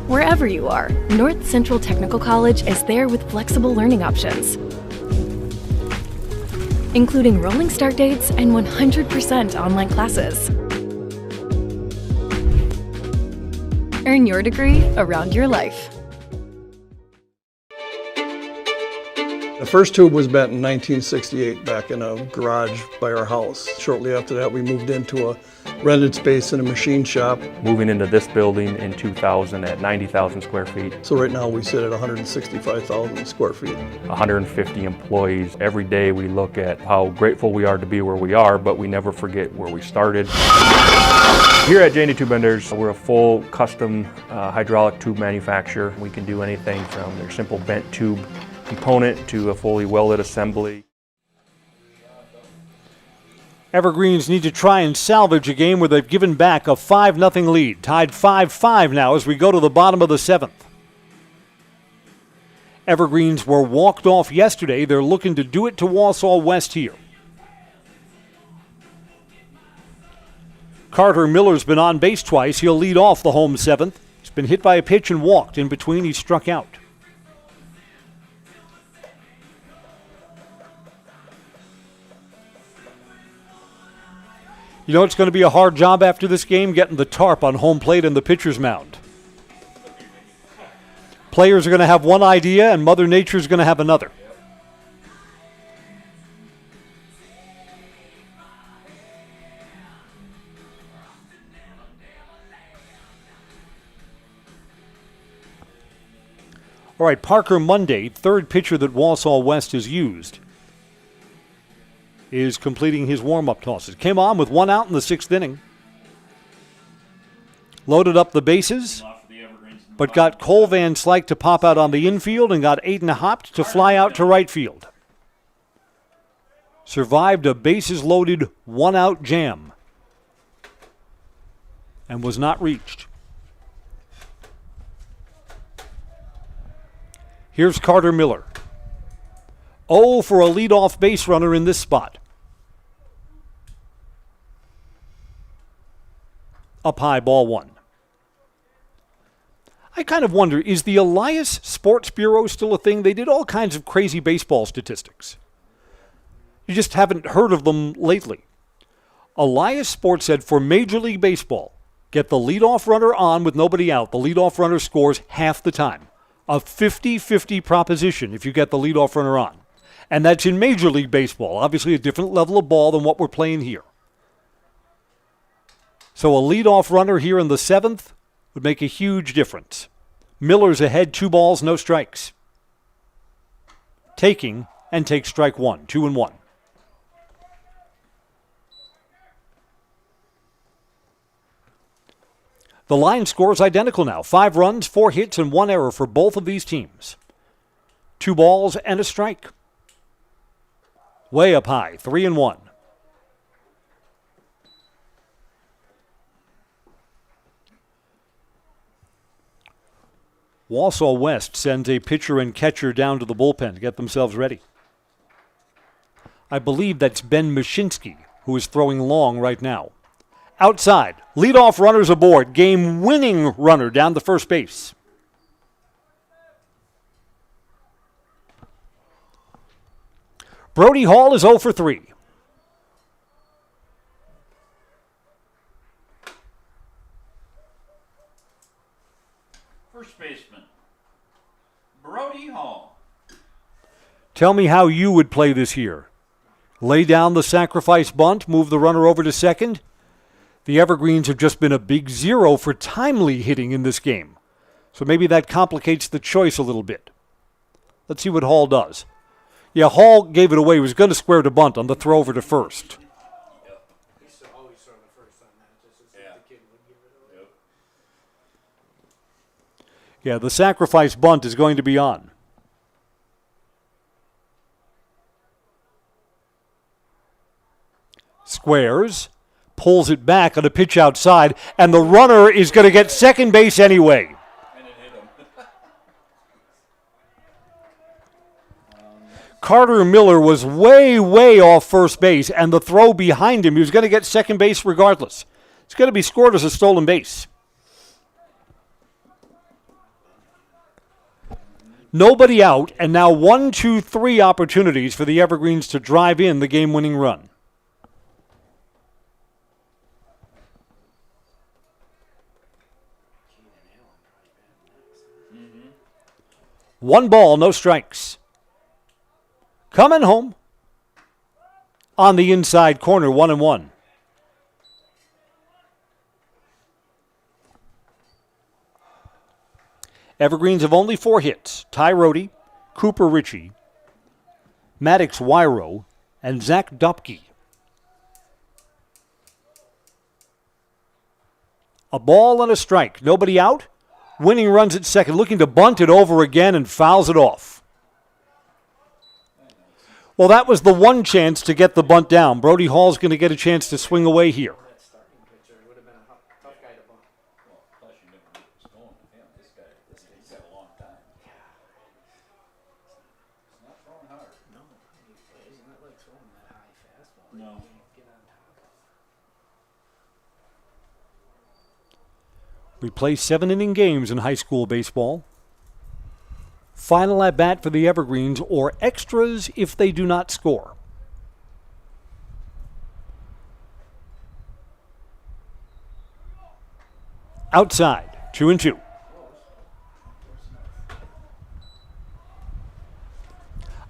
Wherever you are, North Central Technical College is there with flexible learning options, including rolling start dates and 100% online classes. Earn your degree around your life. The first tube was bent in 1968 back in a garage by our house. Shortly after that, we moved into a rented space in a machine shop. Moving into this building in 2000 at 90,000 square feet. So right now we sit at 165,000 square feet. 150 employees. Every day we look at how grateful we are to be where we are, but we never forget where we started. Here at J&D Tube Benders, we're a full custom hydraulic tube manufacturer. We can do anything from their simple bent tube component to a fully welded assembly. Evergreens need to try and salvage a game where they've given back a 5-0 lead. Tied 5-5 now as we go to the bottom of the 7th. Evergreens were walked off yesterday. They're looking to do it to Wausau West here. Carter Miller's been on base twice. He'll lead off the home 7th. He's been hit by a pitch and walked. In between, he struck out. You know it's going to be a hard job after this game, getting the tarp on home plate and the pitcher's mound. Players are going to have one idea, and Mother Nature's going to have another. All right, Parker Monday, third pitcher that Wausau West has used, is completing his warm-up tosses. Came on with 1 out in the 6th inning. Loaded up the bases, but got Cole Van Slyke to pop out on the infield and got Aiden Hopt to fly out to right field. Survived a bases-loaded 1-out jam and was not reached. Here's Carter Miller. 0 for a leadoff base runner in this spot. Up high, ball 1. I kind of wonder, is the Elias Sports Bureau still a thing? They did all kinds of crazy baseball statistics. You just haven't heard of them lately. Elias Sports said for Major League Baseball, get the leadoff runner on with nobody out. The leadoff runner scores half the time. A 50-50 proposition if you get the leadoff runner on. And that's in Major League Baseball. Obviously a different level of ball than what we're playing here. So a leadoff runner here in the 7th would make a huge difference. Miller's ahead, 2 balls, no strikes. Taking and takes strike 1, 2-1. The line score is identical now. 5 runs, 4 hits, and 1 error for both of these teams. 2 balls and a strike. Way up high, 3-1. Wausau West sends a pitcher and catcher down to the bullpen to get themselves ready. I believe that's Ben Mashinsky, who is throwing long right now. Outside, leadoff runners aboard, game-winning runner down to first base. Brody Hall is 0 for 3. First baseman, Brody Hall. Tell me how you would play this here. Lay down the sacrifice bunt, move the runner over to second. The Evergreens have just been a big 0 for timely hitting in this game. So maybe that complicates the choice a little bit. Let's see what Hall does. Yeah, Hall gave it away. He was going to square to bunt on the throw over to first. Yeah, the sacrifice bunt is going to be on. Squares, pulls it back on a pitch outside, and the runner is going to get second base anyway. Carter Miller was way, way off first base, and the throw behind him, he was going to get second base regardless. It's going to be scored as a stolen base. Nobody out, and now 1, 2, 3 opportunities for the Evergreens to drive in the game-winning run. One ball, no strikes. Coming home. On the inside corner, 1-1. Evergreens have only 4 hits. Ty Rohde, Cooper Ritchie, Maddox Wyro, and Zach Dupke. A ball and a strike. Nobody out. Winning runs at second, looking to bunt it over again and fouls it off. Well, that was the one chance to get the bunt down. Brody Hall's going to get a chance to swing away here. We play 7-inning games in high school baseball. Final at bat for the Evergreens, or extras if they do not score. Outside, 2-2.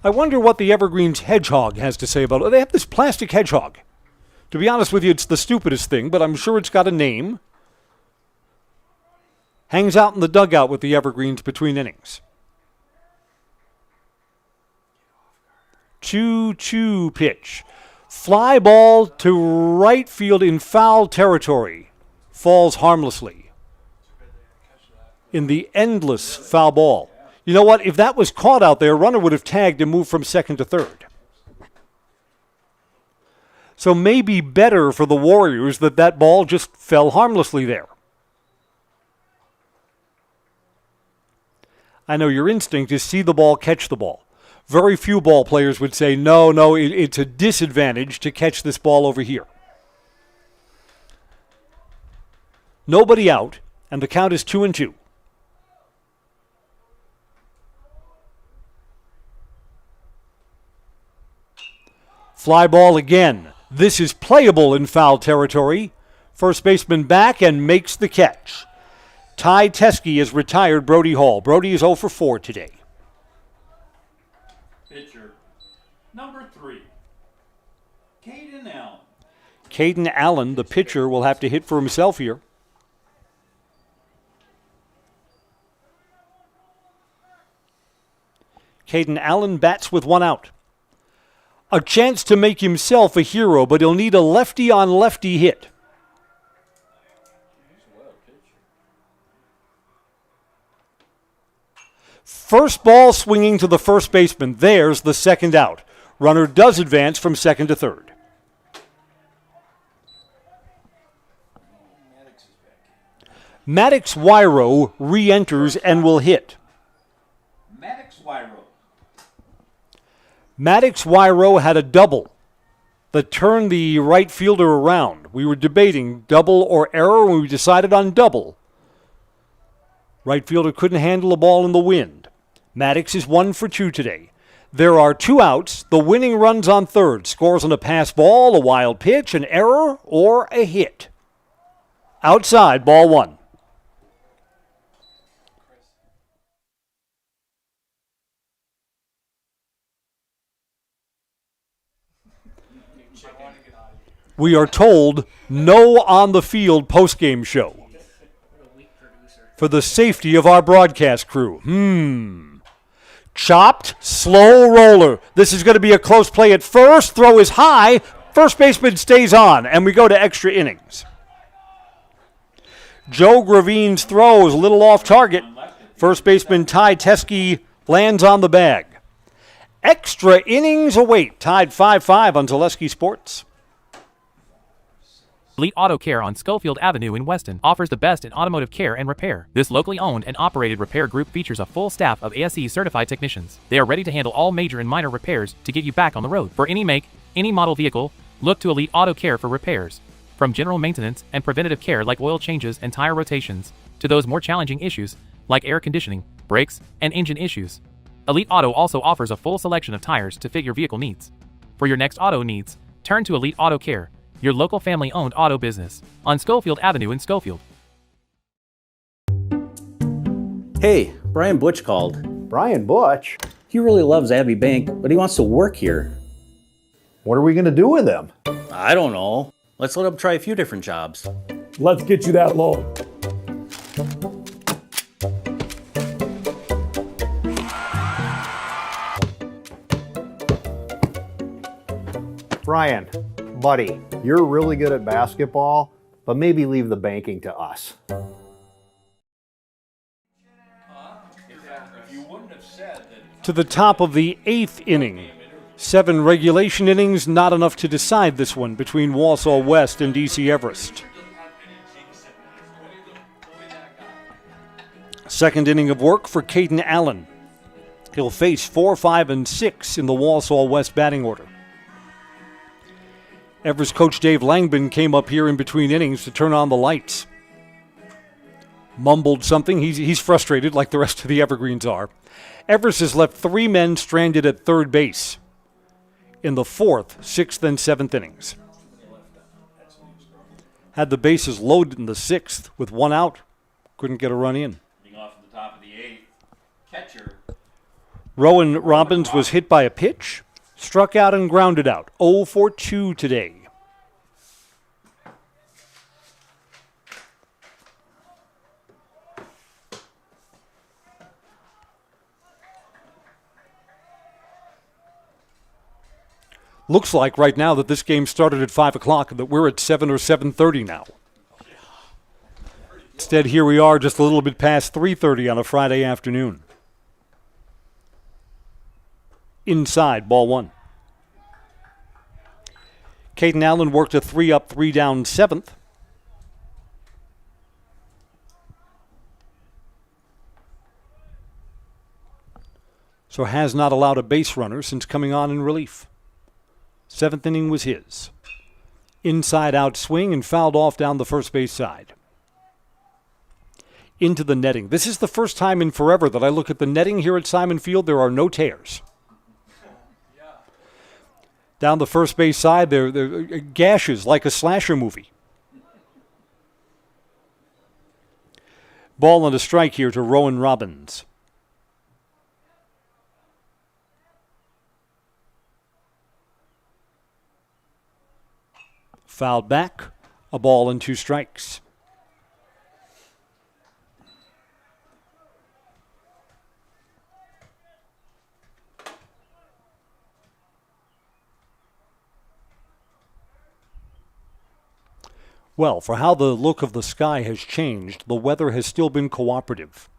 I wonder what the Evergreens hedgehog has to say about it. They have this plastic hedgehog. To be honest with you, it's the stupidest thing, but I'm sure it's got a name. Hangs out in the dugout with the Evergreens between innings. 2-2 pitch. Fly ball to right field in foul territory. Falls harmlessly. In the endless foul ball. You know what? If that was caught out there, runner would have tagged and moved from second to third. So maybe better for the Warriors that ball just fell harmlessly there. I know your instinct is see the ball, catch the ball. Very few ball players would say, no, it's a disadvantage to catch this ball over here. Nobody out, and the count is 2-2. Fly ball again. This is playable in foul territory. First baseman back and makes the catch. Ty Teskey has retired Brody Hall. Brody is 0 for 4 today. Pitcher number 3, Caden Allen. Caden Allen, the pitcher, will have to hit for himself here. Caden Allen bats with 1 out. A chance to make himself a hero, but he'll need a lefty-on-lefty hit. First ball swinging to the first baseman. There's the second out. Runner does advance from second to third. Maddox Wyro re-enters and will hit. Maddox Wyro had a double that turned the right fielder around. We were debating double or error when we decided on double. Right fielder couldn't handle a ball in the wind. Maddox is 1 for 2 today. There are 2 outs. The winning run's on third. Scores on a pass ball, a wild pitch, an error, or a hit. Outside, ball 1. We are told no on-the-field postgame show for the safety of our broadcast crew. Chopped, slow roller. This is going to be a close play at first. Throw is high. First baseman stays on, and we go to extra innings. Joe Gravine's throw is a little off target. First baseman Ty Teskey lands on the bag. Extra innings await. Tied 5-5 on Zaleski Sports. Elite Auto Care on Schofield Avenue in Weston offers the best in automotive care and repair. This locally owned and operated repair group features a full staff of ASE certified technicians. They are ready to handle all major and minor repairs to get you back on the road. For any make, any model vehicle, look to Elite Auto Care for repairs. From general maintenance and preventative care like oil changes and tire rotations, to those more challenging issues like air conditioning, brakes, and engine issues. Elite Auto also offers a full selection of tires to fit your vehicle needs. For your next auto needs, turn to Elite Auto Care, your local family-owned auto business, on Schofield Avenue in Schofield. Hey, Brian Butch called. Brian Butch? He really loves Abbey Bank, but he wants to work here. What are we going to do with him? I don't know. Let's let him try a few different jobs. Let's get you that loan. Brian, buddy, you're really good at basketball, but maybe leave the banking to us. To the top of the 8th inning. 7 regulation innings, not enough to decide this one between Wausau West and DC Everest. Second inning of work for Caden Allen. He'll face 4, 5, and 6 in the Wausau West batting order. Everest coach Dave Langban came up here in between innings to turn on the lights. Mumbled something. He's frustrated like the rest of the Evergreens are. Everest has left 3 men stranded at third base in the 4th, 6th, and 7th innings. Had the bases loaded in the 6th with 1 out. Couldn't get a run in. Off the top of the 8th. Catcher. Rowan Robbins was hit by a pitch, struck out and grounded out. 0 for 2 today. Looks like right now that this game started at 5 o'clock and that we're at 7 or 7:30 now. Instead, here we are just a little bit past 3:30 on a Friday afternoon. Inside, ball one. Caden Allen worked a 3-up, 3-down 7th. So has not allowed a base runner since coming on in relief. 7th inning was his. Inside out swing and fouled off down the first base side. Into the netting. This is the first time in forever that I look at the netting here at Simon Field. There are no tears. Down the first base side, there are gashes like a slasher movie. Ball and a strike here to Rowan Robbins. Fouled back, a ball and 2 strikes. Well, for how the look of the sky has changed, the weather has still been cooperative.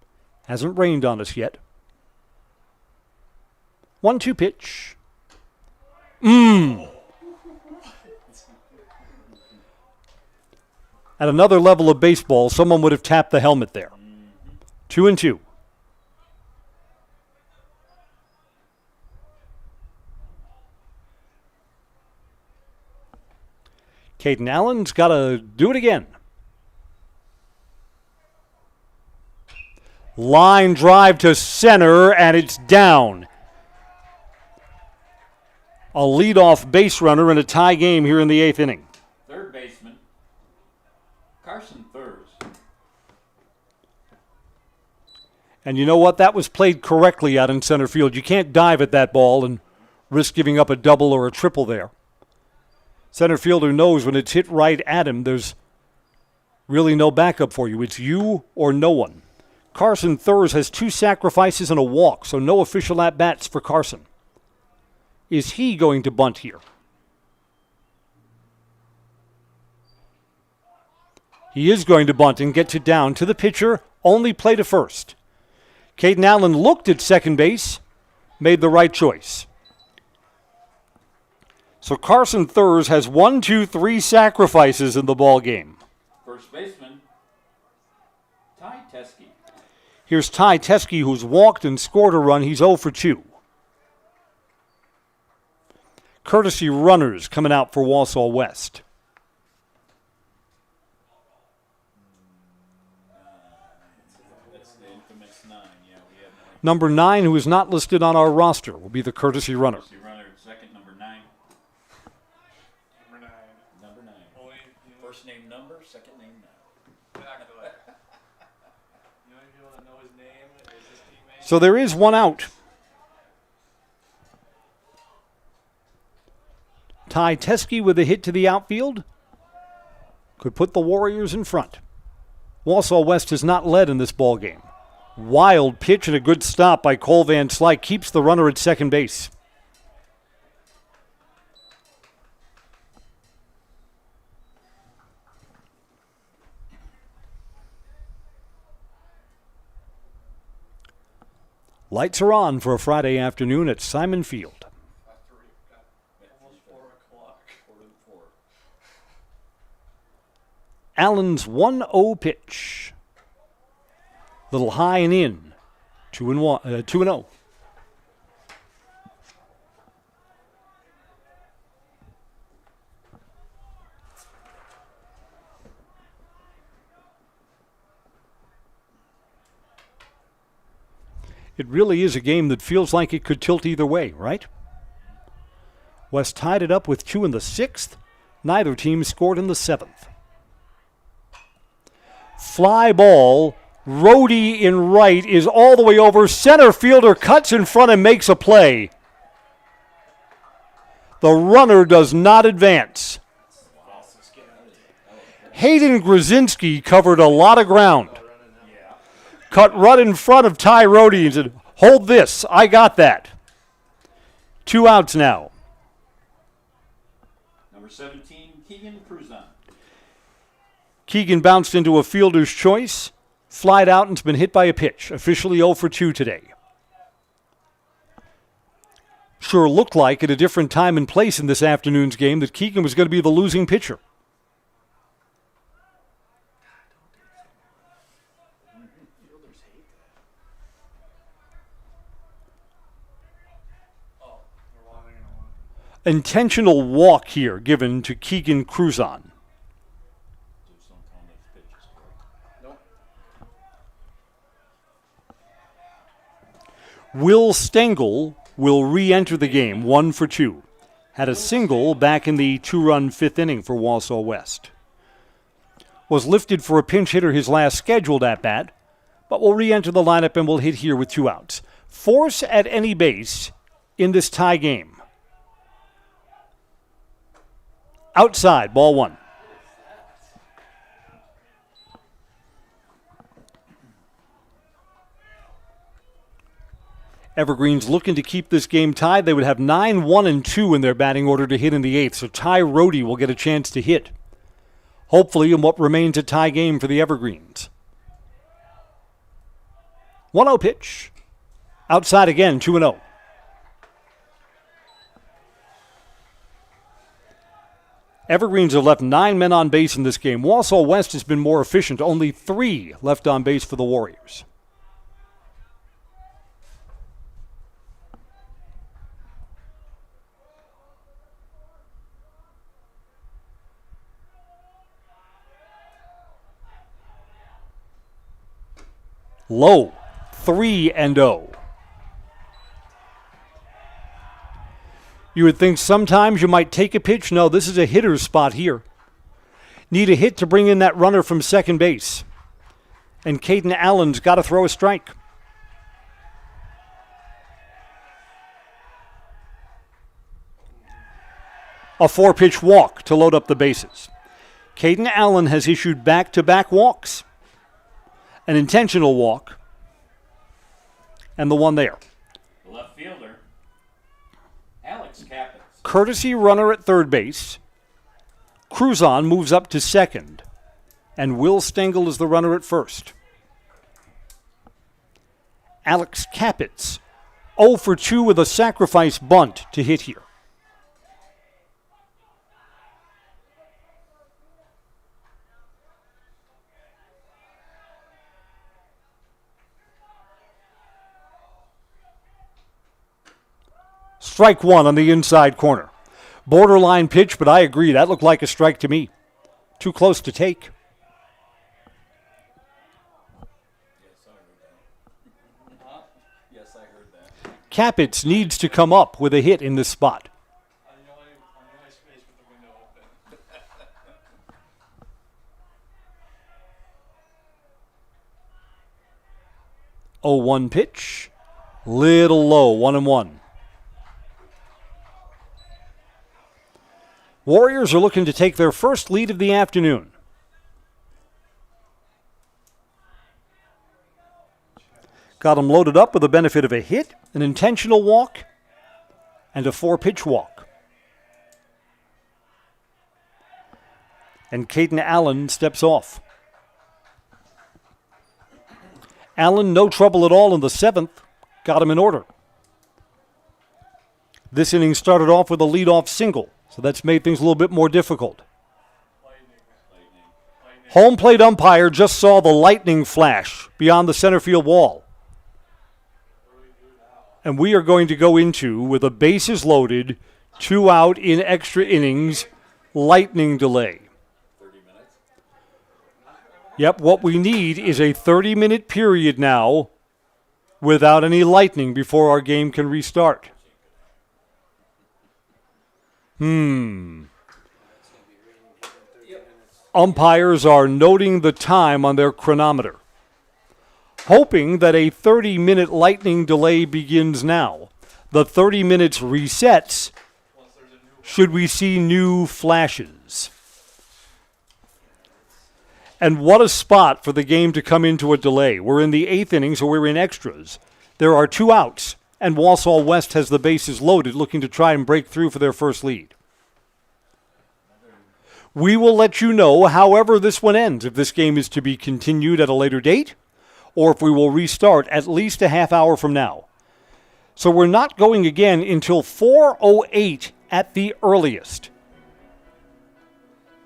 Hasn't rained on us yet. 1-2 pitch. At another level of baseball, someone would have tapped the helmet there. 2-2. Caden Allen's got to do it again. Line drive to center, and it's down. A leadoff base runner in a tie game here in the 8th inning. Third baseman, Carson Thurs. And you know what? That was played correctly out in center field. You can't dive at that ball and risk giving up a double or a triple there. Center fielder knows when it's hit right at him, there's really no backup for you. It's you or no one. Carson Thurs has 2 sacrifices and a walk, so no official at-bats for Carson. Is he going to bunt here? He is going to bunt and gets it down to the pitcher, only play to first. Caden Allen looked at second base, made the right choice. So Carson Thurs has 1, 2, 3 sacrifices in the ball game. First baseman, Ty Teskey. Here's Ty Teskey, who's walked and scored a run. He's 0 for 2. Courtesy runners coming out for Wausau West. That's the infamous 9. Yeah, we have Number 9, who is not listed on our roster, will be the courtesy runner. Courtesy runner, second, number 9. Number 9. First name number, second name now. So there is one out. Ty Teskey with a hit to the outfield could put the Warriors in front. Wausau West has not led in this ball game. Wild pitch and a good stop by Cole Van Slyke keeps the runner at second base. Lights are on for a Friday afternoon at Simon Field. Allen's 1-0 pitch. Little high and in. 2-0. It really is a game that feels like it could tilt either way, right? West tied it up with 2 in the 6th. Neither team scored in the 7th. Fly ball. Rohde in right is all the way over. Center fielder cuts in front and makes a play. The runner does not advance. Hayden Grzinski covered a lot of ground. Cut right in front of Ty Rohde and said, "Hold this, I got that." 2 outs now. Keegan bounced into a fielder's choice, flied out, and's been hit by a pitch. Officially 0 for 2 today. Sure looked like at a different time and place in this afternoon's game that Keegan was going to be the losing pitcher. Intentional walk here given to Keegan Cruzon. Will Stengel will re-enter the game, 1 for 2. Had a single back in the 2-run 5th inning for Wausau West. Was lifted for a pinch hitter his last scheduled at-bat, but will re-enter the lineup and will hit here with 2 outs. Force at any base in this tie game. Outside, ball 1. Evergreen's looking to keep this game tied. They would have 9, 1, and 2 in their batting order to hit in the 8th, so Ty Rohde will get a chance to hit. Hopefully in what remains a tie game for the Evergreens. 1-0 pitch. Outside again, 2-0. Evergreens have left 9 men on base in this game. Wausau West has been more efficient. Only 3 left on base for the Warriors. Low, 3-0. You would think sometimes you might take a pitch. No, this is a hitter's spot here. Need a hit to bring in that runner from second base. And Caden Allen's got to throw a strike. A 4-pitch walk to load up the bases. Caden Allen has issued back-to-back walks. An intentional walk. And the one there. The left fielder, Alex Capitz. Courtesy runner at third base. Cruzon moves up to second. And Will Stengel is the runner at first. Alex Capitz, 0 for 2 with a sacrifice bunt to hit here. Strike 1 on the inside corner. Borderline pitch, but I agree. That looked like a strike to me. Too close to take. Yes, I heard that. Capitz needs to come up with a hit in this spot. 0-1 pitch. Little low, 1-1. Warriors are looking to take their first lead of the afternoon. Got them loaded up with the benefit of a hit, an intentional walk, and a 4-pitch walk. And Caden Allen steps off. Allen, no trouble at all in the 7th. Got him in order. This inning started off with a leadoff single, so that's made things a little bit more difficult. Home plate umpire just saw the lightning flash beyond the center field wall. And we are going to go into, with the bases loaded, 2 out in extra innings, lightning delay. Yep, what we need is a 30-minute period now without any lightning before our game can restart. Umpires are noting the time on their chronometer, hoping that a 30-minute lightning delay begins now. The 30 minutes resets should we see new flashes. And what a spot for the game to come into a delay. We're in the 8th inning, so we're in extras. There are 2 outs, and Wausau West has the bases loaded, looking to try and break through for their first lead. We will let you know however this one ends, if this game is to be continued at a later date, or if we will restart at least a half hour from now. So we're not going again until 4:08 at the earliest.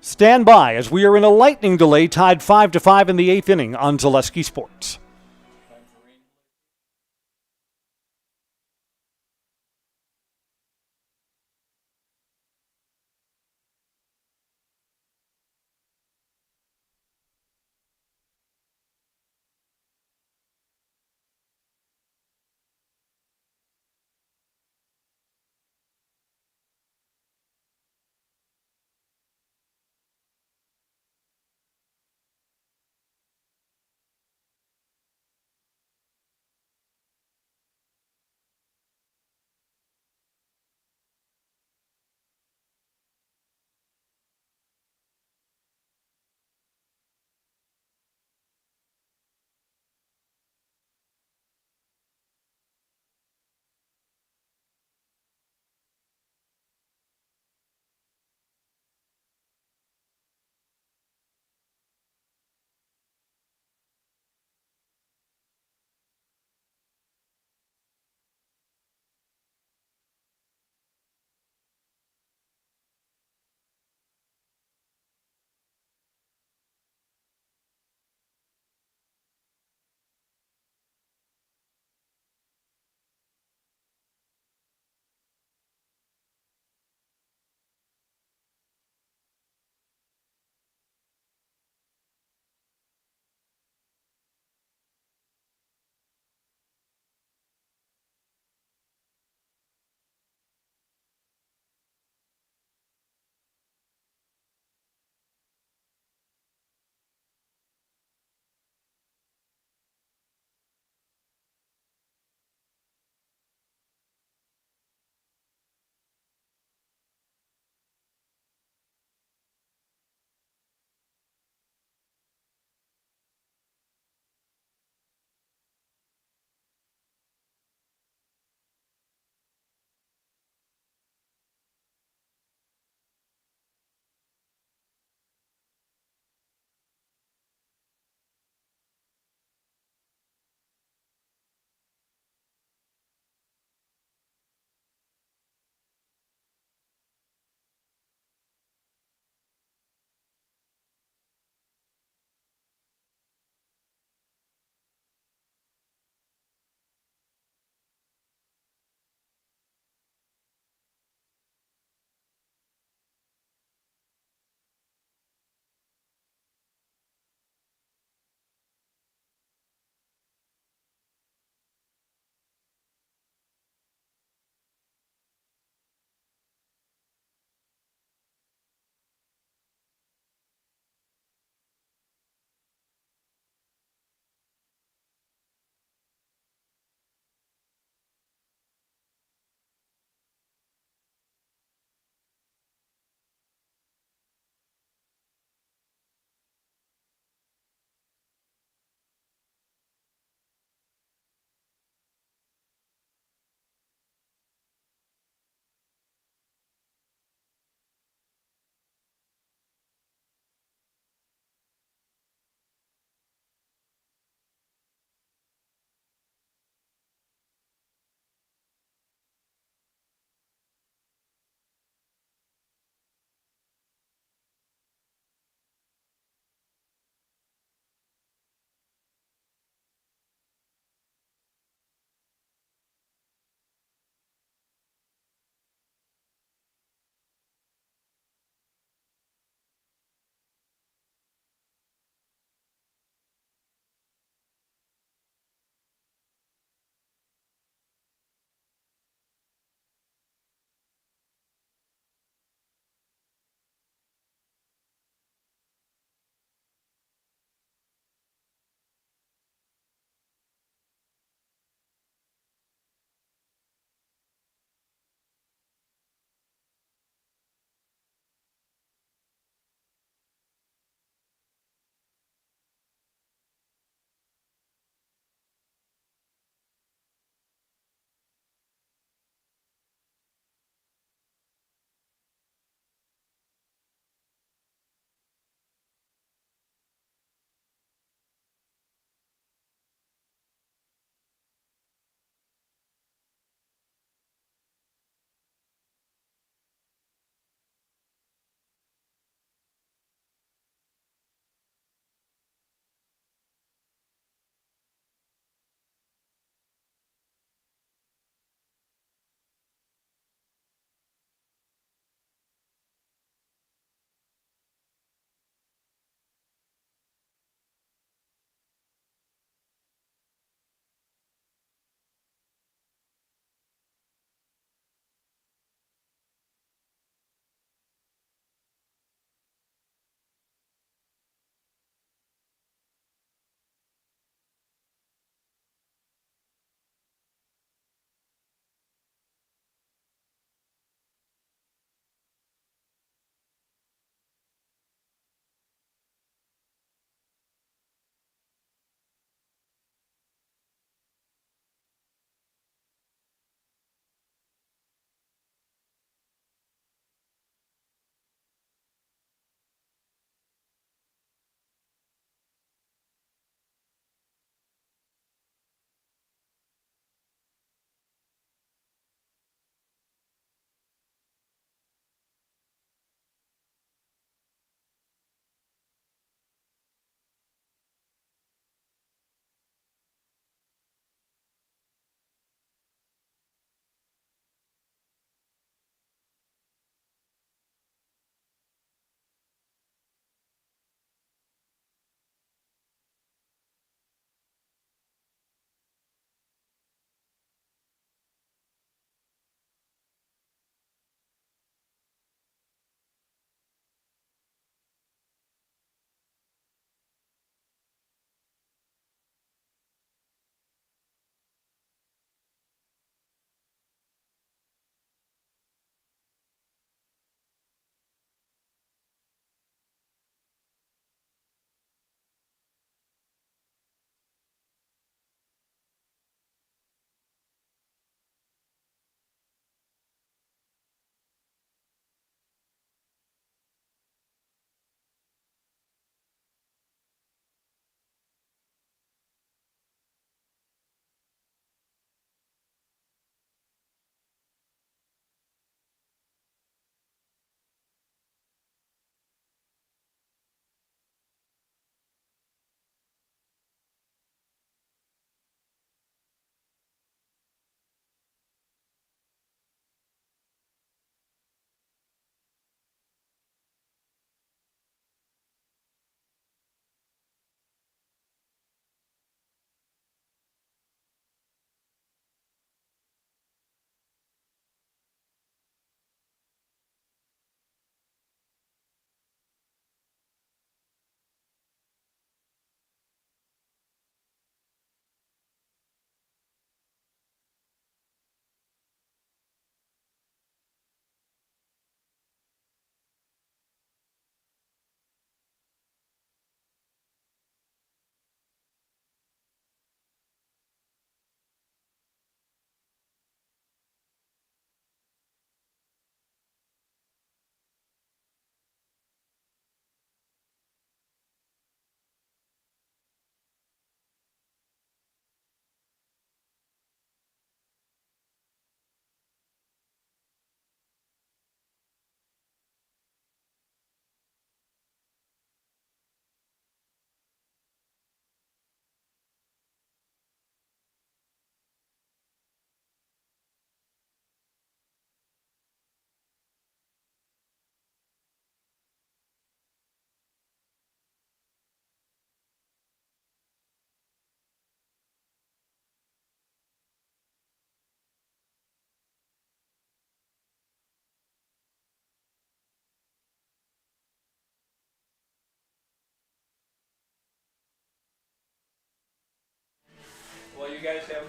Stand by as we are in a lightning delay, tied 5-5 in the 8th inning on Zaleski Sports.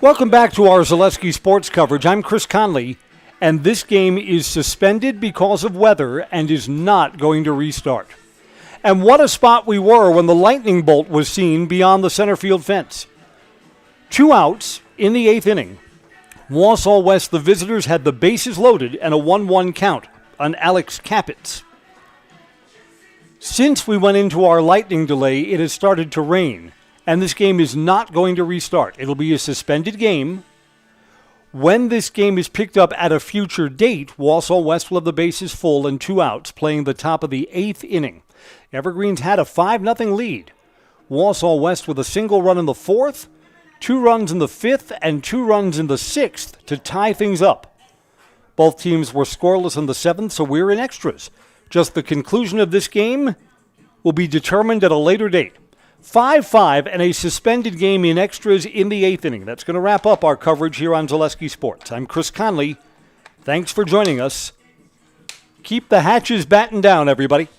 Welcome back to our Zaleski Sports coverage. I'm Chris Conley, and this game is suspended because of weather and is not going to restart. And what a spot we were when the lightning bolt was seen beyond the center field fence. 2 outs in the 8th inning. Wausau West, the visitors, had the bases loaded and a 1-1 count on Alex Capitz. Since we went into our lightning delay, it has started to rain, and this game is not going to restart. It'll be a suspended game. When this game is picked up at a future date, Wausau West will have the bases full and 2 outs, playing the top of the 8th inning. Evergreens had a 5-0 lead. Wausau West with a single run in the 4th, 2 runs in the 5th, and 2 runs in the 6th to tie things up. Both teams were scoreless in the 7th, so we're in extras. Just the conclusion of this game will be determined at a later date. 5-5 and a suspended game in extras in the 8th inning. That's going to wrap up our coverage here on Zaleski Sports. I'm Chris Conley. Thanks for joining us. Keep the hatches battened down, everybody.